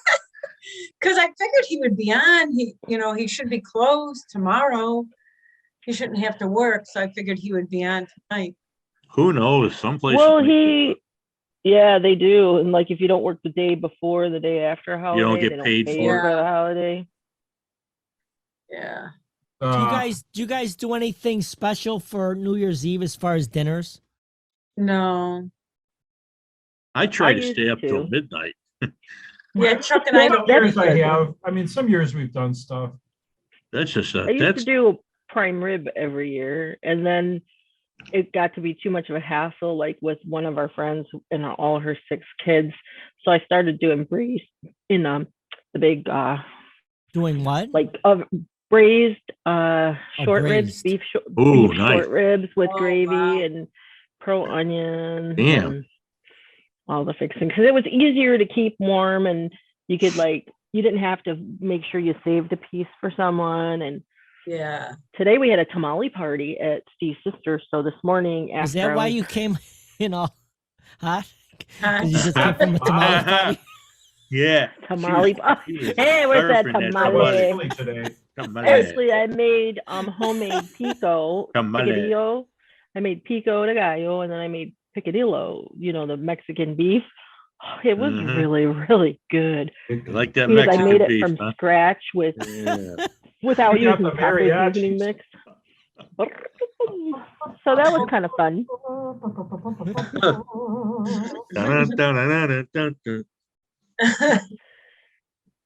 Because I figured he would be on. He should be closed tomorrow. He shouldn't have to work, so I figured he would be on tonight. Who knows? Some places. Well, might yeah, they do. And like, if you don't work the day before, the day after a holiday, don't get they don't paid pay for you it. for the holiday. Yeah. Do you guys do anything special for New Year's Eve as far as dinners? No. I try I to stay up used till to. midnight. Yeah, Chuck and I Some don't. years I good. have. I mean, some years we've done stuff. That's just I used that's to do a prime rib every year, and then it got to be too much of a hassle, like with one of our friends and all her 6 kids. So I started doing braised in the big Doing what? like braised short ribs, braised. beef Ooh, nice. short ribs with Oh, gravy wow. and pro onion. Damn. and all the fixing, because it was easier to keep warm, and you could like, you didn't have to make sure you saved a piece for someone. And Yeah. today we had a tamale party at Steve's sister. So this morning after Is that I why was- you came in all hot? Huh? 'Cause you just came from a tamale party? Yeah. tamale She was hey, where's that surfing That was tamale? chilly today. Tamale. Actually, I made homemade pico Tamale. picadillo. I made pico de gallo, and then I made picadillo, you know, the Mexican beef. It was Mhm. really, really good You like that because I Mexican made it beef, from huh? scratch with Yeah. without You got using the taco seasoning mariachis. mix. So that was kind of fun. Dun-dun-dun-dun-dun-dun.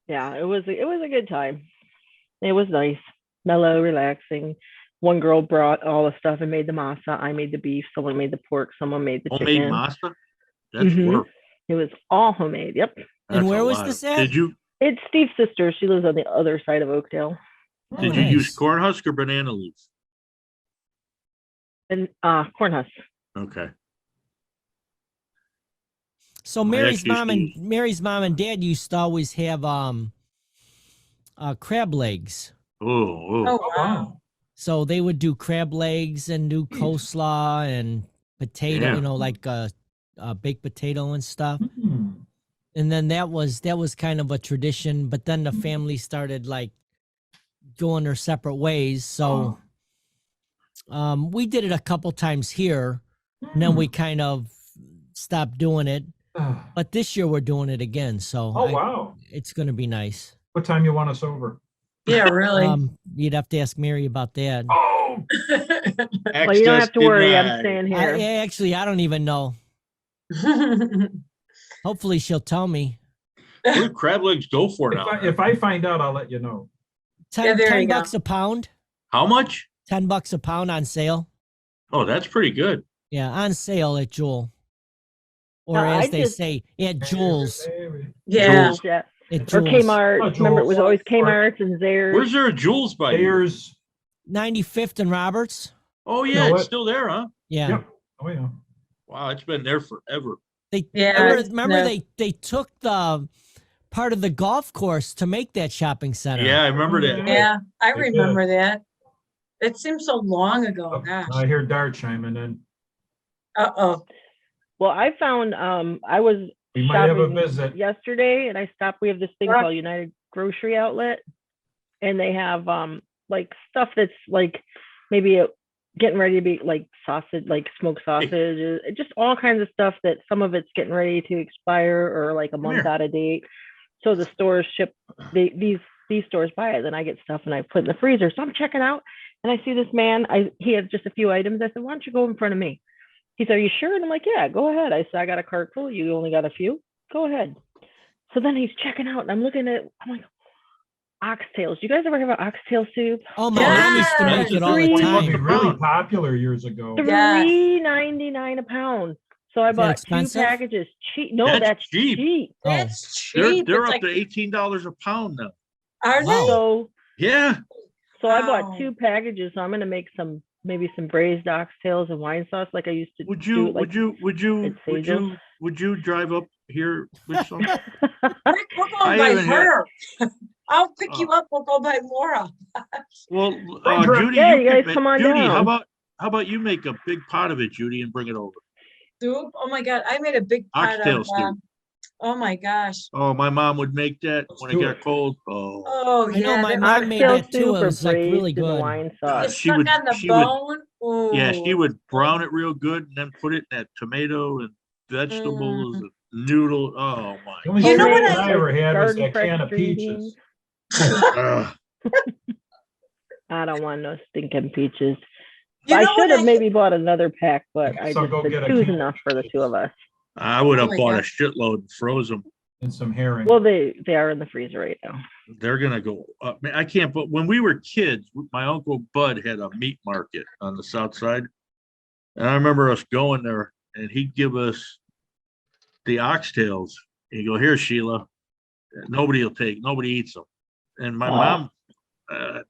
Yeah, it was a good time. It was nice, mellow, relaxing. One girl brought all the stuff and made the masa. I made the beef. Someone made the pork. Someone made the Homemade chicken. masa? That's Mhm. work. It was all homemade. Yep. That's where a was lot this of- at? Did you It's Steve's sister. She lives on the other side of Oakdale. did Oh, you use nice. corn husk or banana leaf? And corn husk. Okay. So My Mary's ex used mom to and use- Mary's mom and dad used to always have crab legs. Oh, Oh, oh. wow. So they would do crab legs and do coleslaw and potato, Yeah. you know, like baked potato and stuff. Hmm. And then that was kind of a tradition, but then the family started like going their separate ways. So we did it a couple times here, and then we kind of stopped doing it. But this year we're doing it again, so Oh, wow. it's going to be nice. What time you want us over? Yeah, really. You'd have to ask Mary about that. Oh, Well, you don't have to worry. I'm Access staying I here. actually I don't even know. Hopefully she'll tell me. denied. What do crab legs go for now? if I find out, I'll let you know. 10, Yeah, there 10 you go. bucks a pound. How much? $10 a pound on sale. Oh, that's pretty good. Yeah, on sale at Jewel. Or No, as I they just- say, at Jules. Yeah. Jules. Yeah. At Or Jules. Kmart. Oh, Remember, it was Jules. always Kmart and Zayres. Where's there a Jules by you? Ayers. 95th and Roberts. Oh You yeah, know it's what? still there, huh? Yeah. Yep. Oh, yeah. Wow, it's been there forever. They Yeah, remember no. they took the part of the golf course to make that shopping center. Yeah, I remember that. Yeah, I They did. remember that. It seems so long ago. Oh, Gosh. I hear Dart chiming in. Uh-oh. Well, I found I was We might have a shopping visit. yesterday, and I stopped. We have this thing Yeah. called United Grocery Outlet, and they have like stuff that's like maybe getting ready to be like sausage, like smoked sausage, just all kinds of stuff that some of it's getting ready to expire or like a month here. out of date. So the stores ship these stores buy it, then I get stuff and I put in the freezer. So I'm checking out, and I see this man. He has just a few items. I said, "Why don't you go in front of me?" He said, "Are you sure?" And I'm like, "Yeah, go ahead." I said, "I got a cart full. You only got a few. Go ahead." So then he's checking out, and I'm looking at. I'm like, oxtails. You guys ever have an oxtail soup? Oh, my mom used to make it all the Three- It time. was really popular years ago. Yeah. $3.99 a pound. So I Is that bought two expensive? packages. Cheap. No, That's that's cheap. cheap. Oh, That's They're cheap. they're It's up like, to $18 a pound now. are Wow. they? So Yeah. I Wow. bought two packages. So I'm gonna make maybe some braised oxtails and wine sauce like I used to Would do. you Like, would you drive up here with some? Rick, we're I going by haven't had- her. I'll pick Oh. you up. We'll go by Laura. Well, Bring her- Judy, Yeah, you you could guys ma- come on Judy, down. how about you make a big pot of it, Judy, and bring it over? Soup. Oh my God. I made a big pot Oxtail of, stew. oh my gosh. Oh, my mom would make that Let's when it do got it. cold. Oh, Oh, I know yeah. my that- mom made oxtail that too. soup It or was like really braised in the good. wine It's sauce. she stuck would- on the she would- bone. yeah, she Ooh. would brown it real good and then put it in that tomato and vegetables Mm. and noodle. Oh my! The only You know thing what that I- I ever had was Garden that fresh can of green peaches. Ugh. I don't want no stinking peaches. You I know should what have I- maybe bought another pack, but I So just go said get a two's can. enough for the two of us. I would have Oh my bought a God. shitload and froze them. And some herring. Well, they are in the freezer right now. They're gonna go up. Man, I can't. But when we were kids, my uncle Bud had a meat market on the south side, and I remember us going there, and he'd give us the oxtails. He'd go, "Here, Sheila. Nobody eats them." And my Wow. mom,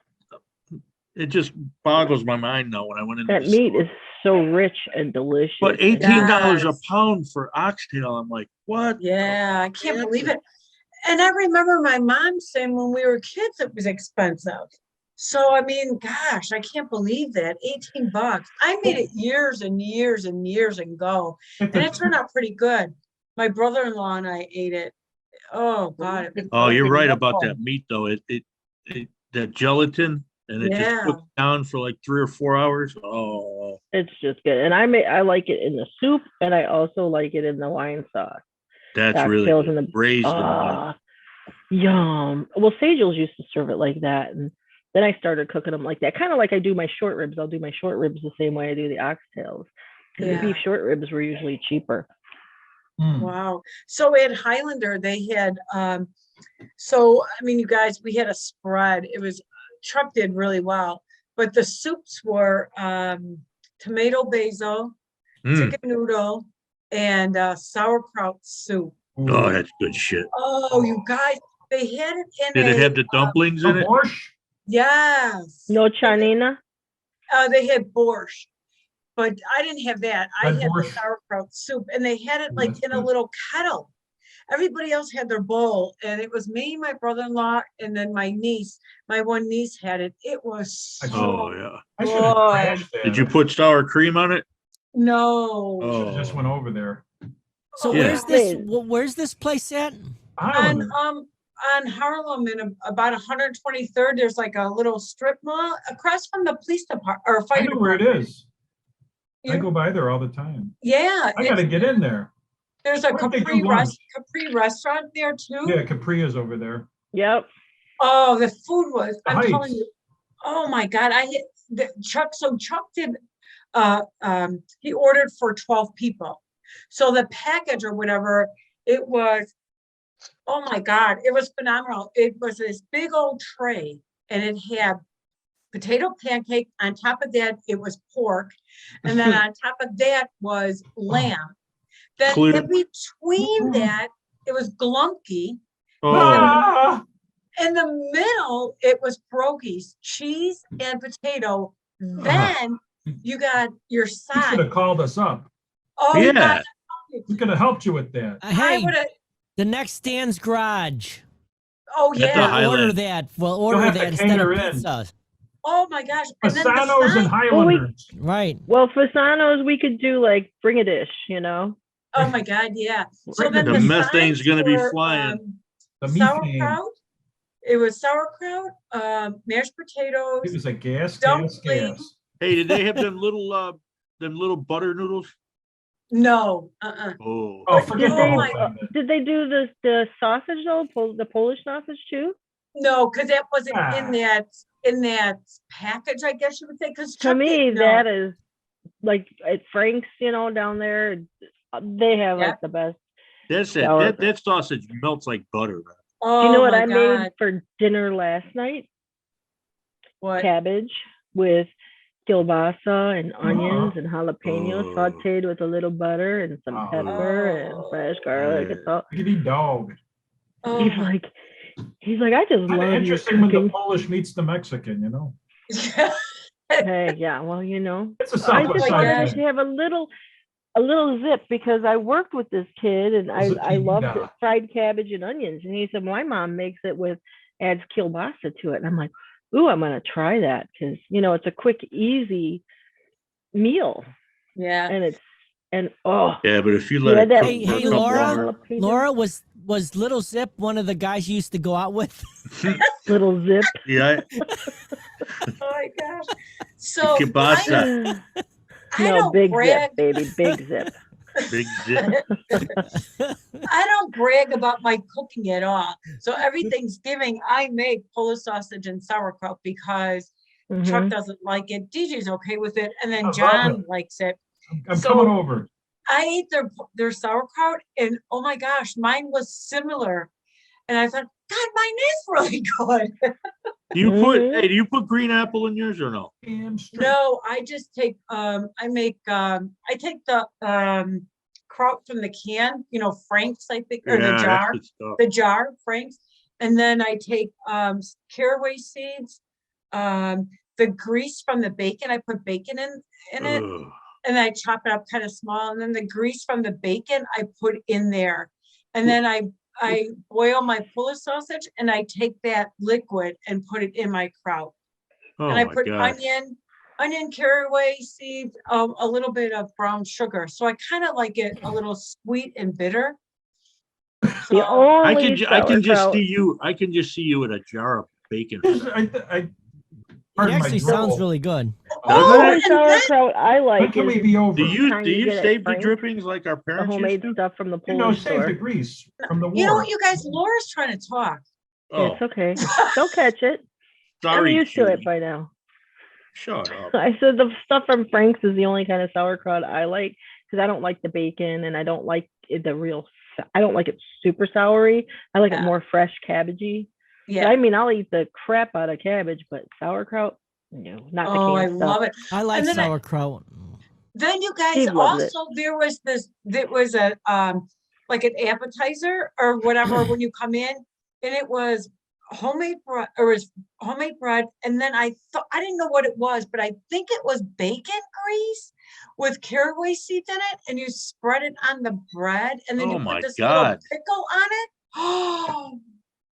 it just boggles my mind now when I went into That the meat store. is so rich and delicious. But and $18 a Yes. pound for oxtail. I'm like, what? Yeah, I can't believe it. And I remember my mom saying when we were kids, it was expensive. So, I mean, gosh, I can't believe that. 18 bucks. I made it years and years and years ago, and it turned out pretty good. My brother-in-law and I ate it. Oh, God. it was Oh, you're right about wonderful. that meat though. That gelatin and it just Yeah. cooks down for like 3 or 4 hours. Oh, it's just good. And I like it in the soup, and I also like it in the wine sauce. that's really Cocktails good. in the Braised in wine. yum. Well, Sejals used to serve it like that, and then I started cooking them like that, kind of like I do my short ribs. I'll do my short ribs the same way I do the oxtails, because the beef Yeah. short ribs were usually cheaper. Mm. Wow. So at Highlander, they had, so, I mean, you guys, we had a spread. It was, Chuck did really well, but the soups were, tomato basil, Mm. chicken noodle, and sauerkraut soup. Oh, that's good shit. Oh, you guys, they had it in Did it have the a, dumplings The in it? borscht? yes. No charnina? They had borscht, but I didn't have that. I Red had the borscht. sauerkraut soup, and they had it Oh, like that's in a good. little kettle. Everybody else had their bowl, and it was me, my brother-in-law, and then my niece. My one niece had it. It was I so Oh, yeah. I should have good. crashed that. Did you put sour cream on it? No. Should've just went over there. So Yeah. where's this place at? Highlander. On Harlem in about 123rd, there's like a little strip mall across from the police department or I fire know where department. it is. I go by there all the time. Yeah, I gotta it's- get in there. there's a What did they Capri do lunch? Capri restaurant there too. Yeah, Capri is over there. Yep. Oh, the food was, The I'm telling Heights. you, oh my God, Chuck did, he ordered for 12 people. So the package or whatever, it was, oh my God, it was phenomenal. It was this big old tray and it had potato pancake. On top of that, it was pork. And then on top of that was lamb. Then Clear- in between that, it was glunky. Oh, Ah! In the middle, it was pierogies, cheese and potato. Then you got your You should side. have called us up. Oh, you yeah. guys, We could have helped you with that. I Hey, would have, the next Dan's Garage. oh, the yeah. We'll Highland. order that. We'll order have to that instead of cater in. pizza. Oh, my gosh. And then the Fasano's and side, Highlanders. Right. Well, Fasano's, we could do like bring a dish, you know? oh my God, yeah. So Bring then the the methane's sides gonna be were, flying. The methane. sauerkraut. It was sauerkraut, mashed It potatoes. was a gas. Dumpling. Hey, did they have them little butter noodles? No, Oh, Oh, forget Oh the whole my- thing. then. Did they do the sausage though? The Polish sausage too? no, because that wasn't Ah. in that package, I guess you would say. Because To me, that is like at Frank's, you know, down there. They have Yeah. like the best. that's it. Sour- That sausage melts like butter. Man. Oh, Do you know what my I made God. for dinner last night? What? Cabbage with kielbasa and onions and jalapeno Oh. sauteed with a little butter and some Oh. pepper and fresh garlic and salt. You could eat dog. Oh, He's like, I just Kind of love your interesting when the cooking. Polish meets the Mexican, you know? Hey, yeah, well, you know, It's a I Southwest just my side wanted gosh. thing. to have a little zip because I worked with this kid and I loved it, Zucchini. fried cabbage and onions. And he said, my mom makes it with, adds kielbasa to it. And I'm like, ooh, I'm going to try that because, you know, it's a quick, easy meal. yeah. And oh, Yeah, but if you yeah, let it that- cook Hey, for a hey, couple Laura? hours- Laura, was Little Zip one of the guys you used to go out with? little zip. Yeah, Oh my gosh. So kielbasa. I No, don't big brag. zip, baby, big zip. Big zip. I don't brag about my cooking at all. So every Thanksgiving, I make Polish sausage and sauerkraut because Chuck Mhm. doesn't like it. DJ's okay with it, and I then love John it. likes it. I'm So- coming over. I ate their sauerkraut, and oh my gosh, mine was similar. And I thought, God, mine is really good. Do you put Mhm. hey, do you put green apple in yours or no? Damn straight. No, I just take I take the kraut from the can, you know, Frank's, I think, or the that's jar. good stuff. The jar, Frank's, and then I take caraway seeds, the grease from the bacon. I put bacon in it, Ugh. and I chop it up kind of small, and then the grease from the bacon I put in there. And then I boil my Polish sausage, and I take that liquid and put it in my kraut. Oh And I my put God. onion, caraway seeds, a little bit of brown sugar. So I kind of like it a little sweet and bitter. The So, I only can just sauerkraut- see you. I can just see you with a jar of bacon. It Pardon my actually sounds drool. really good. The oh, only and then, sauerkraut I When like can we is be over? Do you Kind you get it, save the Frank? drippings like our the parents used homemade to? stuff from the You know, Polish save the store. grease from the you know war. what, you guys, Laura's trying to talk. Oh, It's okay. They'll catch it. sorry. I'm used to it Judy. by now. Shut up. I said the stuff from Frank's is the only kind of sauerkraut I like because I don't like the bacon and I don't like I don't like it super soury. I like it Yeah. more fresh cabbagey. Yeah. I mean, I'll eat the crap out of cabbage, but sauerkraut, no, not the Oh, I canned stuff. love it. I like then sauerkraut. Then you guys Steve loves it. also, there was a like an appetizer or whatever when you come in, and it was homemade bread, or it was homemade bread. And then I thought, I didn't know what it was, but I think it was bacon grease with caraway seeds in it, and you spread it on the bread, and then Oh you my put this little God. pickle on it. Oh,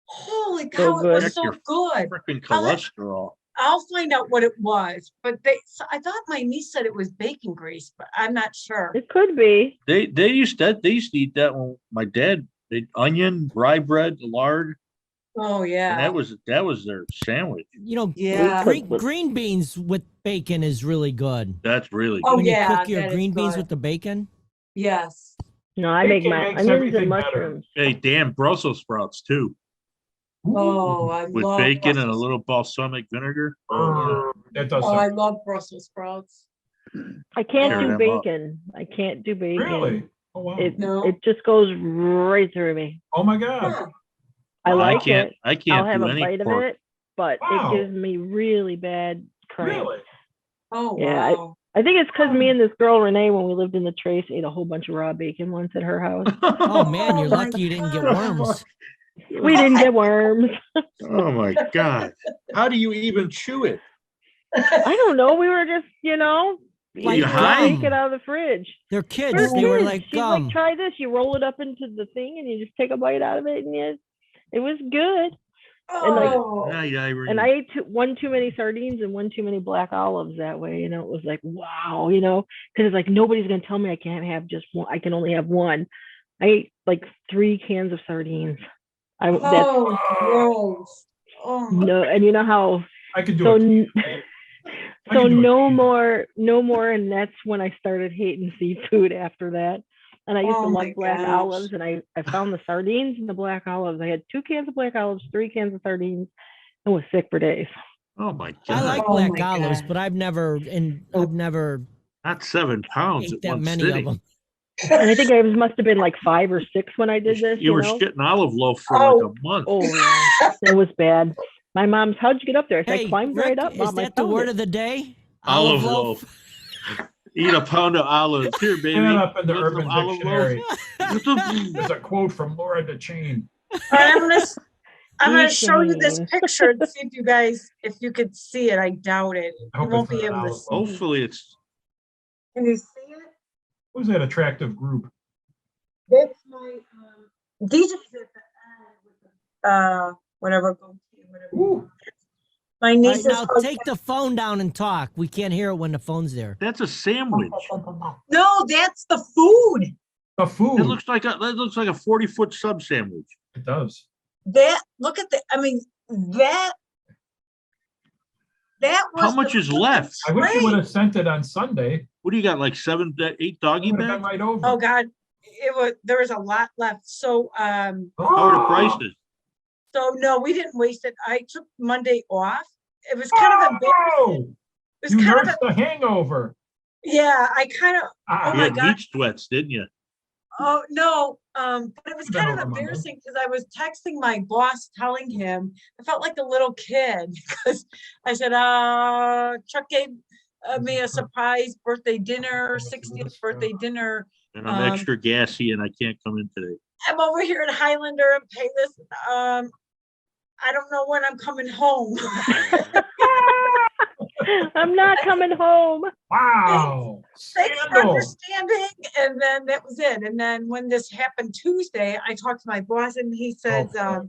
holy So cow, it good. was Check so your good. Freaking I'll let- cholesterol. I'll find out what it was, but so I thought my niece said it was bacon grease, but I'm not sure. It could be. They used to eat that when my dad did onion, rye bread, lard, Oh, and yeah. that was their sandwich. You know, Yeah. green beans with bacon is really good. That's really Oh, good. When you yeah, cook your that is green beans good. with the bacon. Yes. No, I make Bacon my makes onions everything and better. mushrooms. Hey, damn Brussels sprouts too, Oh, I with love bacon and a Brussels. little balsamic vinegar. Oh That does Oh, I something. love Brussels sprouts. I can't Tear do them up. bacon. I can't do bacon. Really? Oh, wow. No. It just goes right through me. Oh, my God. Huh. I yeah. like it. I I'll can't have do a any bite of pork. it, but Wow. it gives me really bad cramps. Really? Oh, Yeah, wow. I think it's because me and this girl Renee, when we lived in the Trace, ate a whole bunch of raw bacon once at her house. Oh man, you're Oh my lucky you didn't get God. worms. We didn't get worms. Oh my God. How do you even chew it? I don't know. We were just, Like you high? take it out of the fridge. They're kids. We're They were kids. like She's gum. like, try this. You roll it up into the thing, and you just take a bite out of it, and it was good. And like, Oh, Night, Irene. and I ate one too many sardines and one too many black olives that way. It was like, wow, because it's like nobody's gonna tell me I can't have just one. I can only have one. I ate like 3 cans of sardines. That's oh, gross. Oh, my- no, and you know how I could do so it. I so can do no it. more, and that's when I started hating seafood after that. And I used to Oh my love black gosh. olives, and I found the sardines and the black olives. I had 2 cans of black olives, 3 cans of sardines, and was sick for days. Oh my I God. like Oh black my olives, God. but I've never Not 7 pounds ate at that one many sitting. of them. And I think I must have been like 5 or 6 when I did this. You were know? shitting olive loaf for Oh. like a month. Oh yeah, it was bad. My mom's, how'd you get up there? I said, Hey, I climbed Rick, right up. is Mom, I that the found word it. of the day? Olive loaf. Eat a pound of olives. Here, baby. Stand up in the You want Urban some olive Dictionary. loaf? There's a quote from Laura DeChain. All right, I'm gonna show you this Shane. picture and see if you could see it. I doubt it. I You hope won't it's be not an able to olive see. loaf. Hopefully it's Can you see it? Who's that attractive group? That's my DJ's at the end with the whatever goatee, whatever. Ooh, My All niece right, is now take the phone down and talk. We can't hear it when the phone's there. that's a sandwich. No, that's the food. the food. That looks like a 40-foot sub sandwich. It does. Look at that was How much the is food left? I wish you tray. would have sent it on Sunday. What do you got? Like 8 doggy I would have been bags? right over. Oh God, there was a lot left. So How are the prices? so no, we didn't waste it. I took Monday off. It was kind of embarrassing. Oh, It was you kind of nursed the hangover. yeah, I kind of Ah, Oh You my had God. meat sweats, didn't you? oh no, but it was Been kind of over Monday. embarrassing because I was texting my boss telling him I felt like a little kid because I said, Chuck gave me a surprise birthday dinner, 60th birthday dinner. And I'm Um, extra gassy and I can't come in today. I'm over here in Highlander and pay this. I don't know when I'm coming home. I'm not coming home. Wow. Thanks for Scandal. understanding. And then that was it. And then when this happened Tuesday, I talked to my boss and he says, Oh.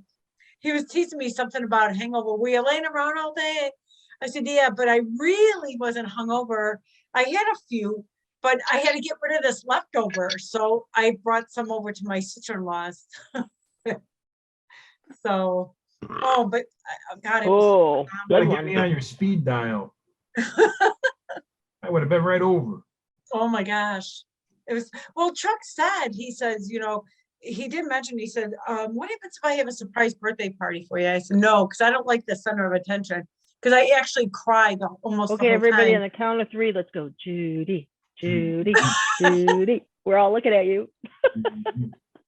he was teasing me something about a hangover. Were you laying around all day? I said, yeah, but I really wasn't hungover. I had a few, but I had to get rid of this leftover. So I brought some over to my sister-in-law's. So, oh, but God, it was Oh, Gotta good get me one. on your speed dial. I would have been right over. oh my gosh. It was, well, Chuck said, he says, he did mention, he said, what happens if I have a surprise birthday party for you? I said, no, because I don't like the center of attention. Because I actually cried almost the Okay, whole everybody on time. the count of 3, let's go. Judy, Judy, Judy. We're all looking at you.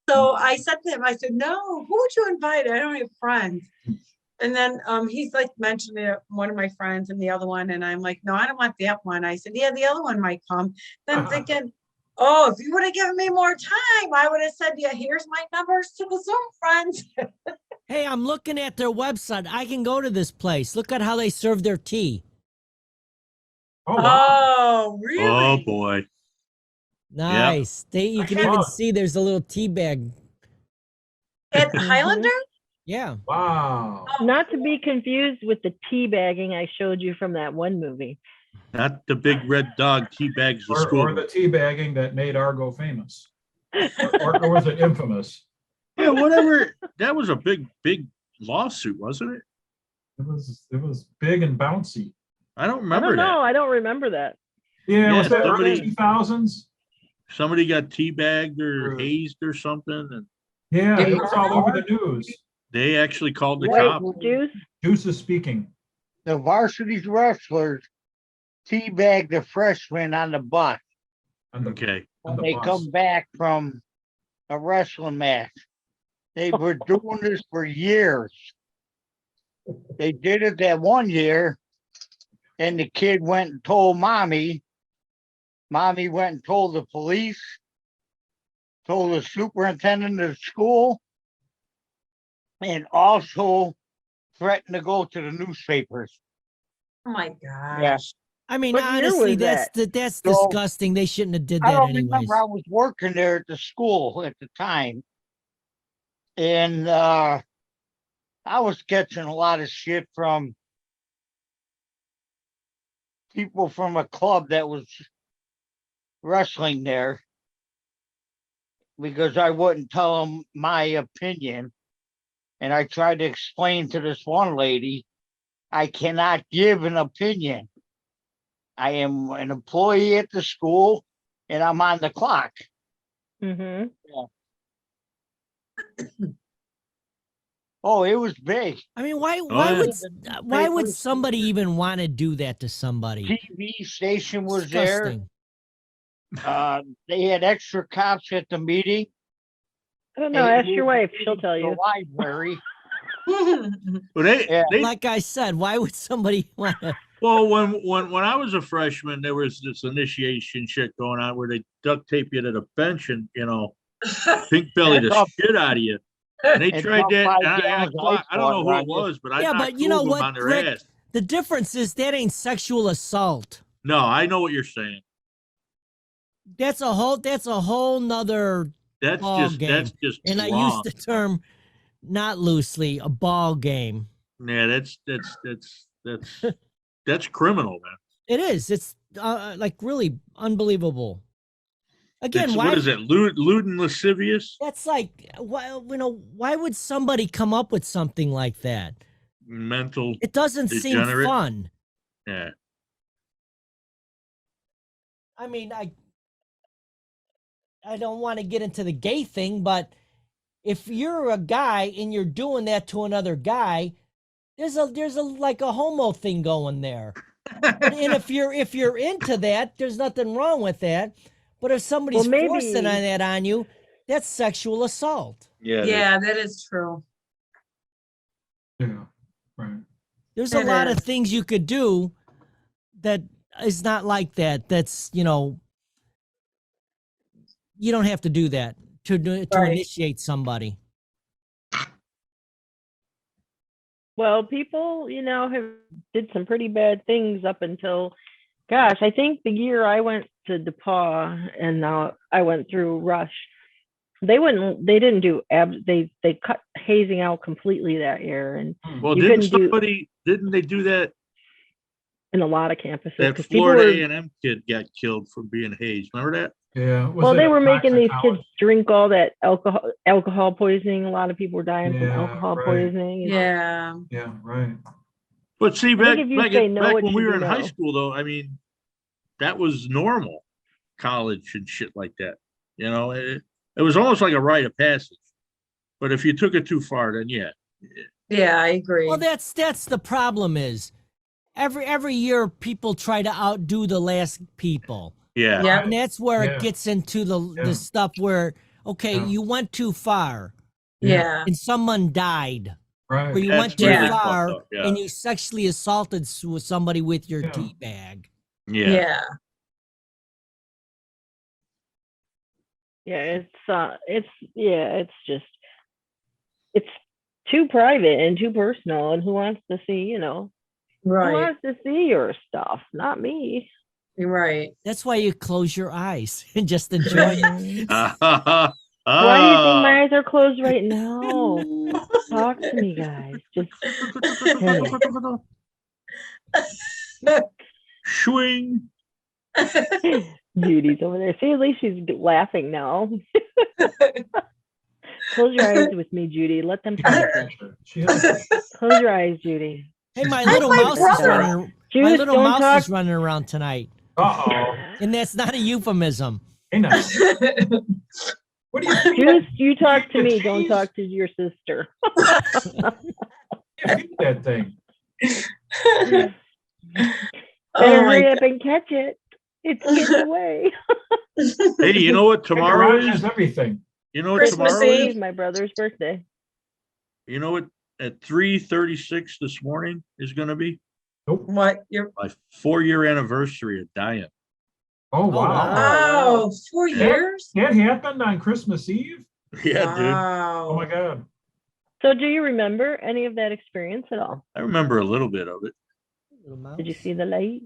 So I said to him, I said, no, who would you invite? I don't have friends. And then he's like mentioning it, one of my friends and the other one. And I'm like, no, I don't want that one. I said, yeah, the other one might come. Then I'm thinking, oh, if you would have given me more time, I would have said, yeah, here's my numbers to the Zoom friends. Hey, I'm looking at their website. I can go to this place. Look at how they serve their tea. Oh, wow. Oh, Oh, really? boy. Nice. You I can had- even see there's a little tea bag. At Highlander? Yeah. Wow. Not to be confused with the tea bagging I showed you from that one movie. Not the big red dog teabags the Or school. the teabagging that made Argo famous. Or was it infamous? Yeah, whatever. That was a big lawsuit, wasn't it? It was big and bouncy. I don't I remember don't know. that. I don't remember that. Yeah, Yeah, was that early somebody- 2000s? Somebody got teabagged or Or- hazed or something, and Yeah, Hey, it was all over the news. they actually called the Wait, cop. Juice? Juice is speaking. The varsity wrestlers teabag the freshmen on the bus On the, Okay. on the when they bus. come back from a wrestling match. They were doing this for years. They did it that one year, and the kid went and told mommy. Mommy went and told the police, told the superintendent of the school, and also threatened to go to the newspapers. Oh my gosh. I mean, What year honestly, was that's So- disgusting. They shouldn't have did I that don't anyways. remember. I was working there at the school at the time. And I was catching a lot of shit from people from a club that was wrestling there because I wouldn't tell them my opinion. And I tried to explain to this one lady, I cannot give an opinion. I am an employee at the school and I'm on the clock. Mm-hmm. Oh, it was big. I mean, why yeah. would Papers. somebody even want to do that to somebody? TV station was there. Disgusting. They had extra cops at the meeting. I don't know. They Ask your moved wife. the She'll meeting tell to you. the library. But they, Yeah. they Like I said, why would somebody want to? well, when I was a freshman, there was this initiation shit going on where they duct tape you to the bench and pink belly the That's up. shit out of you. And they And tried dump that. 5 And gallons of I don't know who ice it water on was, but I Yeah, knocked but you two know of them what, on their Rick? ass. The difference is that ain't sexual assault. No, I know what you're saying. That's a whole nother. That's Ball that's game. just And I wrong. use the term not loosely, a ball game. Yeah, that's criminal, man. It is. It's like really unbelievable. Again, It's, why? what is it? Lewd and lascivious? That's like, why would somebody come up with something like that? Mental. It doesn't seem Degenerate. fun. Yeah. I mean, I don't want to get into the gay thing, but if you're a guy and you're doing that to another guy, there's a like a homo thing going there. And if you're into that, there's nothing wrong with that. But if somebody's Well, maybe- forcing that on you, that's sexual assault. Yeah. Yeah, that is true. Yeah, right. There's a It lot is. of things you could do that is not like that. That's, you don't have to do that to Right. initiate somebody. Well, people, have did some pretty bad things up until, gosh, I think the year I went to DePaul and now I went through Rush, they didn't do they cut hazing out completely that year, and Well, You didn't couldn't do- somebody, didn't they do that? in a lot of campuses, That 'cause people Florida were, A&M kid got killed for being hazed. Remember that? Yeah. was well, it they a were making these toxicology? kids drink all that alcohol poisoning. A lot of people were dying from Yeah, alcohol right. poisoning. Yeah. Yeah, right. But see, think back, if you back, say in- no, back it when we should were be in high no. school though, I mean, that was normal, college and shit like that. It was almost like a rite of passage. But if you took it too far, then yeah. Yeah, I agree. Well, that's the problem is every year people try to outdo the last people. Yeah. Yeah. And that's where Yeah. it gets into Yeah. the stuff where, okay, Yeah. you went too far Yeah. and someone died. Right. Or you That's went too really Yeah. far fucked up, yeah. and you sexually assaulted somebody with your Yeah. tea bag. Yeah. Yeah. Yeah, it's too private and too personal. And who wants to see, who Right. wants to see your stuff? Not me. You're right. That's why you close your eyes and just enjoy it. Mhm. Ah, Why do you think my eyes are closed right now? Talk to me, guys. Just Swing. Judy's over there. See, at least she's laughing now. Close your eyes with me, Judy. Let them talk. She has a picture. Close your eyes, Judy. Hey, my That's little my mouse is brother. running. My Juice, little don't mouse talk. is running around tonight, Uh-oh. and that's not a euphemism. Hey, now. What do you think? Juice, you talk to me. Jeez. Don't talk to your sister. You feed that thing. Better Oh my hurry God. up and catch it. It's getting away. Hey, you know what The tomorrow garage is? has everything. You know what Christmas tomorrow Eve. is? It's my brother's birthday. You know what? At 3:36 this morning is going to be Nope. What? You're my 4-year anniversary of dying. Oh, wow. wow. wow. 4 years? That happened on Christmas Eve? Yeah, dude. Wow. Oh, my God. So, do you remember any of that experience at all? I remember a little bit of it. Little mouse. Did you see the light?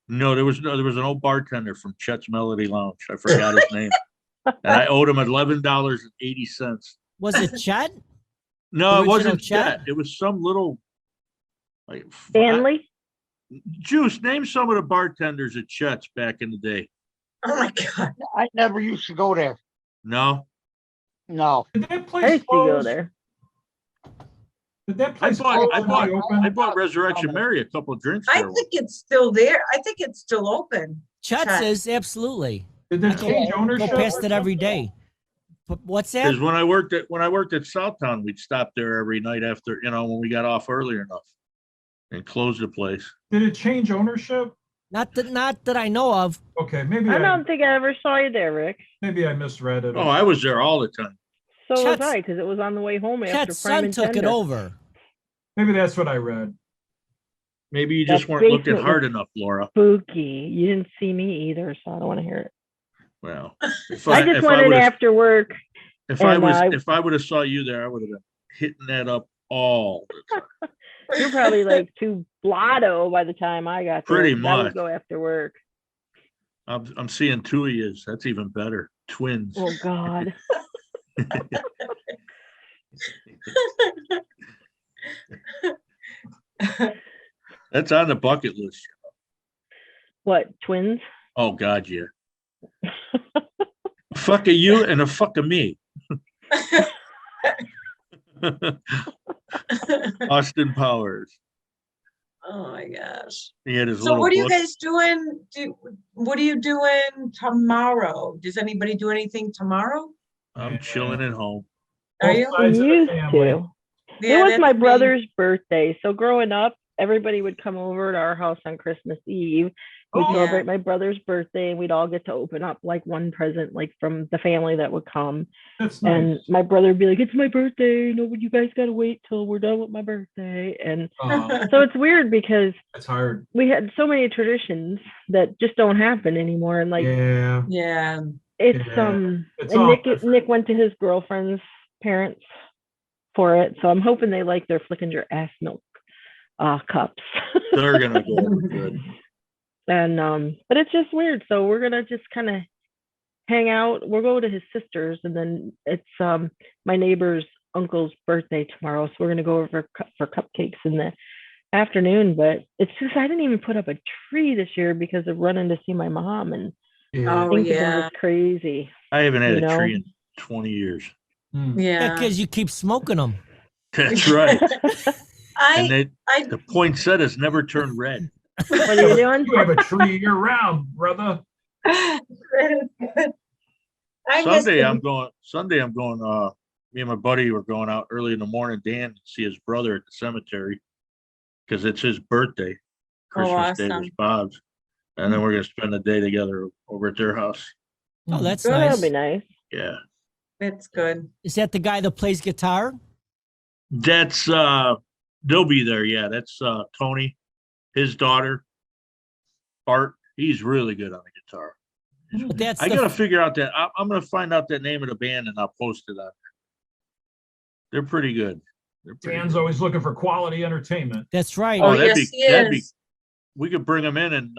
No, there was an old bartender from Chet's Melody Lounge. I forgot his name, and I owed him $11.80. Was it Chet? No, it Original wasn't Chet? Chet. It was some little like Stanley? Juice. Name some of the bartenders at Chet's back in the day. Oh my God. I never used to go there. No, No. Did that I place used to go close? there. Did that I place bought close I when bought they opened? I bought Resurrection Mary a couple of drinks I there. think it's still there. I think it's still open. Chet's Chet. is absolutely. Did I they change go ownership? past or it every something? day. But what's that? Because when I worked at Southtown, we'd stop there every night after when we got off early enough, and close the place. Did it change ownership? Not that I know of. Okay, maybe I I don't think I ever saw you there, Rick. misread it. Oh, I was there all the time. So was Chet's- I, because it was on the way home after Chet's Prime son and took it Tender. over. Maybe that's what I read. Maybe you That just weren't looking basement hard was- enough, Laura. Spooky. You didn't see me either, so I don't want to hear it. Well, if I just went in would've- after work. if I and, was uh, if I would have saw you there, I would have been hitting that up all the time. You're probably like too blotto by the time I got there. Pretty 'cause I would much. go after work. I'm seeing two of yous. That's even better. Twins. Oh God. That's on the bucket list. What, twins? Oh God, yeah. Fuck of you and a fuck of me. Austin Powers. Oh my gosh. He had his So little what are you book. guys doing? What are you doing tomorrow? Does anybody do anything tomorrow? I'm chilling at home. Are Both you? sides of the Used family. to. Yeah, It was that's my me. brother's birthday. So growing up, everybody would come over to our house on Christmas Eve. We'd Oh. celebrate my brother's birthday and we'd all get to open up like one present, like from the family that would come. That's And nice. my brother would be like, "It's my birthday. No, you guys gotta wait till we're done with my birthday." And Oh, so it's weird because it's hard. we had so many traditions that just don't happen anymore. And like Yeah. Yeah. it's Yeah. It's and all Nick different. went to his girlfriend's parents for it. So I'm hoping they like their flicking your ass milk. cups. They're gonna go over good. And but it's just weird. So we're gonna just kind of hang out. We'll go to his sister's, and then it's my neighbor's uncle's birthday tomorrow. So we're gonna go over for cupcakes in the afternoon. But it's just I didn't even put up a tree this year because of running to see my mom, and Yeah. Oh, things have been yeah. just crazy. I haven't had You a tree know? in 20 years. Hmm. Yeah, Yeah. because you keep smoking them. That's right. And I, the poinsettias never turn red. What are you doing? You have a tree year round, brother. that is good. I miss Sunday him. I'm going, me and my buddy were going out early in the morning, Dan, to see his brother at the cemetery. Cause it's his birthday. Christmas Day was awesome. Bob's. And then we're gonna spend the day together over at their house. Oh, that's Good. nice. That'll be nice. Yeah. It's good. Is that the guy that plays guitar? That's they'll be there, yeah. That's Tony, his daughter, Art. He's really good on the guitar. But that's I the gotta figure out that I'm gonna find out that name of the band and I'll post it on there. They're pretty good. They're pretty Dan's good. always looking for quality entertainment. that's right. Oh, that'd yes, be- he that'd be- is. We could bring him in and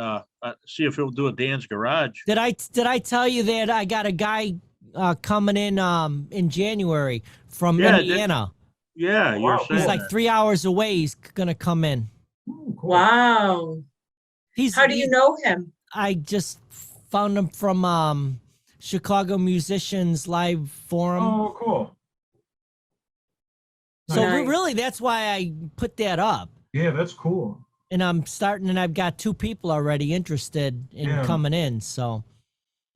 see if he'll do a Dan's Garage. Did I tell you that I got a guy coming in January from Yeah, that- Indiana? Yeah, you're Wow. saying He's like that. 3 hours away. He's gonna come in. Ooh, cool. Wow. He's How do you know him? I just found him from Chicago Musicians Live Forum. Oh, cool. So Nice. really, that's why I put that up. Yeah, that's cool. And I'm starting, and I've got 2 people already interested in Yeah. coming in. So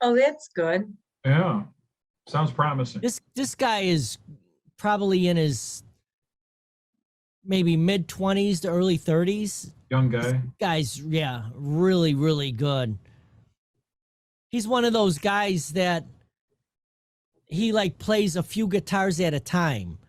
Oh, that's good. Yeah. Sounds promising. this guy is probably in his maybe mid 20s to early 30s. Young guy. Guy's really, really good. He's one of those guys that he like plays a few guitars at a time.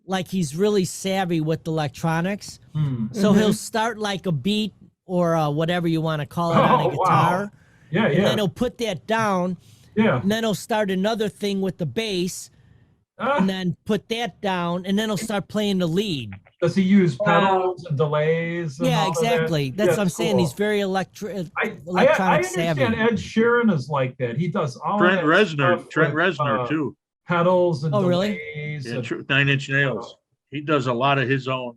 Like he's really savvy with electronics. Hmm. So he'll start like a beat or whatever you want to call it on Oh, a wow. guitar. Yeah, And then yeah. he'll put that down, Yeah. and then he'll start another thing with the bass, Ah, and then put that down, and then he'll start playing the lead. does he use Wow. pedals and delays? And Yeah, all of that? exactly. That's what I'm That's saying. cool. He's very I electronic understand savvy. Ed Sheeran is like that. He does all Trent that Reznor, stuff Trent with, Reznor too. pedals and Oh, really? delays. Yeah, and- 9 Inch Nails. He does a lot of his own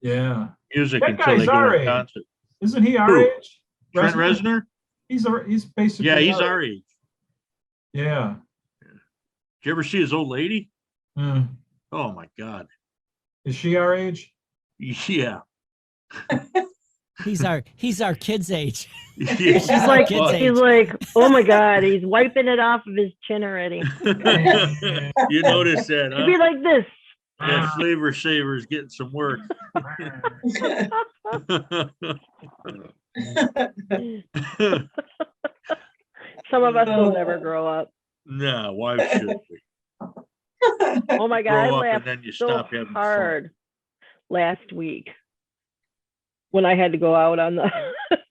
yeah. music That until they guy's go our in age. concert. Isn't he our Who? age? Trent Reznor? He's basically. Yeah, he's our age. Yeah. Did you ever see his old lady? Mm. Oh my God. Is she our age? Yeah. He's our kid's age. Yeah. He's Yeah, like, kids' age. he's like, oh my God, he's wiping it off of his chin already. You notice that, It'd be huh? like this. Yeah, Flavor Saver's getting some work. Some of us will never grow up. No, why should we? Oh my God, I Grow up and laughed then you so stop having fun. hard last week when I had to go out on the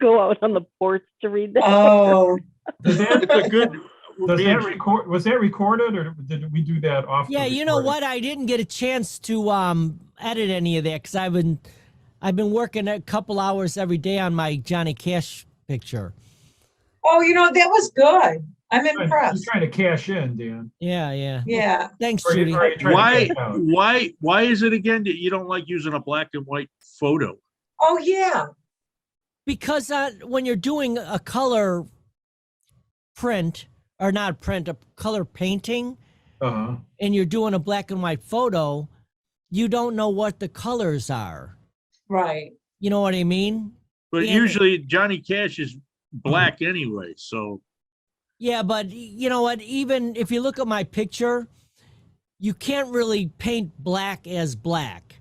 go out on the porch to read that. Oh, Does that, It's a good. does that record? Was that recorded, or did we do that off? Yeah, the you know recording? what? I didn't get a chance to edit any of that because I've been working a couple hours every day on my Johnny Cash picture. oh, that was good. I'm He's impressed. trying to cash in, Dan. Yeah. Yeah. Thanks, Or you- Judy. or you trying Why? to cash out? Why is it again that you don't like using a black and white photo? Oh, yeah. Because when you're doing a color print, or not print, a color painting, Uh-huh. and you're doing a black and white photo, you don't know what the colors are. Right. You know what I mean? But Yeah. usually Johnny Cash is black anyway, so Yeah, but you know what? Even if you look at my picture, you can't really paint black as black.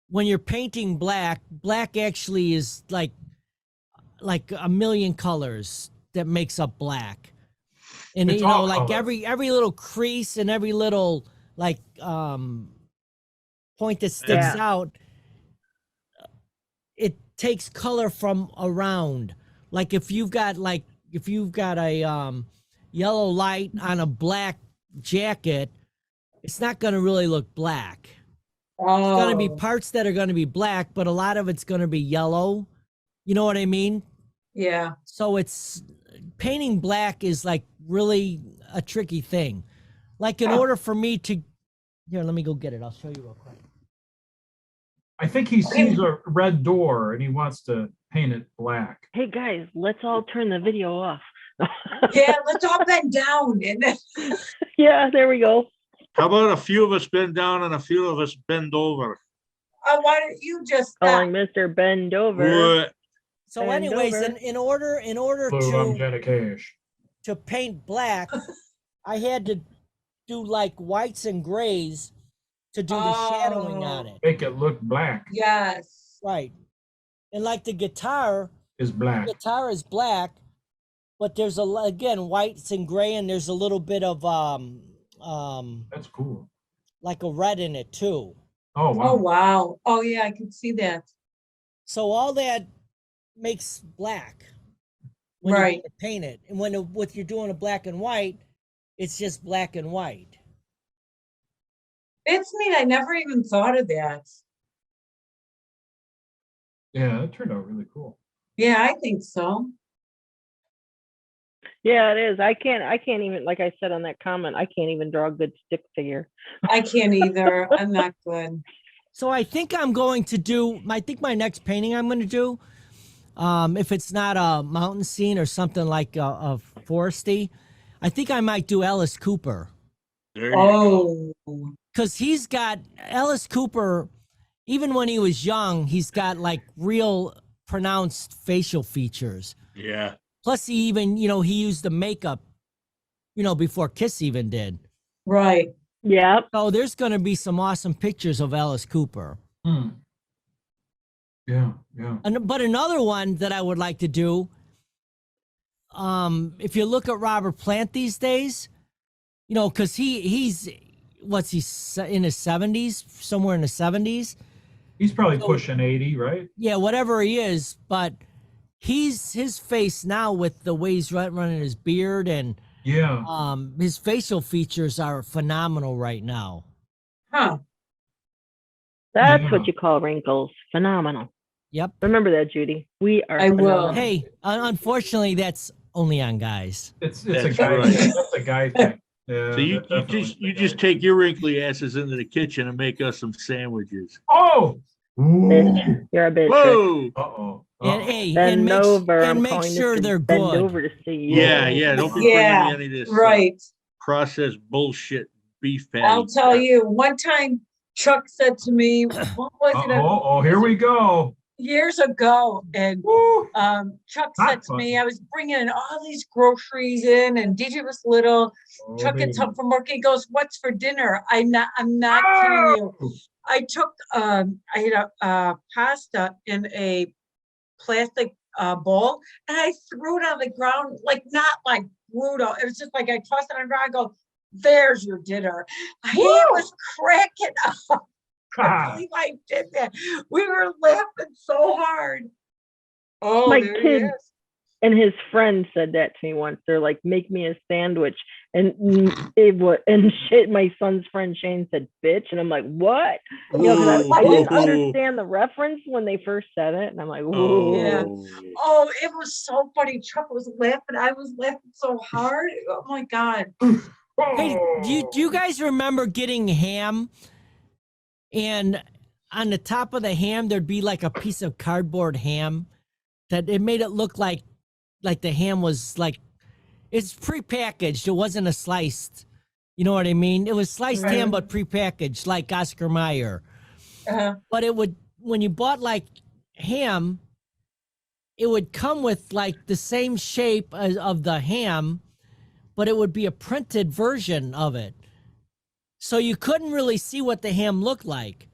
When you're painting black, black actually is like a million colors that makes up black. And It's you know, all like color. every little crease and every little like point that sticks Yeah. out, it takes color from around. Like if you've got a yellow light on a black jacket, it's not going to really look black. going to be Oh, parts that are going to be black, but a lot of it's going to be yellow. You know what I mean? yeah. So it's painting black is like really a tricky thing. Like in Huh. order for me to here, let me go get it. I'll show you real quick. I think he sees a red door and he wants to paint it black. Hey guys, let's all turn the video off. Yeah, let's all bend down and then Yeah, there we go. How about a few of us bend down and a few of us bend over? why don't you just Calling stop? Mr. Bend over. What? So, Bend anyways, over. in order Blue, I'm to Jenna Cash. paint black, I had to do like whites and grays to do the shadowing on Oh. it. Make it look black Yes. Right. And like the guitar is black. is black, but there's again whites and gray, and there's a little bit of That's cool. like a red in it too. Oh, Oh, wow. wow. Oh, yeah, I can see that. So all that makes black when you Right. go to paint it, and when you're doing a black and white, it's just black and white. It's neat. I never even thought of that. Yeah, that turned out really cool. Yeah, I think so. Yeah, it is. I can't even, like I said on that comment, I can't even draw a good stick figure. I can't either. I'm not good. So I think I'm going to do. I think my next painting I'm going to do, if it's not a mountain scene or something like a foresty, I think I might do Alice Cooper, There you go. Oh, because he's got Alice Cooper. Even when he was young, he's got like real pronounced facial features. Yeah. Plus, he even he used the makeup, before Kiss even did. right. Yep. So there's going to be some awesome pictures of Alice Cooper. Hmm. Yeah, yeah. But another one that I would like to do, if you look at Robert Plant these days, because he's what's he in his 70s, somewhere in the 70s. He's probably So- pushing 80, right? Yeah, whatever he is, but his face now with the way he's running his beard and Yeah. his facial features are phenomenal right now. Huh. That's Yeah. what you call wrinkles. Phenomenal. Yep. Remember that, Judy. We are I will. phenomenal. Hey, unfortunately, that's only on guys. It's That's a guy. right. That's a guy thing. Yeah, So you that definitely just is a just guy take your wrinkly asses into the kitchen and make us some sandwiches. thing. Oh. Ooh. Bitch. You're a bitch. Rick. Whoa. Uh-oh. And Uh-oh. hey, Bend over. and I'm make calling sure Mr. they're Bend good. over to see you. Yeah. Don't be Yeah, bringing me any of this Right. processed bullshit beef patty. I'll tell you, one time Chuck said to me, what was it? Oh, here we go. Years ago, and Woo. Chuck Hot said to me, button. I was bringing all these groceries in, and DJ was little. Oh, Chuck baby. gets home from work. He goes, "What's for dinner?" I'm not kidding you. Oh. I took I had a pasta in a plastic bowl, and I threw it on the ground, like not like brutal. It was just like I tossed it on the ground. I go, "There's your dinner." He was cracking up. I Ah. believe I did that. We were laughing so hard. Oh, My there he kid- is. And his friend said that to me once. They're like, "Make me a sandwich," and it was. And shit, my son's friend Shane said, "Bitch," and I'm like, "What?" You know, 'cause I didn't Ooh. understand the reference when they first said it, and I'm like, "Whoa." Yeah. Oh. Oh, it was so funny. Chuck was laughing. I was laughing so hard. Oh my God. Hey, do you guys remember getting ham? And on the top of the ham, there'd be like a piece of cardboard ham that it made it look like the ham was like it's prepackaged. It wasn't a sliced. You know what I mean? It was sliced ham, but prepackaged, like Oscar Mayer. But it would when you bought like ham, it would come with like the same shape of the ham, but it would be a printed version of it. So you couldn't really see what the ham looked like.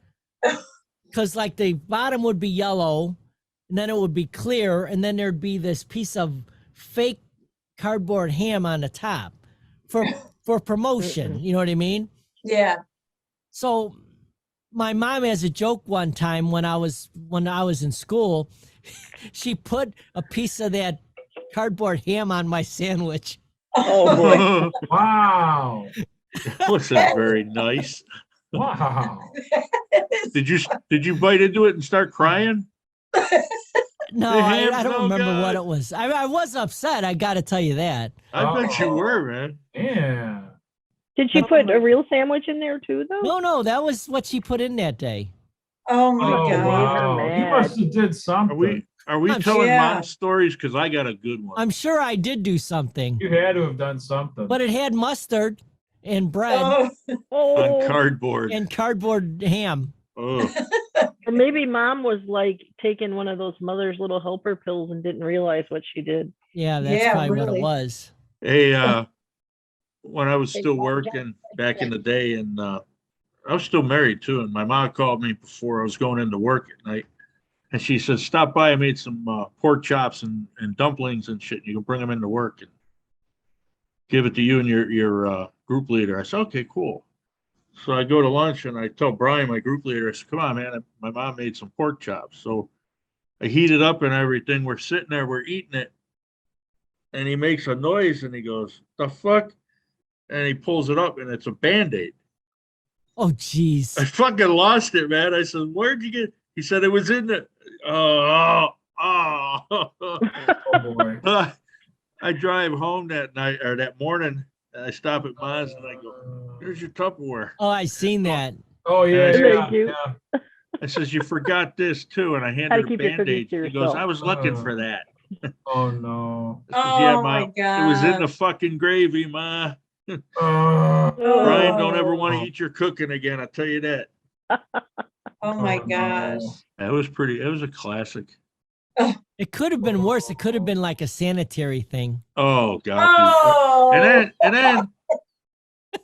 Because like the bottom would be yellow, and then it would be clear, and then there'd be this piece of fake cardboard ham on the top for promotion. You know what I mean? Yeah. So my mom, as a joke one time when I was in school, she put a piece of that cardboard ham on my sandwich. Oh boy. Wow. That wasn't very nice. Wow. Did you bite into it and start crying? No, The I ham- don't oh, remember God. what it was. I was upset. I got to tell you that. I bet you Uh-oh. were, man. Yeah. Did she put a real sandwich in there too, though? No, that was what she put in that day. Oh my Oh, made her God. wow. You mad. must have did something. Are we I'm telling sure- mom stories? Because I got a good one. I'm sure I did do something, You had to have done something. but it had mustard and bread Oh, Oh, On cardboard. and cardboard ham. Oh, or maybe mom was like taking one of those mother's little helper pills and didn't realize what she did. Yeah, that's Yeah, probably what really. it was. hey, when I was still working back in the day, and I was still married too, and my mom called me before I was going into work at night, and she said, "Stop by. I made some pork chops and dumplings and shit. You can bring them into work and give it to you and your group leader." I said, "Okay, cool." So I go to lunch and I tell Brian, my group leader, I said, "Come on, man, my mom made some pork chops." So I heat it up and everything. We're sitting there, we're eating it, and he makes a noise and he goes, "The fuck?" And he pulls it up and it's a Band-Aid. Oh, jeez. I fucking lost it, man. I said, "Where'd you get?" He said, "It was in the." Oh. Oh, boy. I drive home that night or that morning, and I stop at Ma's and I go, "Here's your Tupperware." Oh, I seen that. Oh, yeah, Thank yeah, you. yeah. I says, "You forgot this too," and I Gotta handed her keep your cookies Band-Aids. to He goes, yourself. "I was looking for that." Oh, no. I says, "Yeah, Oh, my Ma, it was in the gosh. fucking gravy, Ma." Oh, Brian, don't ever Oh. want to eat your cooking again. I'll tell you that. Oh my no. gosh. That was pretty. It was a classic. It could have been worse. It could have been like a sanitary thing. Oh God. Oh. Dude. And then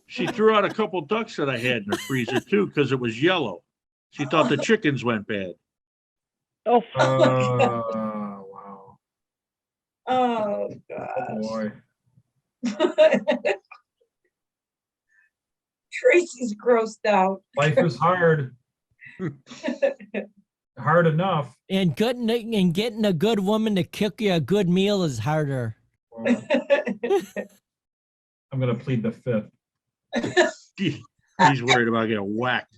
she threw out a couple ducks that I had in her freezer too because it was yellow. She thought the chickens went bad. Oh, Wow. Oh Oh, gosh. boy. Tracy's grossed out. Life is hard. Hard enough. And getting a good woman to cook you a good meal is harder. Well, I'm going to plead the fifth. He's worried about getting whacked.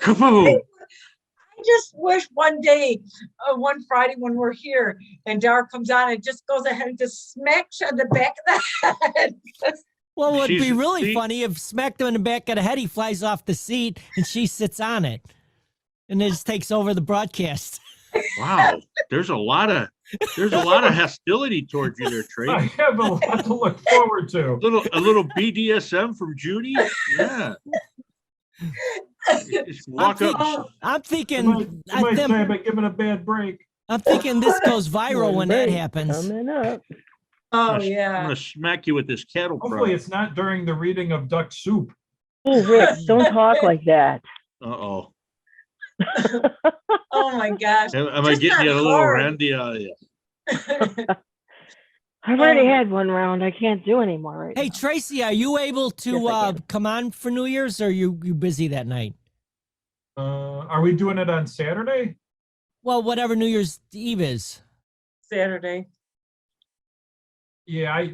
Kaboom! I just wish one day, one Friday when we're here and Dar comes on and just goes ahead and just smacks you on the back of the head. Well, it would be She's- really see- funny if smacked him in the back of the head, he flies off the seat and she sits on it. And it just takes over the broadcast. Wow, there's a lot of hostility towards you there, Trey. I have a lot to look forward to. A little BDSM from Judy. Yeah. Just walk up. I'm You thinking, might say I've been given a bad break. I'm thinking this goes viral when that break happens. Coming up. Oh, I'm yeah. gonna smack you with this cattle Hopefully prod. it's not during the reading of Duck Soup. Oh, Rick, don't talk like that. Uh-oh. Oh my gosh. Am I Just getting not you a little hard. Randy? I've already Oh. had one round. I can't do anymore right Hey, now. Tracy, are you able to Yes, I can. come on for New Year's or are you busy that night? Are we doing it on Saturday? Well, whatever New Year's Eve is. Saturday. Yeah,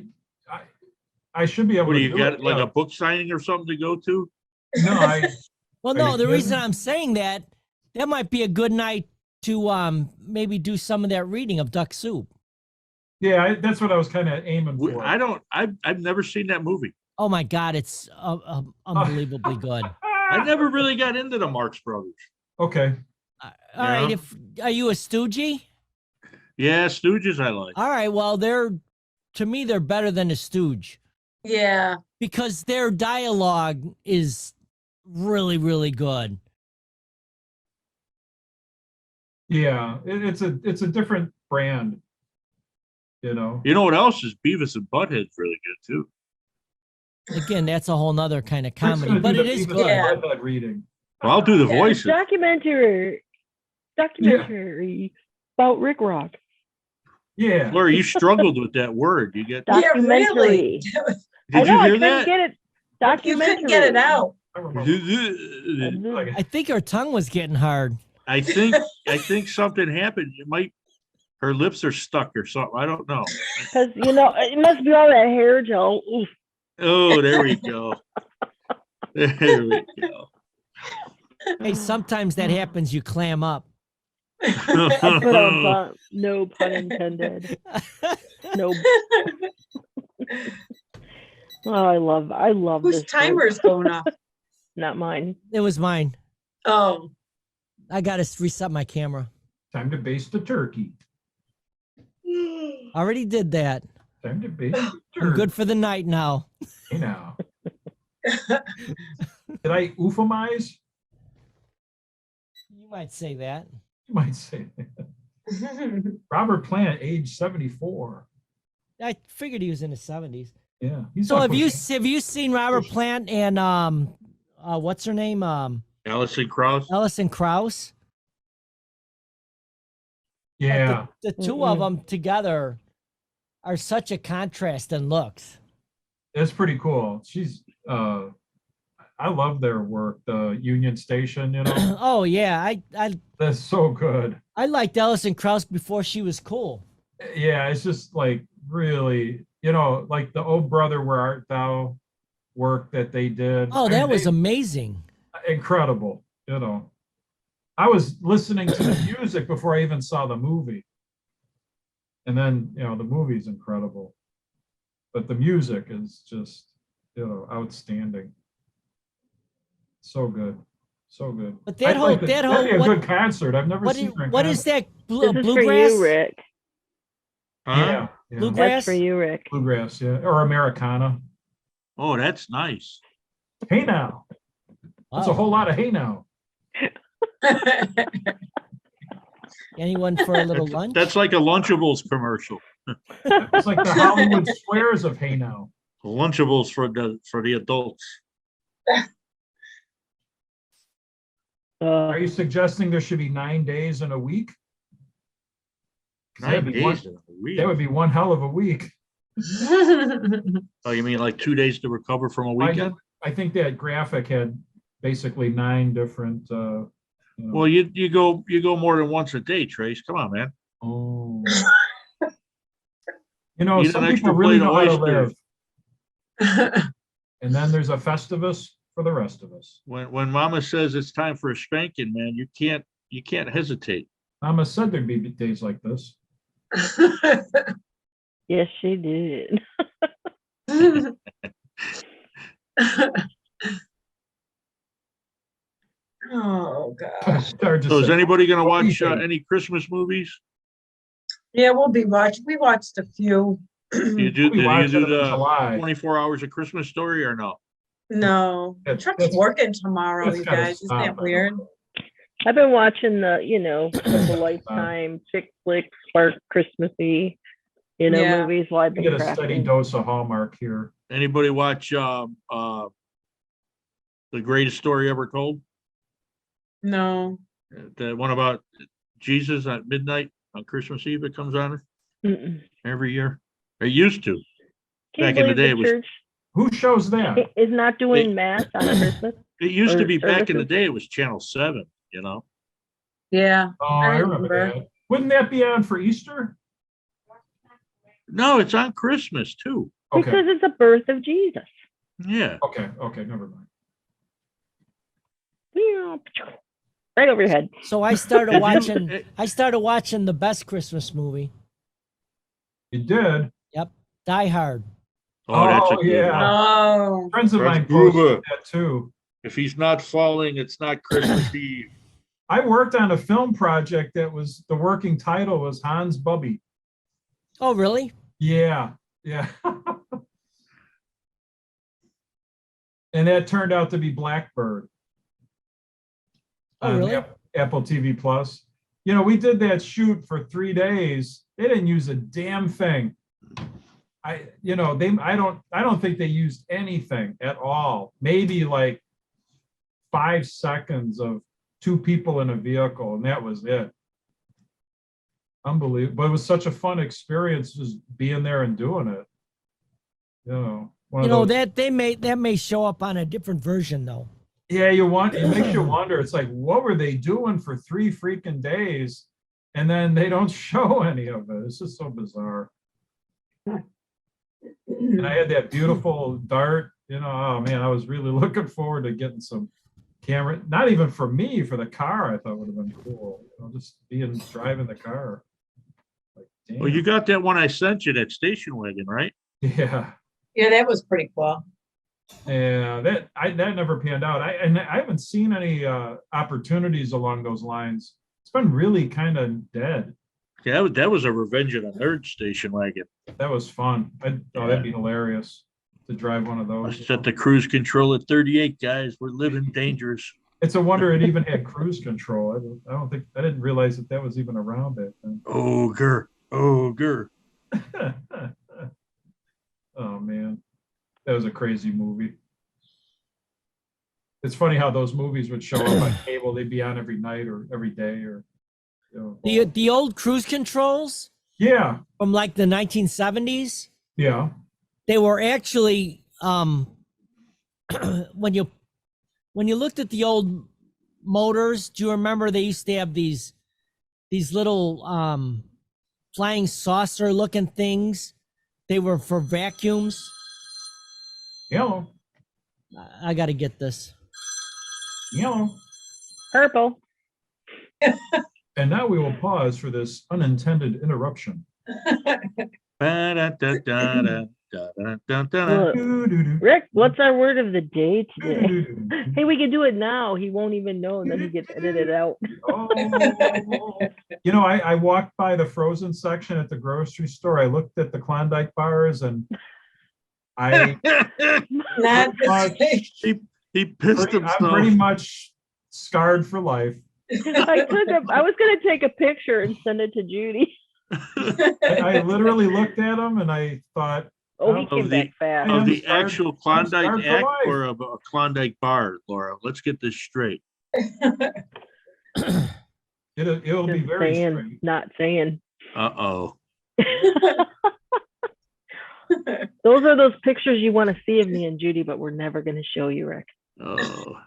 I should be able What do to you do got? it. Like Yeah. a book signing or something to go to? No, Well, Are no, you the reason kidding? I'm saying that might be a good night to maybe do some of that reading of Duck Soup. yeah, that's what I was kind of aiming for. I've never seen that movie. Oh my God, it's unbelievably good. I never really got into the Marx Brothers. Okay. All right, Yeah. are you a Stoogie? Yeah, Stooges I like. All right, well, to me they're better than a Stooge Yeah. because their dialogue is really, really good. Yeah, it's a different brand. You know. You know what else is Beavis and Butthead's really good too. Again, that's a whole nother kind of Rick's comedy, gonna but do it the is Beavis good. Yeah. and Butthead reading. Well, I'll do the Yeah. voices. Documentary about Rick Rock. Yeah. Laura, you struggled with that word. You get? Yeah, Documentary. really. Did I know, you I hear couldn't that? get it. You Documentary. couldn't get it out. I remember. Like, I think her tongue was getting hard. I think something happened. Her lips are stuck or something. I don't know. Because, it must be all that hair gel. Oof. Oh, there we go. There we go. Hey, sometimes that happens. You clam up. No pun intended. No. Oh, I love Whose this book. timer's going off? Not mine. It was mine. Oh, I got to reset my camera. Time to baste the turkey. Already did that. Time to baste the I'm turkey. good for the night now. Hey now. Did I euphemize? You might say that. You might say that. Robert Plant, age 74. I figured he was in his 70s. Yeah. He's So not have you pushing- seen Robert Plant and what's her name? Alison Krauss. Alison Krauss? Yeah. The two of them together are such a contrast in looks. It's pretty cool. She's I love their work, the Union Station, you know. Oh yeah, That's so good. I liked Alison Krauss before she was cool. Yeah, it's just like really, you know, like the Oh Brother, Where Art Thou work that they did. Oh, I that mean, was amazing. incredible, you know. I was listening to the music before I even saw the movie. And then, you know, the movie's incredible. But the music is just, you know, outstanding. So good. So good. But that I'd whole- like to- that that'd be whole- a what- good concert. I've never What seen is, her in what is concert. that This is for bluegrass? you, Rick. Huh? Yeah, yeah. Bluegrass? That's for you, Rick. Bluegrass, yeah. Or Americana. Oh, that's nice. Hey now. That's a Wow. whole lot of hey now. Anyone for a little lunch? That's like a Lunchables commercial. It's like the Hollywood squares of hey now. Lunchables for the adults. Are you suggesting there should be 9 days in a week? 'Cause 9 days in a week. That would be one hell of a week. Oh, you mean like 2 days to recover from a weekend? I think that graphic had basically 9 different, you know. Well, you go more than once a day, Trace. Come on, man. Oh. You know, Eat an some extra people really plate of know how to oysters. live. And then there's a Festivus for the rest of us. When Mama says it's time for a spanking, man, you can't hesitate. Mama said there'd be days like this. Yes, she did. Oh, God. Started to So is say, anybody gonna What do you watch think? any Christmas movies? Yeah, we watched a few. You do, we'll be did you watching do them in the July. 24 hours of Christmas story or no? No, Chuck's That's- working tomorrow, that's you gotta guys. Isn't stop, I that don't weird? know. I've been watching the Lifetime chick flick spark Christmassy, Yeah. movies while I've We been get a steady crafting. dose of Hallmark here. Anybody watch The Greatest Story Ever Told? No. The one about Jesus at midnight on Christmas Eve, it comes on Mm-mm. every year. It used to. Can't Back in the believe day, it was- church Who shows that? is not doing mass on Christmas. It used to Or be back in the services. day, it was Channel 7, you know? Yeah. Oh, I remember remember. that. Wouldn't that be on for Easter? No, it's on Christmas too. Okay, Because it's the birth of Jesus. Yeah. okay, never mind. Right over your head. So I started If you- watching. I started watching the best Christmas movie, You did? Die Hard. Oh, that's a Oh, good yeah. one. Oh, Friends of Russ mine Gruber. posted that too. If he's not falling, it's not Christmas Eve. I worked on a film project that was, the working title was Hans Bubby. Oh, really? Yeah, yeah. And that turned out to be Blackbird. Oh, on really? Apple TV Plus. You know, we did that shoot for 3 days. They didn't use a damn thing. I don't think they used anything at all. Maybe like 5 seconds of 2 people in a vehicle, and that was it. Unbelievable. But it was such a fun experience just being there and doing it. You know, one You of know those- that may show up on a different version though. Yeah, it makes you wonder. It's like, what were they doing for 3 freaking days? And then they don't show any of it. It's just so bizarre. And I had that beautiful dart, oh man, I was really looking forward to getting some camera, not even for me, for the car, I thought would have been cool, just driving the car. Like, Well, you damn, got that one I sent you, that station wagon, right? yeah. Yeah, that was pretty cool. Yeah, that never panned out. I haven't seen any opportunities along those lines. It's been really kind of dead. Yeah, that was a Revenge of the Nerds station wagon. That was fun. That'd be hilarious to drive one of I those. set the cruise control at 38, guys. We're living dangerous. It's a wonder it even had cruise control. I didn't realize that was even around back then. Ogre. Oh man, that was a crazy movie. It's funny how those movies would show up on cable. They'd be on every night or every day or. The old cruise controls Yeah, from like the 1970s, yeah. they were actually when you looked at the old motors, do you remember they used to have these little flying saucer looking things? They were for vacuums. Yellow, I got to get this. yellow. Purple. And now we will pause for this unintended interruption. Ba-da-da-da-da-da-da-da-da. Look, Doo-doo-doo. Rick, what's our word of the day today? Doo-doo-doo. Hey, we can do it now. He won't even know, and then he gets edited out. Oh. I walked by the frozen section at the grocery store. I looked at the Klondike bars and I Not Uh, he pissed I'm himself. pretty much scarred for life. I was gonna take a picture and send it to Judy. I literally looked at them and I thought, Oh, he Of came the- back fast. Of I'm the scarred- actual I'm Klondike scarred for act life. or of a Klondike bar, Laura? Let's get this straight. it'll be Just very saying, straight. not saying. Uh-oh. Those are those pictures you want to see of me and Judy, but we're never going to show you, Rick. Oh.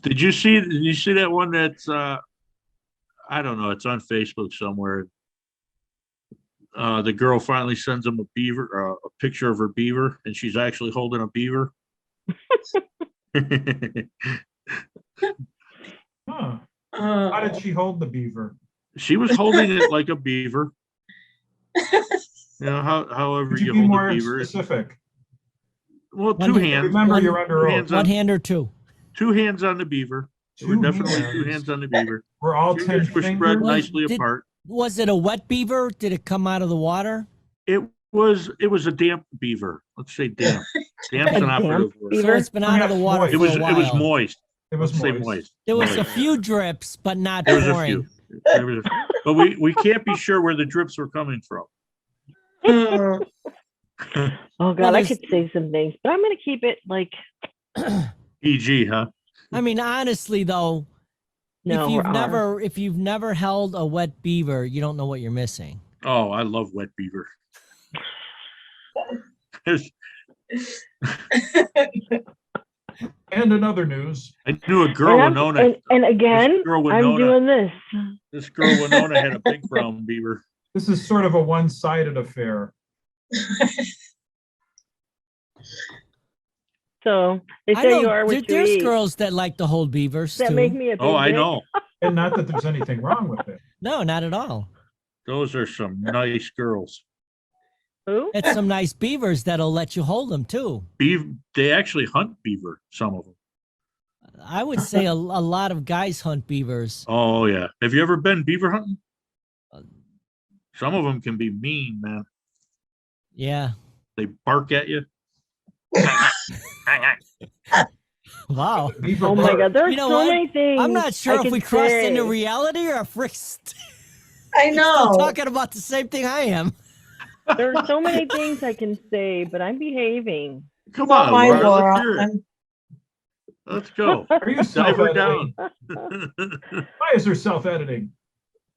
Did you see that one that's I don't know, it's on Facebook somewhere. The girl finally sends him a picture of her beaver, and she's actually holding a beaver. Huh. How did Oh. she hold the beaver? She was holding it like a beaver. However Could you you be hold more a beaver. specific? Well, One two hand- hands. Remember, one- you're under two oath. hands One on, hand or two. 2 hands on the beaver. There were definitely 2 hands on the beaver. We're all 10 Fingers were spread fingers. nicely Did- apart. Was it a wet beaver? Did it come out of the water? It was a damp beaver. Let's say damp. Damp's A an damp operative word. beaver? So it's been out of the Perhaps water moist. for It was a while. moist. It was Let's say moist. moist. There was a Moist. few drips, but not There was a pouring. few. But we can't be sure where the drips were coming from. Oh. Oh, God, Well, I there's- could say some things, but I'm going to keep it like, PG, huh? I mean, honestly, though, no, if you've never held a wet beaver, you don't know what you're missing. Oh, I love wet beaver. There's- And in other news, I knew a girl, Winona. and again, This girl, I'm Winona. doing this. This girl, Winona, had a big brown beaver. this is sort of a one-sided affair. So they I say know you are what there's you eat. girls that like to hold beavers That too. make me a big Oh, I dick. know. And not that there's anything wrong with it. No, not at all. Those are some nice girls. Who? It's some nice beavers that'll let you hold them too. They actually hunt beaver, some of them. I would say a lot of guys hunt beavers. Oh, yeah. Have you ever been beaver hunting? Some of them can be mean, man. Yeah. They bark at you. Wow. Beaver Oh my bark. God, there's You know so what? many things. I'm not sure I if could we crossed say. into reality or if Rick's I still know. talking about the same thing I am. There's so many things I can say, but I'm behaving. Come Not on, my Laura. Laura. Let's hear it. I'm- Let's go. Are you Dive her self-editing? down. Why is there self-editing?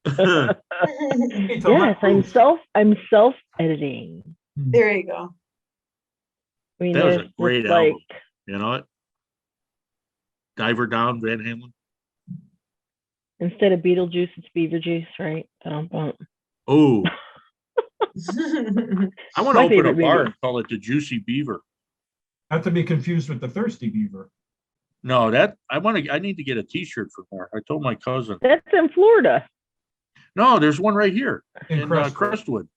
You need to Yes, let I'm loose. self-editing. There you go. I mean, That was a there's great just, like, album. You know what? Diver down, Van Halen. instead of Beetlejuice, it's Beaver Juice, right? Bum, bum. Oh, I want to My open a favorite bar beaver. and call it the Juicy Beaver. Not to be confused with the Thirsty Beaver. No, I need to get a T-shirt from there. I told my cousin. That's in Florida. No, there's one right here In in Crestwood. Crestwood.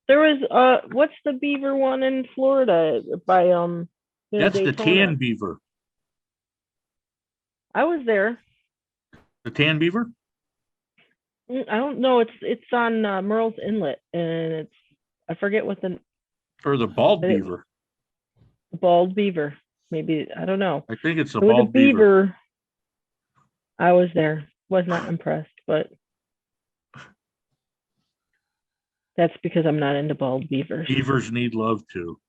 There was what's the beaver one in Florida by That's the Daytona? Tan Beaver. I was there. The Tan Beaver? I don't know. It's on Merle's Inlet, and I forget what the Or the Bald It- Beaver? bald beaver. Maybe I don't know. I think it's the It was a Bald Beaver. beaver. I was there. Was not impressed, but that's because I'm not into bald beavers. Beavers need love too.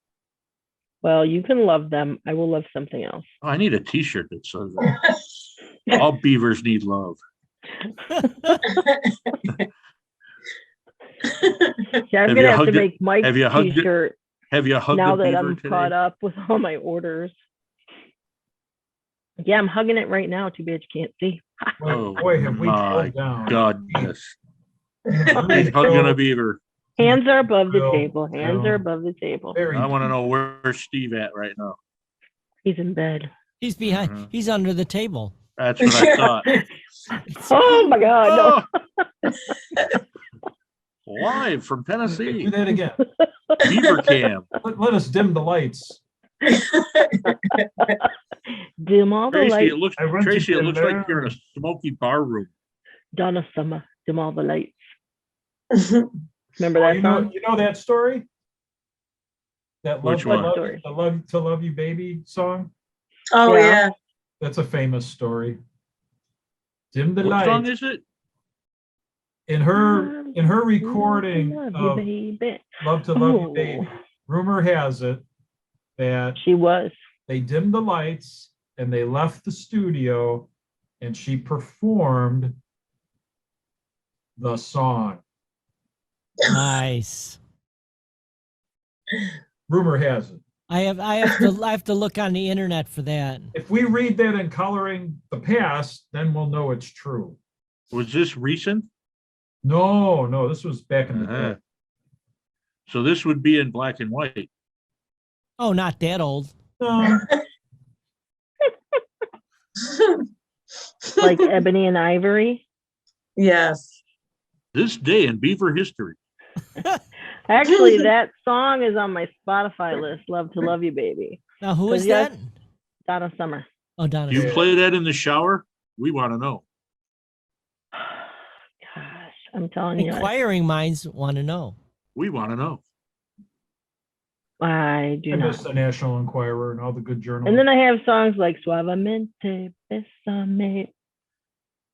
Well, you can love them. I will love something else. Oh, I need a T-shirt that says that. All beavers need love. Yeah, I'm Have gonna you have to hugged it? make Mike's Have you hugged it? t-shirt Have you hugged now the that beaver I'm today? caught up with all my orders. Yeah, I'm hugging it right now. Too bad you can't see. Oh, Boy, have we my drilled down. Goodness. Very He's hugging a beaver. Hands are above the Bill, table. Hands Bill. are above the table. I want to know where's Steve at right now. He's in bed. He's behind. Mhm. He's under the table. That's what I thought. Oh my God! Oh. Live from Do Tennessee. that again. Beaver Cam. Let us dim the lights. No. Dim all the Tracy, lights. I went to Tracy, it looks like dinner. you're in a smoky bar room. Donna Summer. Dim all the lights. Remember Oh, that you know, song? you know that story? That Which love, one? love, Story. the love to love you baby song? Oh, Yeah. yeah. That's a famous story. Dim the What song lights. is it? In her recording Love of you, baby. Love to Love You Oh. Baby, rumor has it that She was. they dimmed the lights and they left the studio and she performed the song. Nice. Rumor has it. I have to look on the internet for that. If we read that in Coloring the Past, then we'll know it's true. Was this recent? No, this was back in the Uh-huh. day. So this would be in black and white. Oh, not that old. No, Like Ebony and Ivory. Yes. This day in Beaver history. Actually, that song is on my Spotify list. Love to Love You, Baby. Now who is Yes. that? Donna Summer. Oh, Donna. Do you Yeah. play that in the shower? We want to know. Gosh, I'm telling you, Inquiring minds want to know. We want to know. I do I miss not. the National Enquirer and all the good journals. And then I have songs like Suavemente Besame.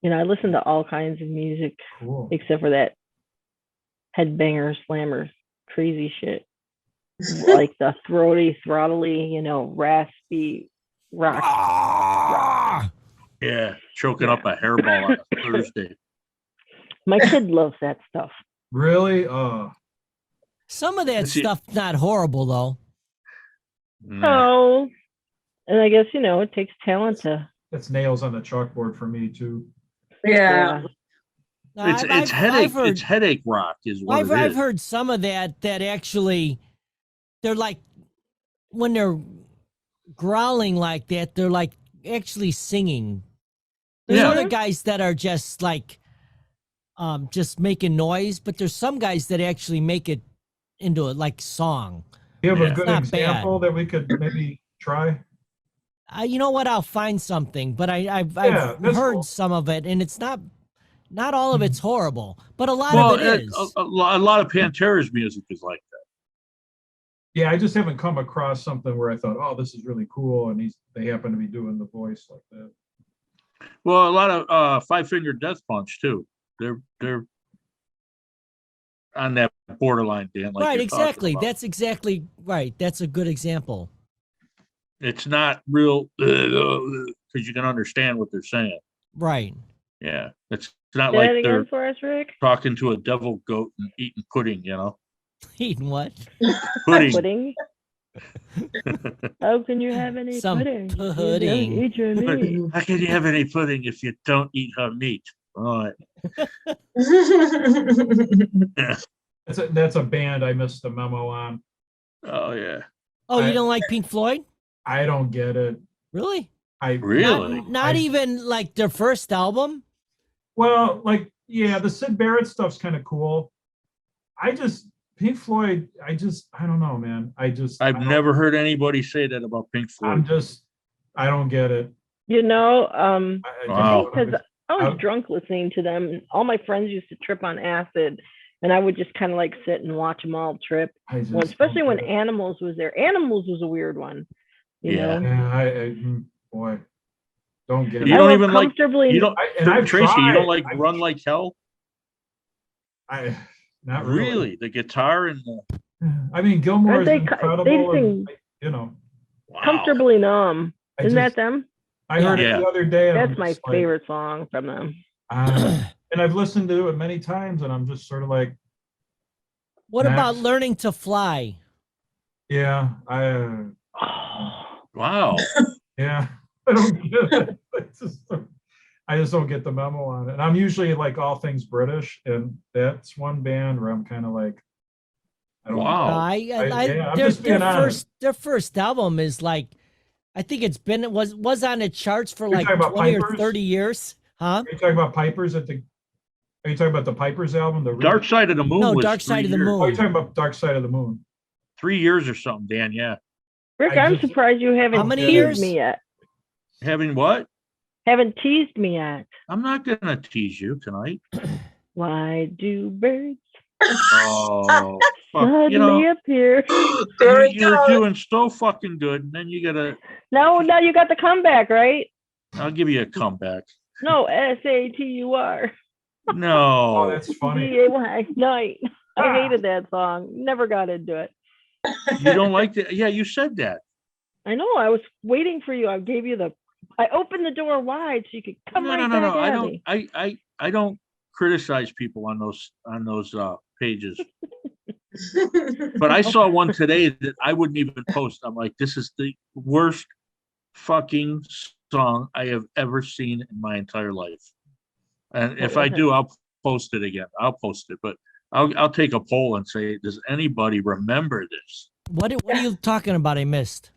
You know, I listen to all kinds of music Cool. except for that headbanger, slammer, crazy shit. Like the throaty, throttly, you know, raspy rock. Ah! Yeah, choking up a hairball on a Thursday. My kid loves that stuff. Really? Some of that Let's see. stuff not horrible though. Nah. Oh, and I guess, you know, it takes talent to. That's nails on the chalkboard for me too. Yeah. Now, It's headache. It's headache rock is what I've it is. heard some of that actually they're like when they're growling like that, they're like actually singing. There's Yeah. other guys that are just like just making noise, but there's some guys that actually make it into a like song. You have Yeah. a good Not bad. example that we could maybe try? You know what? I'll find something, but I've Yeah, that's heard cool. some of it, and it's not all of it's horrible, but a lot Well, of it is. a lot of Pantera's music is like that. Yeah, I just haven't come across something where I thought, oh, this is really cool, and they happen to be doing the voice like that. Well, a lot of Five Finger Death Punch too. They're on that borderline, Dan. Like right, you're talking exactly. about. That's exactly right. That's a good example. It's not real because you can understand what they're saying. Right. Yeah, it's not Say like that they're again for us, Rick. talking to a devil goat and eating pudding. You know, Eating what? pudding. Pudding. How can you have any Some pudding? You don't pudding. Eat your meat. How can you have any pudding if you don't eat her meat? All right. That's a band I missed the memo on. Oh, yeah. Oh, you I- don't like Pink Floyd? I don't get it. Really? I Really? Not I- even like their first album? Well, like, yeah, the Sid Barrett stuff's kind of cool. Pink Floyd, I don't know, man. I I've never heard anybody say that about Pink I'm Floyd. I don't get it. You know, Wow. because I was I- drunk listening to them. And all my friends used to trip on acid, and I would just kind of like sit and watch them all trip. I just Well, especially don't when get it. Animals was there. Animals was a weird one. You Yeah. know, Yeah, boy, don't get You it. don't I even like- comfortably. You don't, And I've Tracy, you tried. don't like Run Like Hell? Not really. Really? The guitar and the, I mean, Gilmore Aren't is they incredible. they and, sing you know, wow. Comfortably Numb. I Isn't that just- them? I heard Yeah. it the other day. and I'm That's my just like, favorite song from them. and I've listened to it many times, and I'm just sort of like, What about Max? Learning to Fly? yeah, Wow. yeah, I don't get it. I just don't get the memo on it. And I'm usually like all things British, and that's one band where I'm kind of like, I don't. Wow. yeah, I'm just being honest. their first album is like, I think it was on the charts for You're like talking about 20 or Pipers? 30 years. Huh? Are you talking about Pipers Are you talking about the Pipers album? The Dark Side of the Moon No, was Dark Side 3 of the years. Moon. Oh, you're talking about Dark Side of the Moon. 3 years or something, Dan, yeah. Rick, I I'm just- surprised you haven't How many teased years? me yet. Having what? Haven't teased me yet. I'm not gonna tease you tonight. Why do birds Oh, fuck. You suddenly know, appear? There we you're go. doing so fucking good, and then you gotta, No, now you got the comeback, right? I'll give you a comeback. No, SATUR. Oh, No, that's funny. DAY night. I Ah. hated that song. Never got into it. you don't like that? Yeah, you said that. I know. I was waiting for you. I gave you the. I opened the door wide so you could come No, right no, no, back no. I at don't. me. I don't criticize people on those pages. But I saw one today that I wouldn't even post. I'm like, this is the worst fucking song I have ever seen in my entire life. And What if I was it? do, I'll post it again. I'll post it, but I'll take a poll and say, does anybody remember this? What are you talking about? I missed.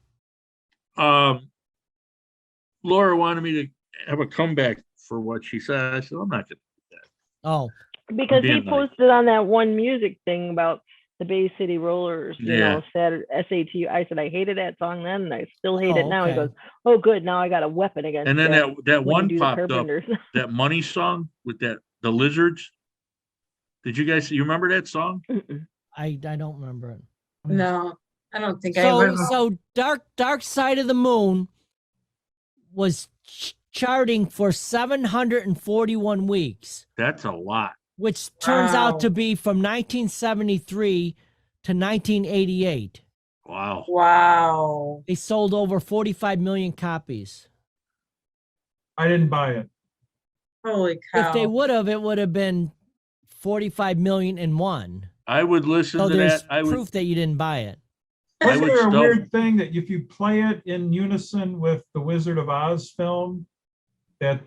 Laura wanted me to have a comeback for what she said. I said, I'm not gonna. Oh, Because he being nice. posted on that one music thing about the Bay City Rollers, you Yeah. know, Saturday SAT. I said I hated that song then, and I still hate it Oh, now. He okay. goes, "Oh, good, now I got a weapon against." And then you that when one you do the popped up, Carpenters." that Money song with the lizards. Did you guys, you remember that song? Mm-mm. I don't remember it. No, I don't think I So ever. Dark Side of the Moon was charting for 741 weeks, That's a lot. which turns Wow. out to be from 1973 to 1988. Wow. Wow. They sold over 45 million copies. I didn't buy it. Holy cow. If they would have, it would have been 45 million in one. I would listen So to there's that. I would, proof that you didn't buy it. I Wasn't would there a still- weird thing that if you play it in unison with the Wizard of Oz film, that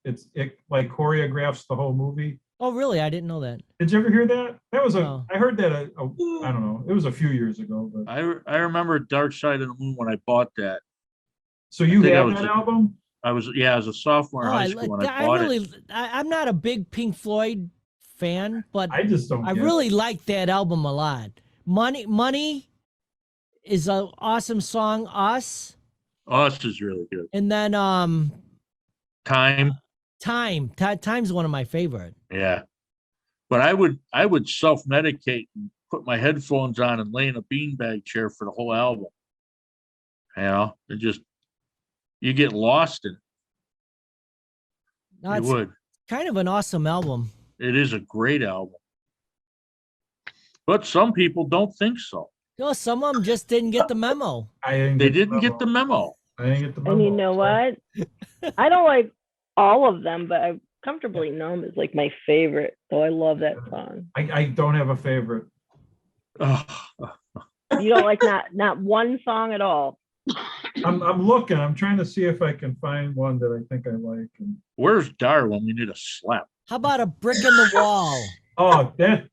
it like choreographs the whole movie? Oh, really? I didn't know that. Did you ever hear that? That was No. I heard that I don't know. It was a few years ago, but I remember Dark Side of the Moon when I bought that. so you think I have was that a- album? I was a sophomore in Oh, high school when I I bought really, it. I'm not a big Pink Floyd fan, but I just don't. I get really it. like that album a lot. Money is an awesome song. Us, Us is really good. and then Time, Time's one of my favorite. yeah. But I would self-medicate and put my headphones on and lay in a beanbag chair for the whole album. You know, and just you get lost in it. No, You it's would. kind of an awesome album. It is a great album. But some people don't think so. You know, some of them just didn't get the memo. They didn't get the memo. I didn't get the memo. And you know what? I don't like all of them, but I Comfortably Numb is like my favorite. So I love that song. I don't have a favorite. Oh, You don't like not one song at all. I'm looking. I'm trying to see if I can find one that I think I like. And, where's Darwin? We need a slap. How about a brick in the wall? oh, that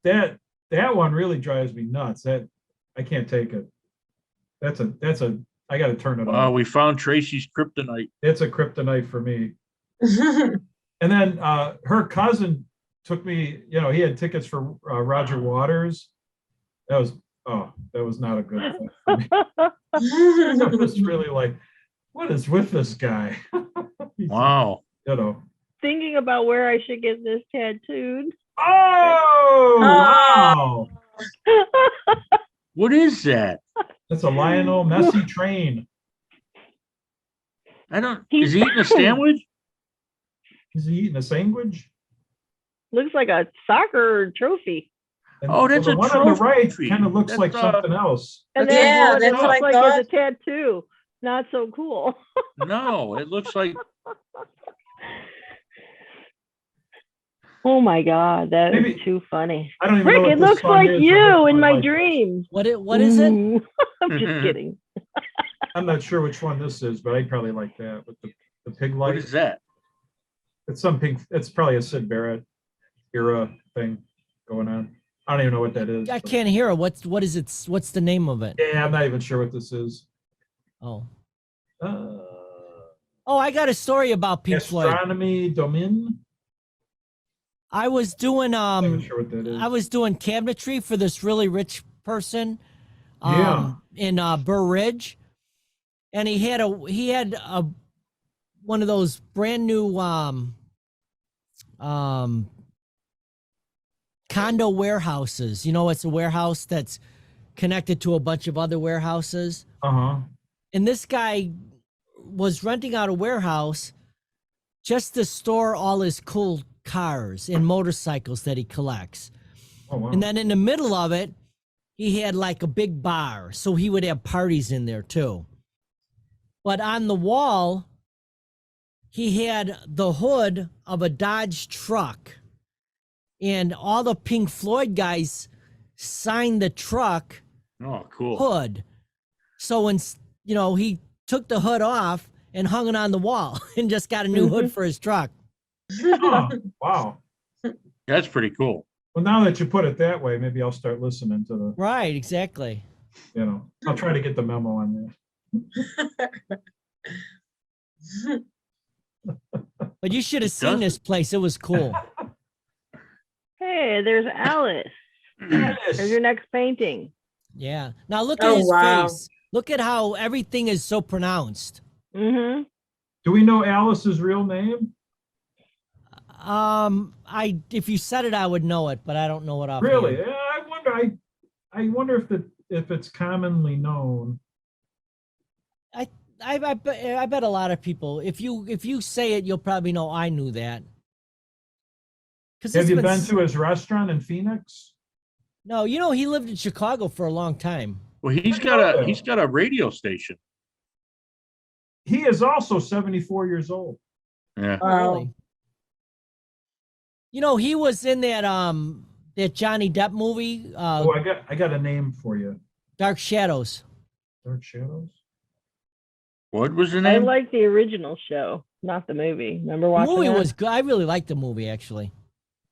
that one really drives me nuts. That I can't take it. That's a I got to turn it off. We found Tracy's kryptonite. It's a kryptonite for me. And then her cousin took me, you know, he had tickets for Roger Waters. That was not a good thing for me. It was really like, what is with this guy? Wow. You know. Thinking about where I should get this tattooed. Oh, wow. What is that? That's a Lionel Messi train. Is he eating a sandwich? Is he eating a sandwich? Looks like a soccer trophy. And Oh, that's the a one on the right trophy. kind of looks That's, like something else. And That's- then Yeah, what it that's what looks I like thought. is a tattoo. Not so cool. No, it looks like Oh my God, that is Maybe- too funny. I don't even know Rick, what it this looks song like is, you but in I my like it. dreams. What is it? Ooh. I'm just kidding. I'm not sure which one this is, but I'd probably like that with the pig what light. is that? It's some pink. It's probably a Sid Barrett era thing going on. I don't even know what that is. I but- can't hear it. What is it? What's the name of it? Yeah, I'm not even sure what this is. Oh. Uh, Oh, I got a story about Pink Floyd. Astronomy Domain. I was doing I'm not even sure what that is. I was doing cabinetry for this really rich person Yeah. in Burr Ridge, and he had a one of those brand new condo warehouses. You know, it's a warehouse that's connected to a bunch of other warehouses. Uh-huh. And this guy was renting out a warehouse just to store all his cool cars and motorcycles that he collects. Oh, wow. And then in the middle of it, he had like a big bar. So he would have parties in there too. But on the wall, he had the hood of a Dodge truck. And all the Pink Floyd guys signed the truck Oh, cool. hood. So when, he took the hood off and hung it on the wall and just got a new hood for his truck. Oh, wow. That's pretty cool. Well, now that you put it that way, maybe I'll start listening to the, Right, exactly. I'll try to get the memo on that. But you should have seen doesn't- this place. It was cool. Hey, there's Alice. There's your next painting. Yeah. Now look at Oh, his wow. face. Look at how everything is so pronounced. Mm-hmm. Do we know Alice's real name? If you said it, I would know it, but I don't know it off. Really? Yeah, I wonder if it's commonly known. I bet a lot of people. If you say it, you'll probably know. I knew that. Have you been to his restaurant in Phoenix? No, he lived in Chicago for a long time. Well, he's got a radio station. He is also 74 years old. Yeah. Wow. Really? He was in that Johnny Depp movie, Oh, I got a name for you. Dark Shadows. Dark Shadows. What was the I name? like the original show, not the movie. Remember The watching movie that? was good. I really liked the movie actually.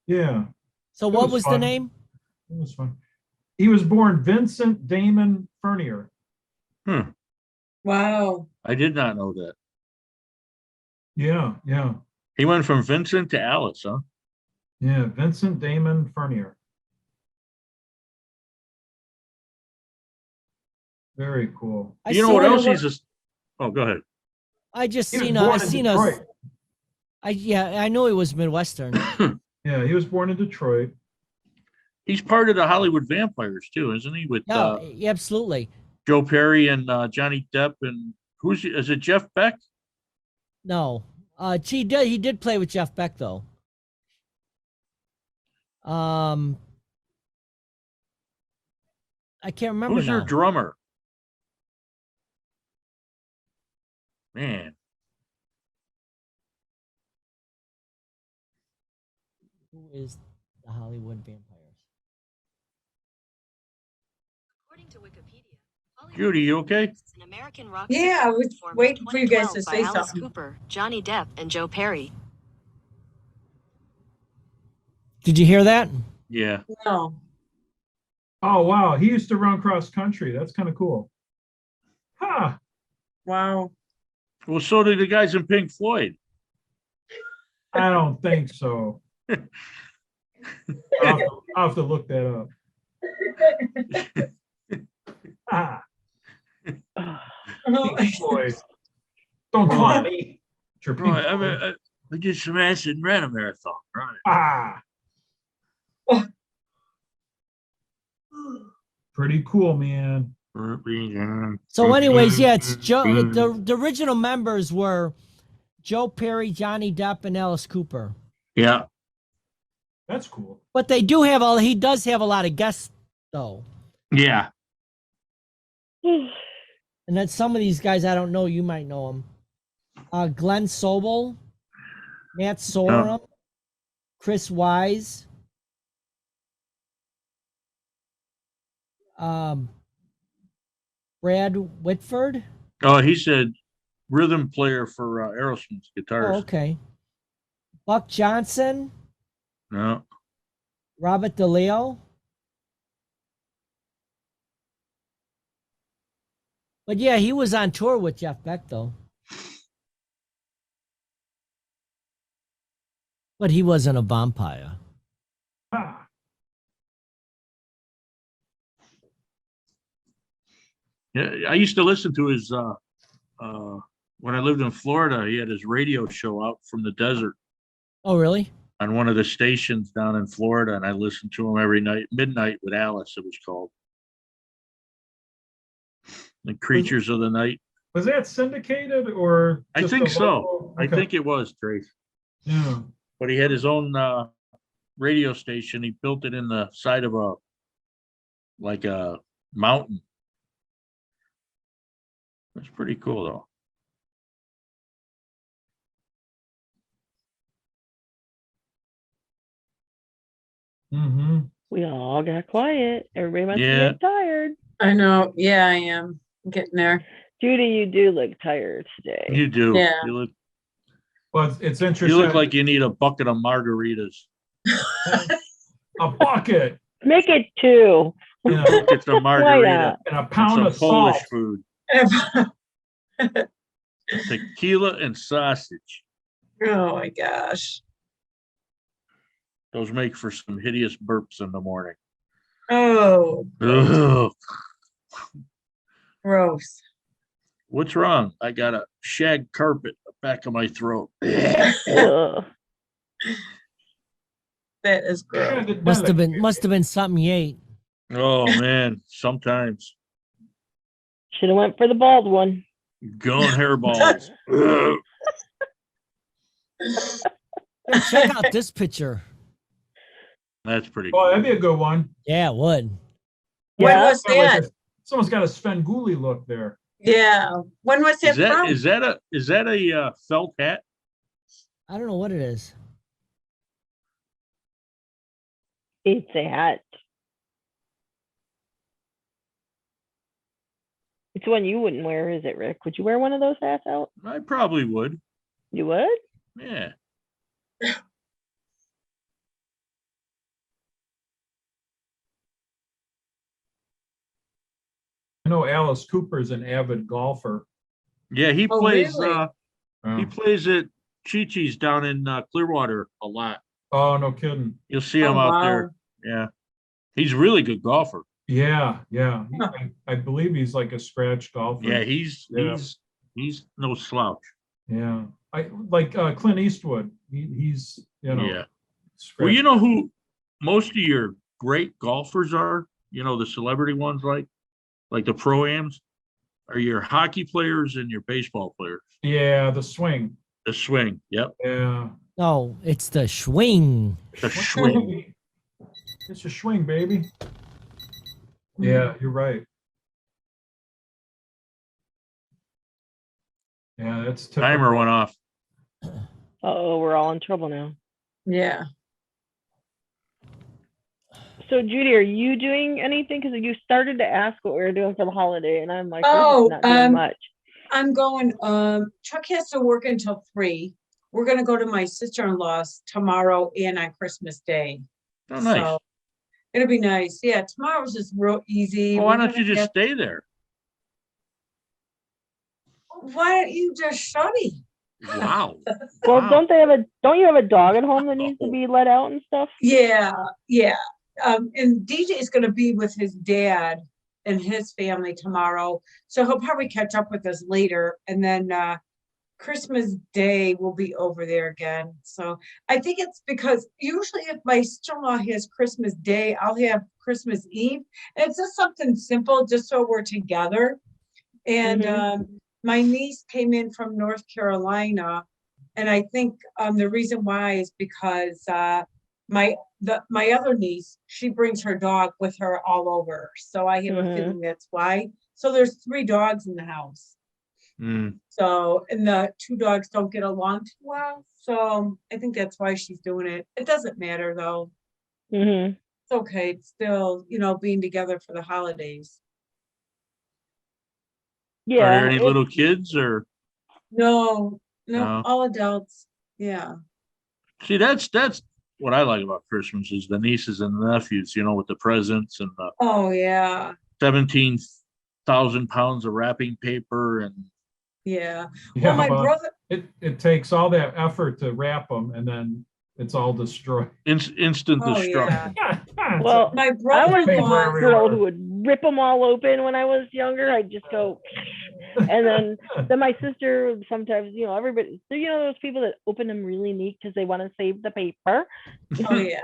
Yeah, So It what was was the fun. name? it was fun. He was born Vincent Damon Fernier. Wow. I did not know that. Yeah, yeah, He went from Vincent to Alice, huh? yeah. Vincent Damon Fernier. Very cool. I You know saw what it- else he's oh, go ahead. I just He was seen born in Detroit. I know he was Midwestern. Yeah, he was born in Detroit. He's part of the Hollywood Vampires too, isn't he? With Yeah, absolutely. Joe Perry and Johnny Depp and is it Jeff Beck? No. He did play with Jeff Beck though. I can't remember Who's now. their drummer? Man, Who is the Hollywood Vampires? According to Wikipedia, Hollywood Judy, you okay? is an American rock Yeah, I was formed in waiting for you guys to 2012 by say Alice something. Cooper, Johnny Depp, and Joe Perry. Did you hear that? Yeah. No. Oh, wow. He used to run cross country. That's kind of cool. Huh. Wow. Well, so did the guys in Pink Floyd. I don't think so. I'll have to look that up. Ah, Pink Floyd. Don't taunt me. It's your Oh, Pink I, Floyd. we did some acid and ran a marathon, right? Ah. Pretty cool, man. So, anyways, yeah, it's Joe. The original members were Joe Perry, Johnny Depp, and Alice Cooper. Yeah. That's cool. But they do have all. He does have a lot of guests, though. Yeah. And then some of these guys I don't know. You might know them. Glenn Sobel, Matt Sorum, Chris Wise. Brad Whitford. Oh, he said rhythm player for Aerosmith's guitars. Oh, okay. Buck Johnson, No. Robert DeLeo. But yeah, he was on tour with Jeff Beck, though. But he wasn't a vampire. Ah. Yeah, I used to listen to his when I lived in Florida. He had his radio show out from the desert Oh, really? on one of the stations down in Florida, and I listened to him every night, midnight with Alice. It was called The Creatures of the Night. Was that syndicated or? I just think a so. local? I Okay. think it was Trace, Yeah. but he had his own radio station. He built it in the side of a mountain. That's pretty cool, though. Mm-hmm. We all got quiet. Everybody must Yeah. be getting tired. I know. Yeah, I am getting there. Judy, you do look tired today. You do. Yeah. Well, it's You interesting. look like you need a bucket of margaritas. a bucket Make it two. and a, Buckets of margarita and a and pound some of Polish salt. food. Tequila and sausage. Oh my gosh. Those make for some hideous burps in the morning. Oh, Ugh. gross. What's wrong? I got a shag carpet the back of my throat. Ugh. That is gross. Must have been something you ate. Oh man, sometimes Should have went for the bald one. going hairballs. Ugh. Hey, check out this picture. That's pretty Oh, cool. that'd be a good one. Yeah, it would. When Yeah. was that? Someone's got a Svengoolie look there. Yeah. When was it from? Is that a felt hat? I don't know what it is. It's a hat. It's one you wouldn't wear, is it, Rick? Would you wear one of those hats out? I probably would. You would? Yeah. I know Alice Cooper's an avid golfer. Yeah, he Oh, plays really? he plays at Chi-Chi's down in Clearwater a lot. Oh, no kidding. You'll see Oh, him out wow. there. Yeah. He's a really good golfer. Yeah, yeah. Huh. I believe he's like a scratch golfer. Yeah, he's Yeah. he's no slouch. Yeah. I like Clint Eastwood. He's Yeah. Well, scratch. you know who most of your great golfers are? You know, the celebrity ones like the pro-ams are your hockey players and your baseball players. Yeah, the swing. The swing. Yep. Yeah. No, it's the swing. The swing. It's a swing, baby. Yeah, you're right. Yeah, that's typical. Timer went off. Oh, we're all in trouble now. Yeah. So, Judy, are you doing anything? Because you started to ask what we were doing for the holiday, and I'm like, Oh, we're just not doing much. I'm going, Chuck has to work until 3. We're gonna go to my sister-in-law's tomorrow and on Christmas Day. Oh, nice. So It'll be nice. Yeah, tomorrow's just real easy. Well, why We're don't you gonna just stay there? Why don't you just study? Wow. Well, Wow. don't you have a dog at home that needs to be let out and stuff? Yeah, yeah. And DJ is gonna be with his dad and his family tomorrow, so he'll probably catch up with us later, and then Christmas Day will be over there again. So I think it's because usually if my sister-in-law has Christmas Day, I'll have Christmas Eve. And it's just something simple, just so we're together. And Mhm. my niece came in from North Carolina, and I think the reason why is because my other niece, she brings her dog with her all over. So I have a Mhm. feeling that's why. So there's 3 dogs in the house. Mm. So, and the 2 dogs don't get along too well. So I think that's why she's doing it. It doesn't matter though. Mhm. It's okay. It's still, being together for the holidays. Are there Yeah. any little kids or? No, No. all adults. Yeah. See, that's what I like about Christmas is the nieces and the nephews, with the presents and the Oh, yeah. 17,000 pounds of wrapping paper and Yeah. Yeah, Well, my but brother, it takes all that effort to wrap them and then it's all destroyed. instant oh, destruction. yeah. Well, My I was brother-in-law, the girl who would rip them all open when I was younger. I'd just go, and then my sister would sometimes, everybody, so those people that open them really neat because they want to save the paper. oh, yeah.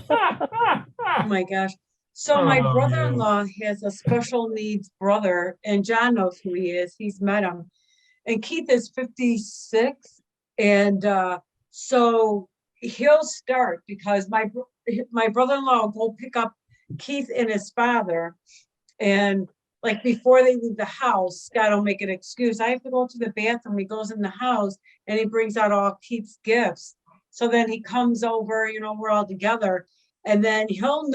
Oh my gosh. So my Oh, yeah. brother-in-law has a special needs brother, and John knows who he is. He's met him. And Keith is 56. And so he'll start because my brother-in-law will go pick up Keith and his father. And like before they leave the house, Scott will make an excuse. I have to go to the bathroom. He goes in the house and he brings out all Keith's gifts. So then he comes over, we're all together. And then he'll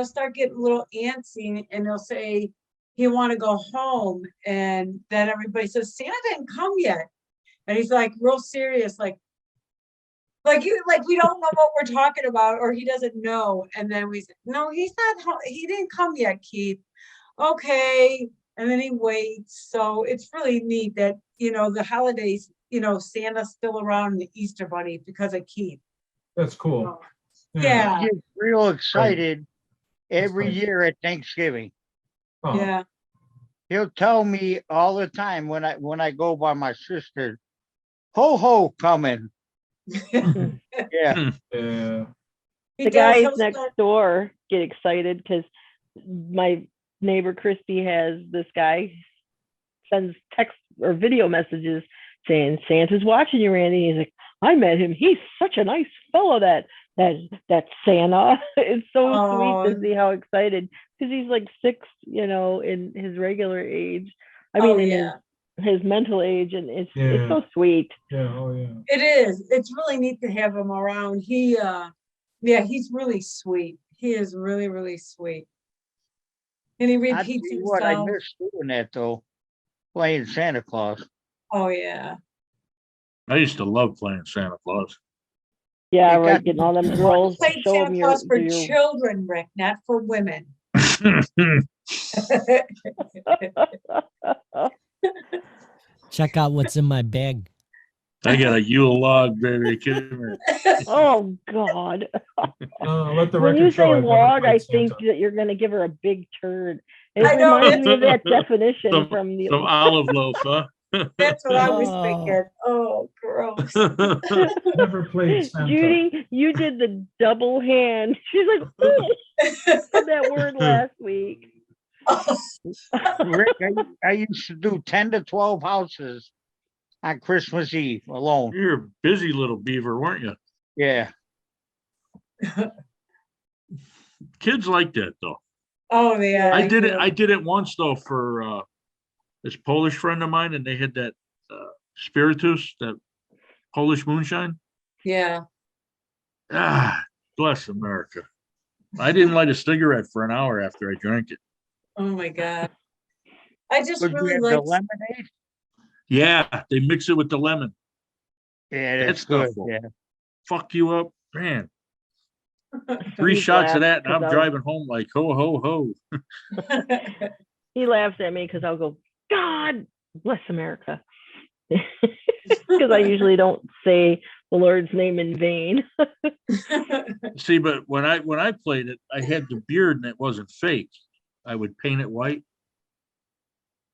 start getting a little antsy and he'll say he want to go home. And then everybody says, Santa didn't come yet. And he's like real serious, like we don't know what we're talking about, or he doesn't know. And then we said, no, he's not home. He didn't come yet, Keith. Okay. And then he waits. So it's really neat that, the holidays, Santa's still around and the Easter Bunny because of Keith. That's cool. Yeah. I get real excited every nice. year at Thanksgiving. Oh, Yeah. He'll tell me all the time when I go by my sister, ho ho coming. Yeah. yeah. He The does. guys He'll next start- door get excited because my neighbor Christy has this guy sends text or video messages saying Santa's watching you, Randy. He's like, I met him. He's such a nice fellow. That Santa. It's so sweet to see how excited because he's like 6, in his regular age. I mean, Oh, in yeah. his mental age, and it's Yeah. so sweet. Yeah. Oh, yeah. It is. It's really neat to have him around. He's really sweet. He is really, really sweet. And he I tell repeats you what, I himself. miss doing that though, playing Santa Claus. Oh, yeah. I used to love playing Santa Claus. Yeah, You right. got- Getting all them girls to Played show Santa them your, Claus for your children, Rick, not for women. Check out what's in my bag. I got a Yule log, baby. Come here. Oh God! Let the When record you show say I've never log, played I think Santa. that you're going to give her a big turd. It I know, reminds me of that definition Some, from the. some olive loaf, huh? That's what I was Oh. thinking. Oh, gross. Never played Santa. Judy, you did the double hand. She's like, "Ooh," said that word last week. Rick, I used to do 10 to 12 houses on Christmas Eve alone. You're a busy little beaver, weren't you? Yeah. Kids like that though. Oh, yeah. I did it once though for this Polish friend of mine, and they had that spiritus, that Polish moonshine. Yeah. Ah, bless America. I didn't light a cigarette for an hour after I drank it. Oh, my God. I just Would you really have like. the lemonade? Yeah, they mix it with the lemon. Yeah, That that's stuff good. will Yeah. fuck you up, man. Three He shots of laughed that, and I'm 'cause driving home like ho ho ho. he laughs at me because I'll go, God bless America. Because I usually don't say the Lord's name in vain. See, but when I played it, I had the beard and it wasn't fake. I would paint it white,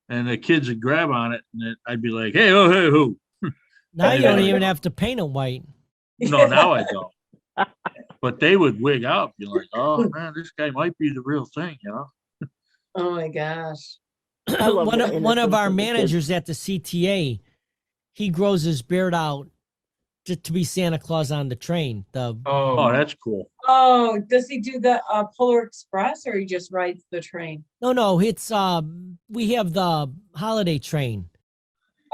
and the kids would grab on it, and I'd be like, "Hey, oh, hey, who?" Now you Yeah. don't even have to paint it white. No, now I don't. But they would wig out, be like, "Oh man, this guy might be the real thing," you know. Oh my gosh. I love one the of innocence our of the kids. managers at the CTA, he grows his beard out to be Santa Claus on the train. Oh, Oh, that's cool. Oh, does he do the Polar Express or he just rides the train? no, it's we have the holiday train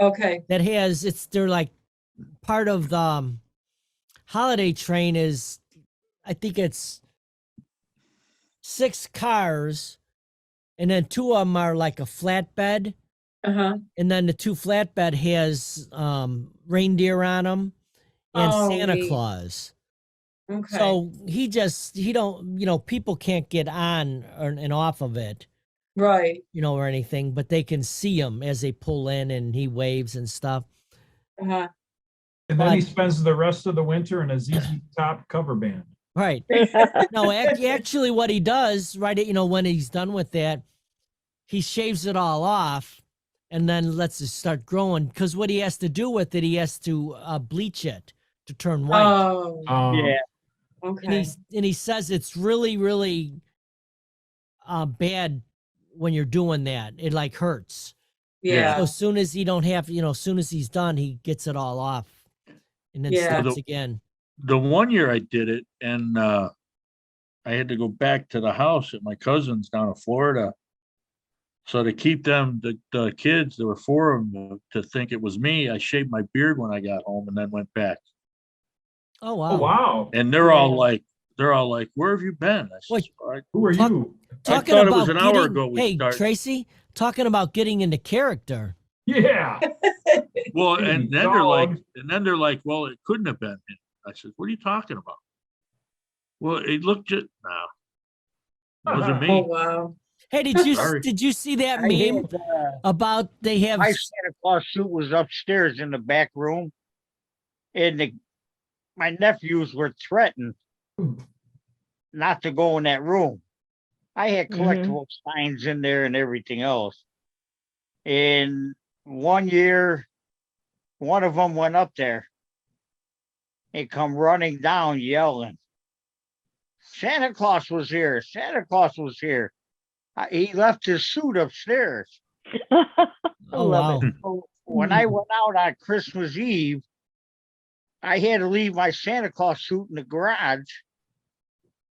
Okay. that has they're like part of the holiday train is, I think it's 6 cars, and then 2 of them are like a flatbed, Uh-huh. and then the 2 flatbed has reindeer on them and Oh, Santa neat. Claus. Okay. So he don't, people can't get on and off of it, Right. or anything, but they can see him as they pull in and he waves and stuff. Uh-huh. and then he but- spends the rest of the winter in a ZZ Top cover band. Right. No, actually what he does, right, when he's done with that, he shaves it all off and then lets it start growing, because what he has to do with it, he has to bleach it to turn white. Oh, Yeah, okay. And he says it's really, really bad when you're doing that. It like hurts. Yeah. So as soon as he don't have, as soon as he's done, he gets it all off and then Yeah. starts again. The one year I did it, and I had to go back to the house at my cousin's down in Florida. So to keep them, the kids, there were 4 of them, to think it was me, I shaved my beard when I got home and then went back. Oh wow. Oh, wow. And they're all Yeah. like, "Where have you been?" I said, Wait. Who are Talk- you? Talking thought it about was an hour getting- ago we hey, started. Tracy, talking about getting into character. Yeah. Well, Hey, and then they're like, dog. "Well, it couldn't have been him." I said, "What are you talking about?" Well, it looked just no, it wasn't Oh, me. wow. Hey, Sorry. did you see that I meme had, about they have my Santa Claus suit was upstairs in the back room, and my nephews were threatened not to go in that room. I had Mhm. collectible signs in there and everything else. And one year, one of them went up there and come running down yelling, Santa Claus was here. Santa Claus was here. He left his suit upstairs. I Oh love wow. it. So when I went out on Christmas Eve, I had to leave my Santa Claus suit in the garage.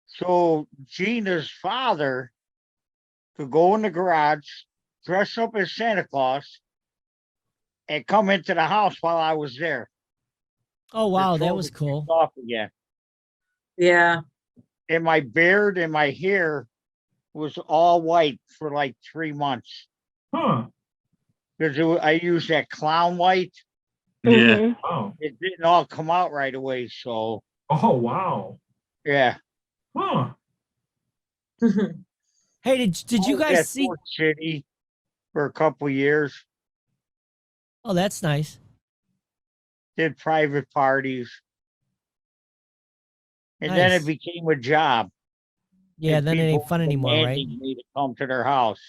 So Gina's father could go in the garage, dress up as Santa Claus, and come into the house while I was there. Oh wow, that Before was we kicked cool. Off again. Yeah. And my beard and my hair was all white for like 3 months. Huh. Because I used that clown white. Yeah, Mhm. Wow. It didn't all come out right away. So Oh, wow. yeah. Huh. Hey, did you I was guys at see? Fort City for a couple years, Oh, that's nice. did private parties. And then Nice. it became a job. Yeah, and then it ain't people fun anymore, right? demanding me to come to their house.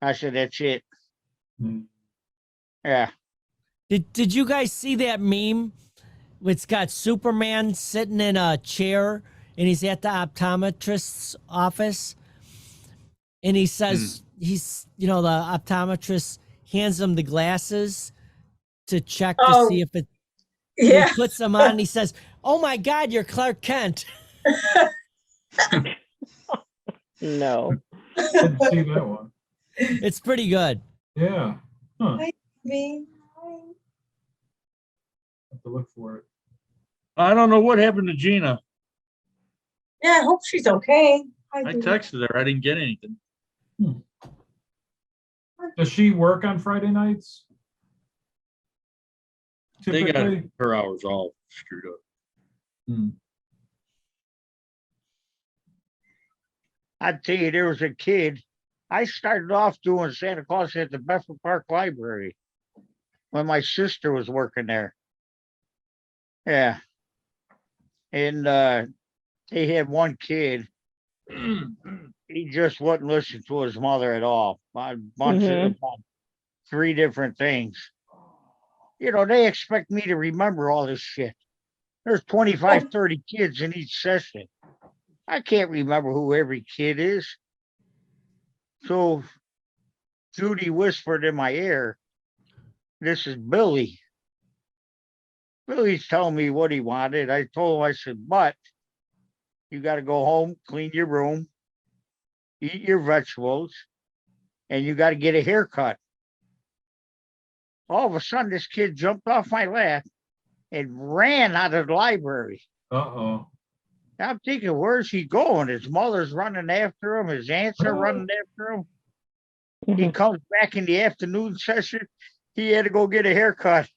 I said, that's it. Mm. Yeah. Did you guys see that meme? It's got Superman sitting in a chair and he's at the optometrist's office. And he says he's the optometrist hands him the glasses to check to Oh, see if it Yeah. he puts them on and he says, "Oh my God, you're Clark Kent." No. Didn't see that one. It's pretty good. Yeah. Huh. Me. Have to look for it. I don't know what happened to Gina. Yeah, I hope she's okay. I texted her. I didn't get anything. Does she work on Friday nights? They got Typically? her hours all screwed up. Hmm. I'd tell you, there was a kid. I started off doing Santa Claus at the Bedford Park Library when my sister was working there. Yeah. And they had one kid. He just wouldn't listen to his mother at all. A bunch of about 3 different things. You know, they expect me to remember all this shit. There's 25, 30 kids in each session. I can't remember who every kid is. So Judy whispered in my ear, "This is Billy." Billy's telling me what he wanted. I told him, I said, "But you got to go home, clean your room, eat your vegetables, and you got to get a haircut." All of a sudden, this kid jumped off my lap and ran out of the library. Uh-oh. I'm thinking, where's he going? His mother's running after him. His aunts are running after him. He comes back in the afternoon session. He had to go get a haircut.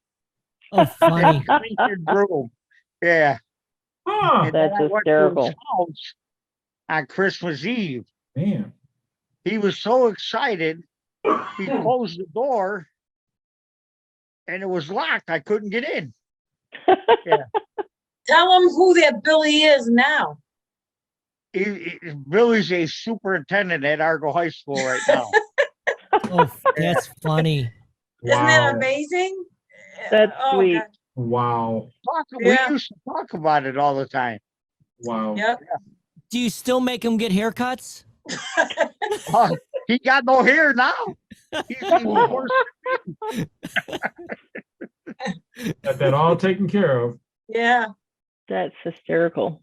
Oh, funny. Clean his room. Yeah. Huh, And then That's I went to his hysterical. house on Christmas Eve. man. He was so excited. He closed the door and it was locked. I couldn't get in. Tell him who that Billy is now. Billy's a superintendent at Argo High School right now. Oh, that's funny. Isn't that Wow. amazing? That's Oh, sweet. God. Wow. Yeah. We used to talk about it all the time. Wow. Yep. Do you still make them get haircuts? He got no hair now. He's even worse. Got that all taken care of. Yeah. That's hysterical.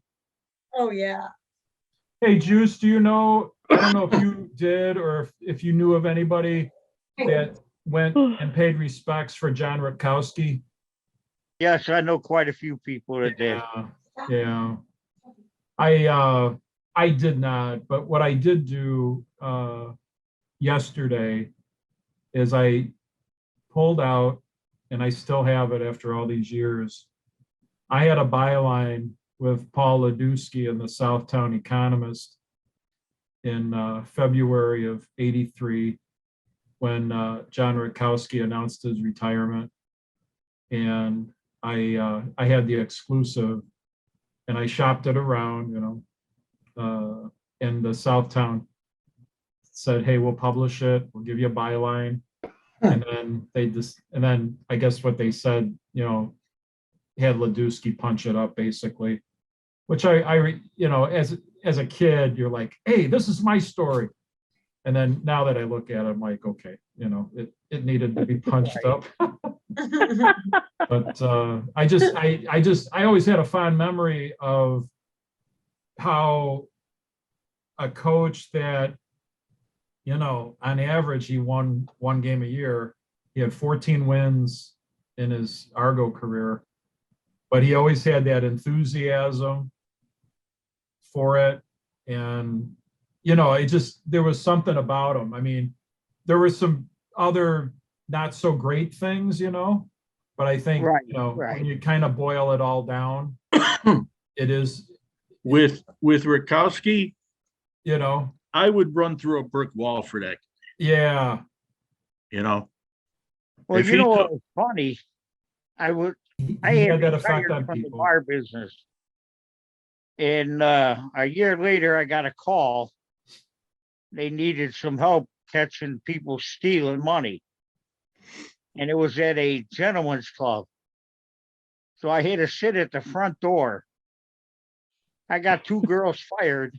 Oh, yeah. Hey, Juice, do you know, I don't know if you did or if you knew of anybody that went and paid respects for John Rutkowski? Yes, I know quite a few people that did. Yeah. I did not, but what I did do yesterday is I pulled out, and I still have it after all these years. I had a byline with Paul Ladewski in the Southtown Economist in February of '83 when John Rutkowski announced his retirement. And I had the exclusive and I shopped it around, and the Southtown said, "Hey, we'll publish it. We'll give you a byline." And then I guess what they said, had Ladewski punch it up basically, which as a kid, you're like, "Hey, this is my story." And then now that I look at it, I'm like, okay, it needed to be punched up. But I always had a fond memory of how a coach that, on average, he won 1 game a year. He had 14 wins in his Argo career, but he always had that enthusiasm for it. And, there was something about him. I mean, there were some other not so great things, but I think, Right. when you kind of boil it all down, it is, With Rutkowski, Well, I would run through a brick wall for that, yeah. Well, If you he know what took- was funny? I He had had that effect retired on from the people. bar business. And a year later, I got a call. They needed some help catching people stealing money. And it was at a gentleman's club. So I had to sit at the front door. I got 2 girls fired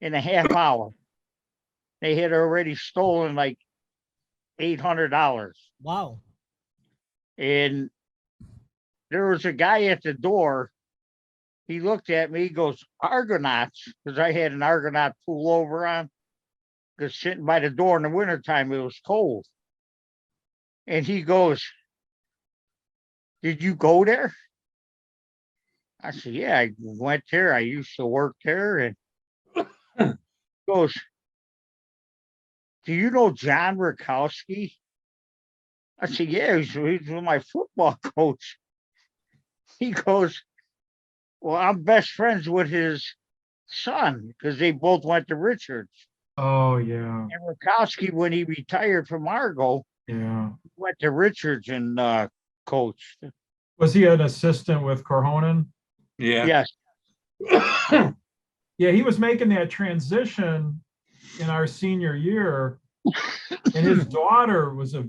in a half hour. They had already stolen like $800. Wow. And there was a guy at the door. He looked at me, he goes, "Argonauts," because I had an Argonaut pullover on. Because sitting by the door in the wintertime, it was cold. And he goes, "Did you go there?" I said, "Yeah, I went there. I used to work there." And he goes, "Do you know John Rutkowski?" I said, "Yeah, he's my football coach." He goes, "Well, I'm best friends with his son, because they both went to Richards. Oh, yeah, And Rakowski, when he retired from Argo, yeah. went to Richards and coached. Was he an assistant with Corhonen? Yeah. Yes, Yeah, he was making that transition in our senior year. And his daughter was a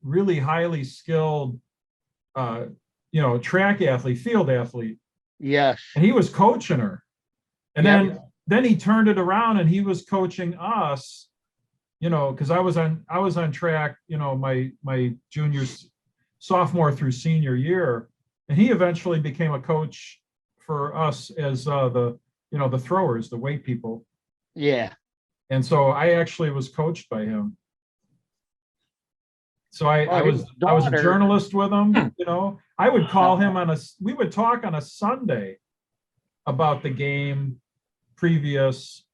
really highly skilled, track athlete, field athlete. yes. And he was coaching her. And Yep. then he turned it around and he was coaching us, because I was on track, my sophomore through senior year. And he eventually became a coach for us as the throwers, the weight people. Yeah. And so I actually was coached by him. So I Well, was his I was a daughter- journalist with him, I would call him we would talk on a Sunday about the game previous,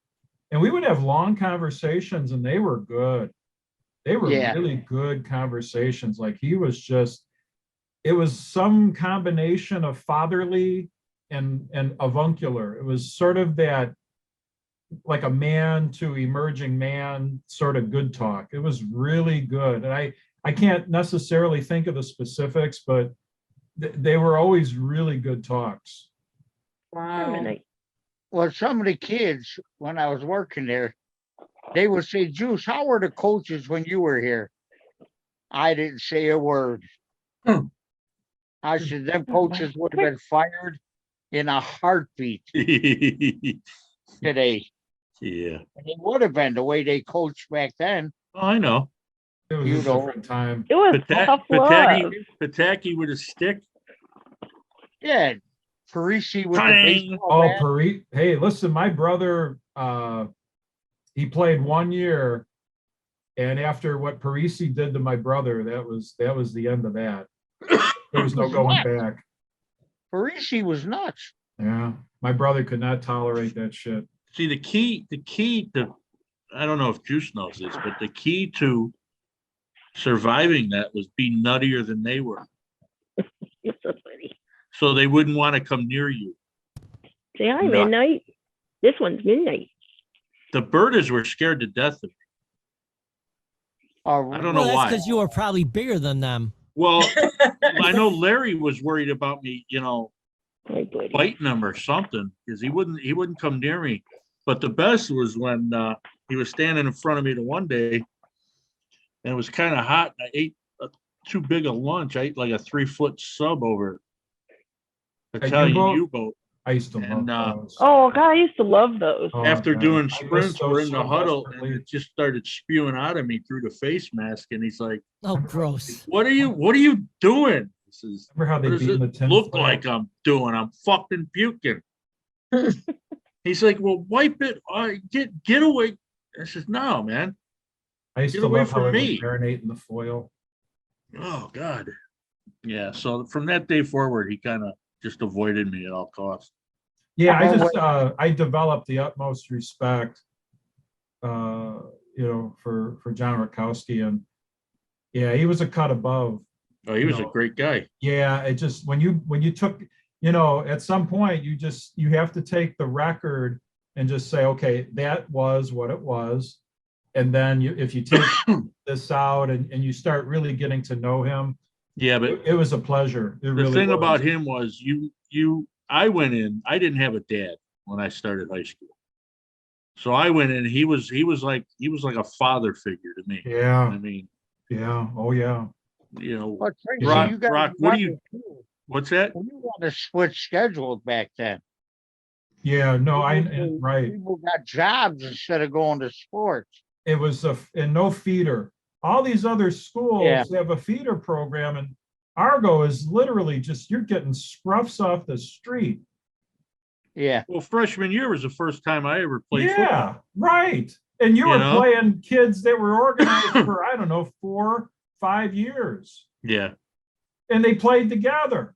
and we would have long conversations, and they were good. They were Yeah. really good conversations. Like it was some combination of fatherly and avuncular. It was sort of that, like a man to emerging man sort of good talk. It was really good. And I can't necessarily think of the specifics, but they were always really good talks. Well, some of the kids, when I was working there, they would say, Juice, how were the coaches when you were here? I didn't say a word. I said, them coaches would have been fired in a heartbeat Yeah. today. And they would have been the way they coached back then. Oh, I know. It was You a know. different time. It was tough love. Pataki with a stick. Yeah. Parisi with the Bang. baseball Oh, bat. hey, listen, my brother, he played 1 year, and after what Parisi did to my brother, that was the end of that. There was no going back. Parisi was nuts. Yeah, my brother could not tolerate that shit. See, the key to, I don't know if Juice knows this, but the key to surviving that was be nuttier than they were. You're so funny. So they wouldn't want to come near you. Say hi, No. midnight. This one's midnight. The birders were scared to death of me. I don't know Well, that's why. because you were probably bigger than them. Well, I know Larry was worried about me, My buddy. biting him or something, because he wouldn't come near me. But the best was when he was standing in front of me the one day, and it was kind of hot. And I ate too big a lunch. I ate like a 3-foot sub over Italian U-boat? U-boat. I used to And, love those. Oh God, I used to love those. Oh, After God. doing I miss sprints, we're those in the so huddle, and desperately. it just started spewing out of me through the face mask. And he's like, Oh, gross. What are you doing? This is, Remember how what they does beat in the it tin look foil? like I'm doing? I'm fucking puking. He's like, well, wipe it. Get away. I says, no, man. I used Get to away love how from it would me. marinate in the foil. Oh God. Yeah. So from that day forward, he kind of just avoided me at all costs. Yeah, Oh, I developed the utmost respect, for John Rakowski, and yeah, he was a cut above. Oh, he was a No. great guy. Yeah, it just when you took, at some point you have to take the record and just say, okay, that was what it was. And then if you take this out and you start really getting to know him, Yeah, but it was a pleasure. It the really thing was. about him was I went in, I didn't have a dad when I started high school. So I went in, he was like a father figure to me. I Yeah, mean, yeah, oh yeah. But Tracy, Brock, you guys Brock, what do remember, you, too, what's that? when you got to switch schedules back then. Yeah, no, People- right. People got jobs instead of going to sports. It was and no feeder. All these other schools Yeah. have a feeder program, and Argo is literally just, you're getting scruffs off the street. Yeah, Well, freshman year was the first time I ever played football. Yeah, right. And you You were know? playing kids that were organized for, I don't know, 4-5 years. Yeah. And they played together.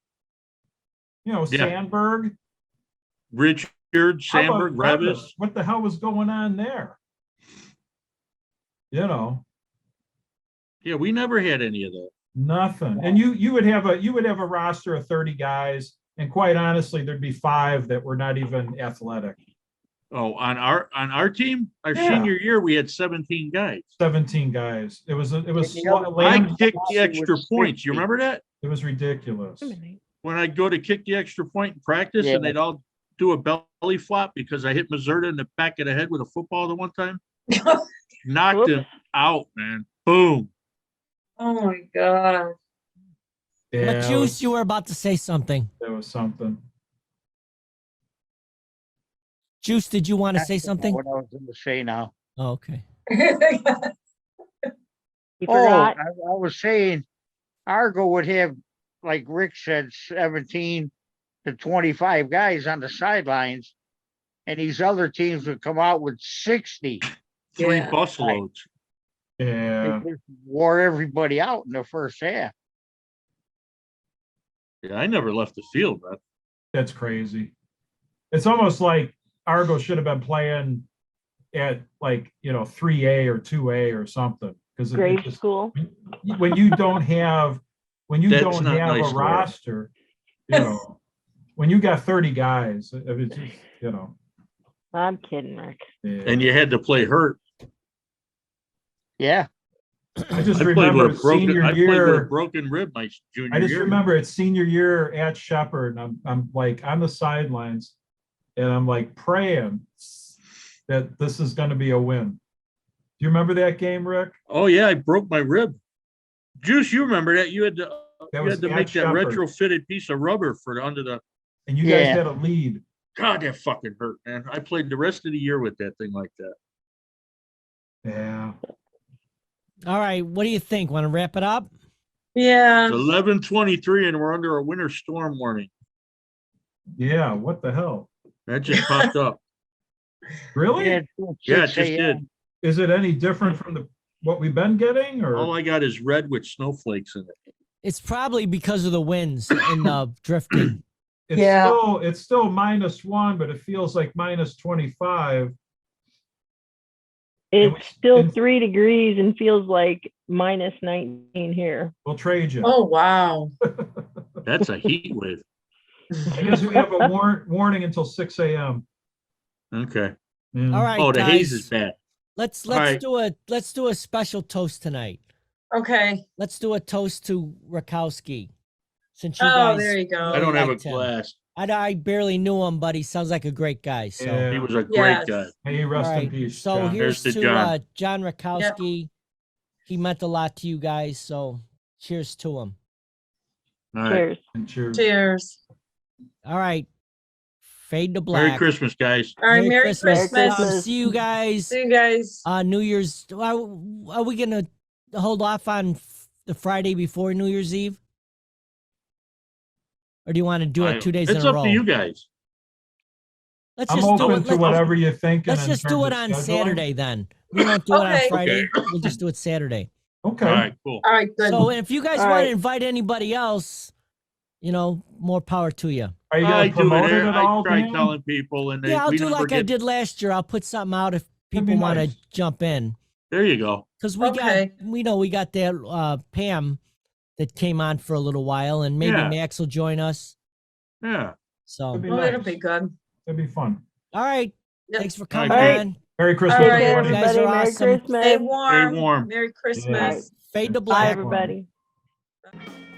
Yeah. Sandberg. Richard, How about Sandberg, Revis. What the hell was going on there? Yeah, we never had any of that. Nothing. And you would have a roster of 30 guys, And quite honestly, there'd be 5 that were not even athletic. Oh, on our team, our Yeah. senior year, we had 17 guys. 17 guys. It was I Lamb, kicked the It extra was points. You 60. remember that? it was ridiculous. When I'd go to kick the extra point in practice Yeah. and they'd all do a belly flop because I hit Mazurda in the back of the head with a football the one time. Knocked him Whoops. out, man. Boom. Oh my God. Yeah, But it Juice, was- you were about to say something. There was something. Juice, did you want to That's say something? What I was gonna say now. Oh, okay. You Oh, forgot. I was saying Argo would have, like Rick said, 17 to 25 guys on the sidelines. And these other teams would come out with 60. 3 Yeah. bus loads. Yeah. They just wore everybody out in the first half. Yeah, I never left the field, man. That's crazy. It's almost like Argo should have been playing at 3A or 2A or something. Because Grade school. when you don't have That's don't not have nice a to have. roster, when you got 30 guys, it's just, I'm kidding, Rick. yeah. And you had to play hurt. Yeah. I just I played remember with a broken. senior I played with a year. broken rib my junior I just year. remember it's senior year at Shepherd, and I'm like on the sidelines, and I'm like praying that this is going to be a win. Do you remember that game, Rick? Oh yeah, I broke my rib. Juice, you remember that? You had to was at make that Shepherd. retrofitted piece of rubber for under the. And you guys Yeah. had a lead. God, that fucking hurt, man. I played the rest of the year with that thing like that. Yeah. All right. What do you think? Want to wrap it up? Yeah. It's 11:23, and we're under a winter storm warning. Yeah. What the hell? That just popped up. Really? Yeah, it's Yeah, it 6 just a.m. did. Is it any different from what we've been getting, or? All I got is red with snowflakes in it. It's probably because of the winds and the drifting. Yeah. It's still -1, but it feels like -25. And It's still and- 3 degrees and feels like -19 here. We'll trade you. Oh, wow. That's a heat wave. I guess we have a warning until 6 a.m. Okay. Yeah. All right, Oh, the guys. haze is bad. Let's right. do a special toast tonight. Okay. Let's do a toast to Rakowski. Since you Oh, guys there you go. I really don't have a liked him. glass. I barely knew him, but he sounds like a great guy. So Yeah. He was a great Yes. guy. Hey, all rest in right. peace. So John. here's Here's to to John. John Rakowski. He meant a lot to you guys. So cheers to him. All right. Cheers. And cheers. Cheers. All right. Fade to black. Merry Christmas, guys. All right. Merry Christmas. Merry Christmas. See you guys. See you guys. New Year's. Are we gonna hold off on the Friday before New Year's Eve, or do you want to do it 2 days in It's a up row? to you guys. Let's I'm just do open it. to whatever you're thinking. Let's in just do terms it of on scheduling. Saturday then. We won't do it on Okay. Friday. We'll just do it Saturday. Okay. All right, cool. All right. Good. So if you guys All want right. to invite anybody else, more power to you. Are you I going to do promote it it. at I all, try Dan? telling people, and Yeah, I'll we do never like I get- did last year. I'll put something out if That'd be people want to nice. jump in. There you go. Because Okay. we got that Pam that came on for a little while, and maybe Yeah. Max will join us. Yeah. So, That'd be Oh, it'll nice. be good. That'd be fun. all right. Yep. Thanks for All coming right. on. Merry Christmas, All right. Take care, everybody. You guys everybody. are Merry awesome. Christmas. Stay warm. warm. Merry Christmas. Fade to Bye, black. everybody. Bye.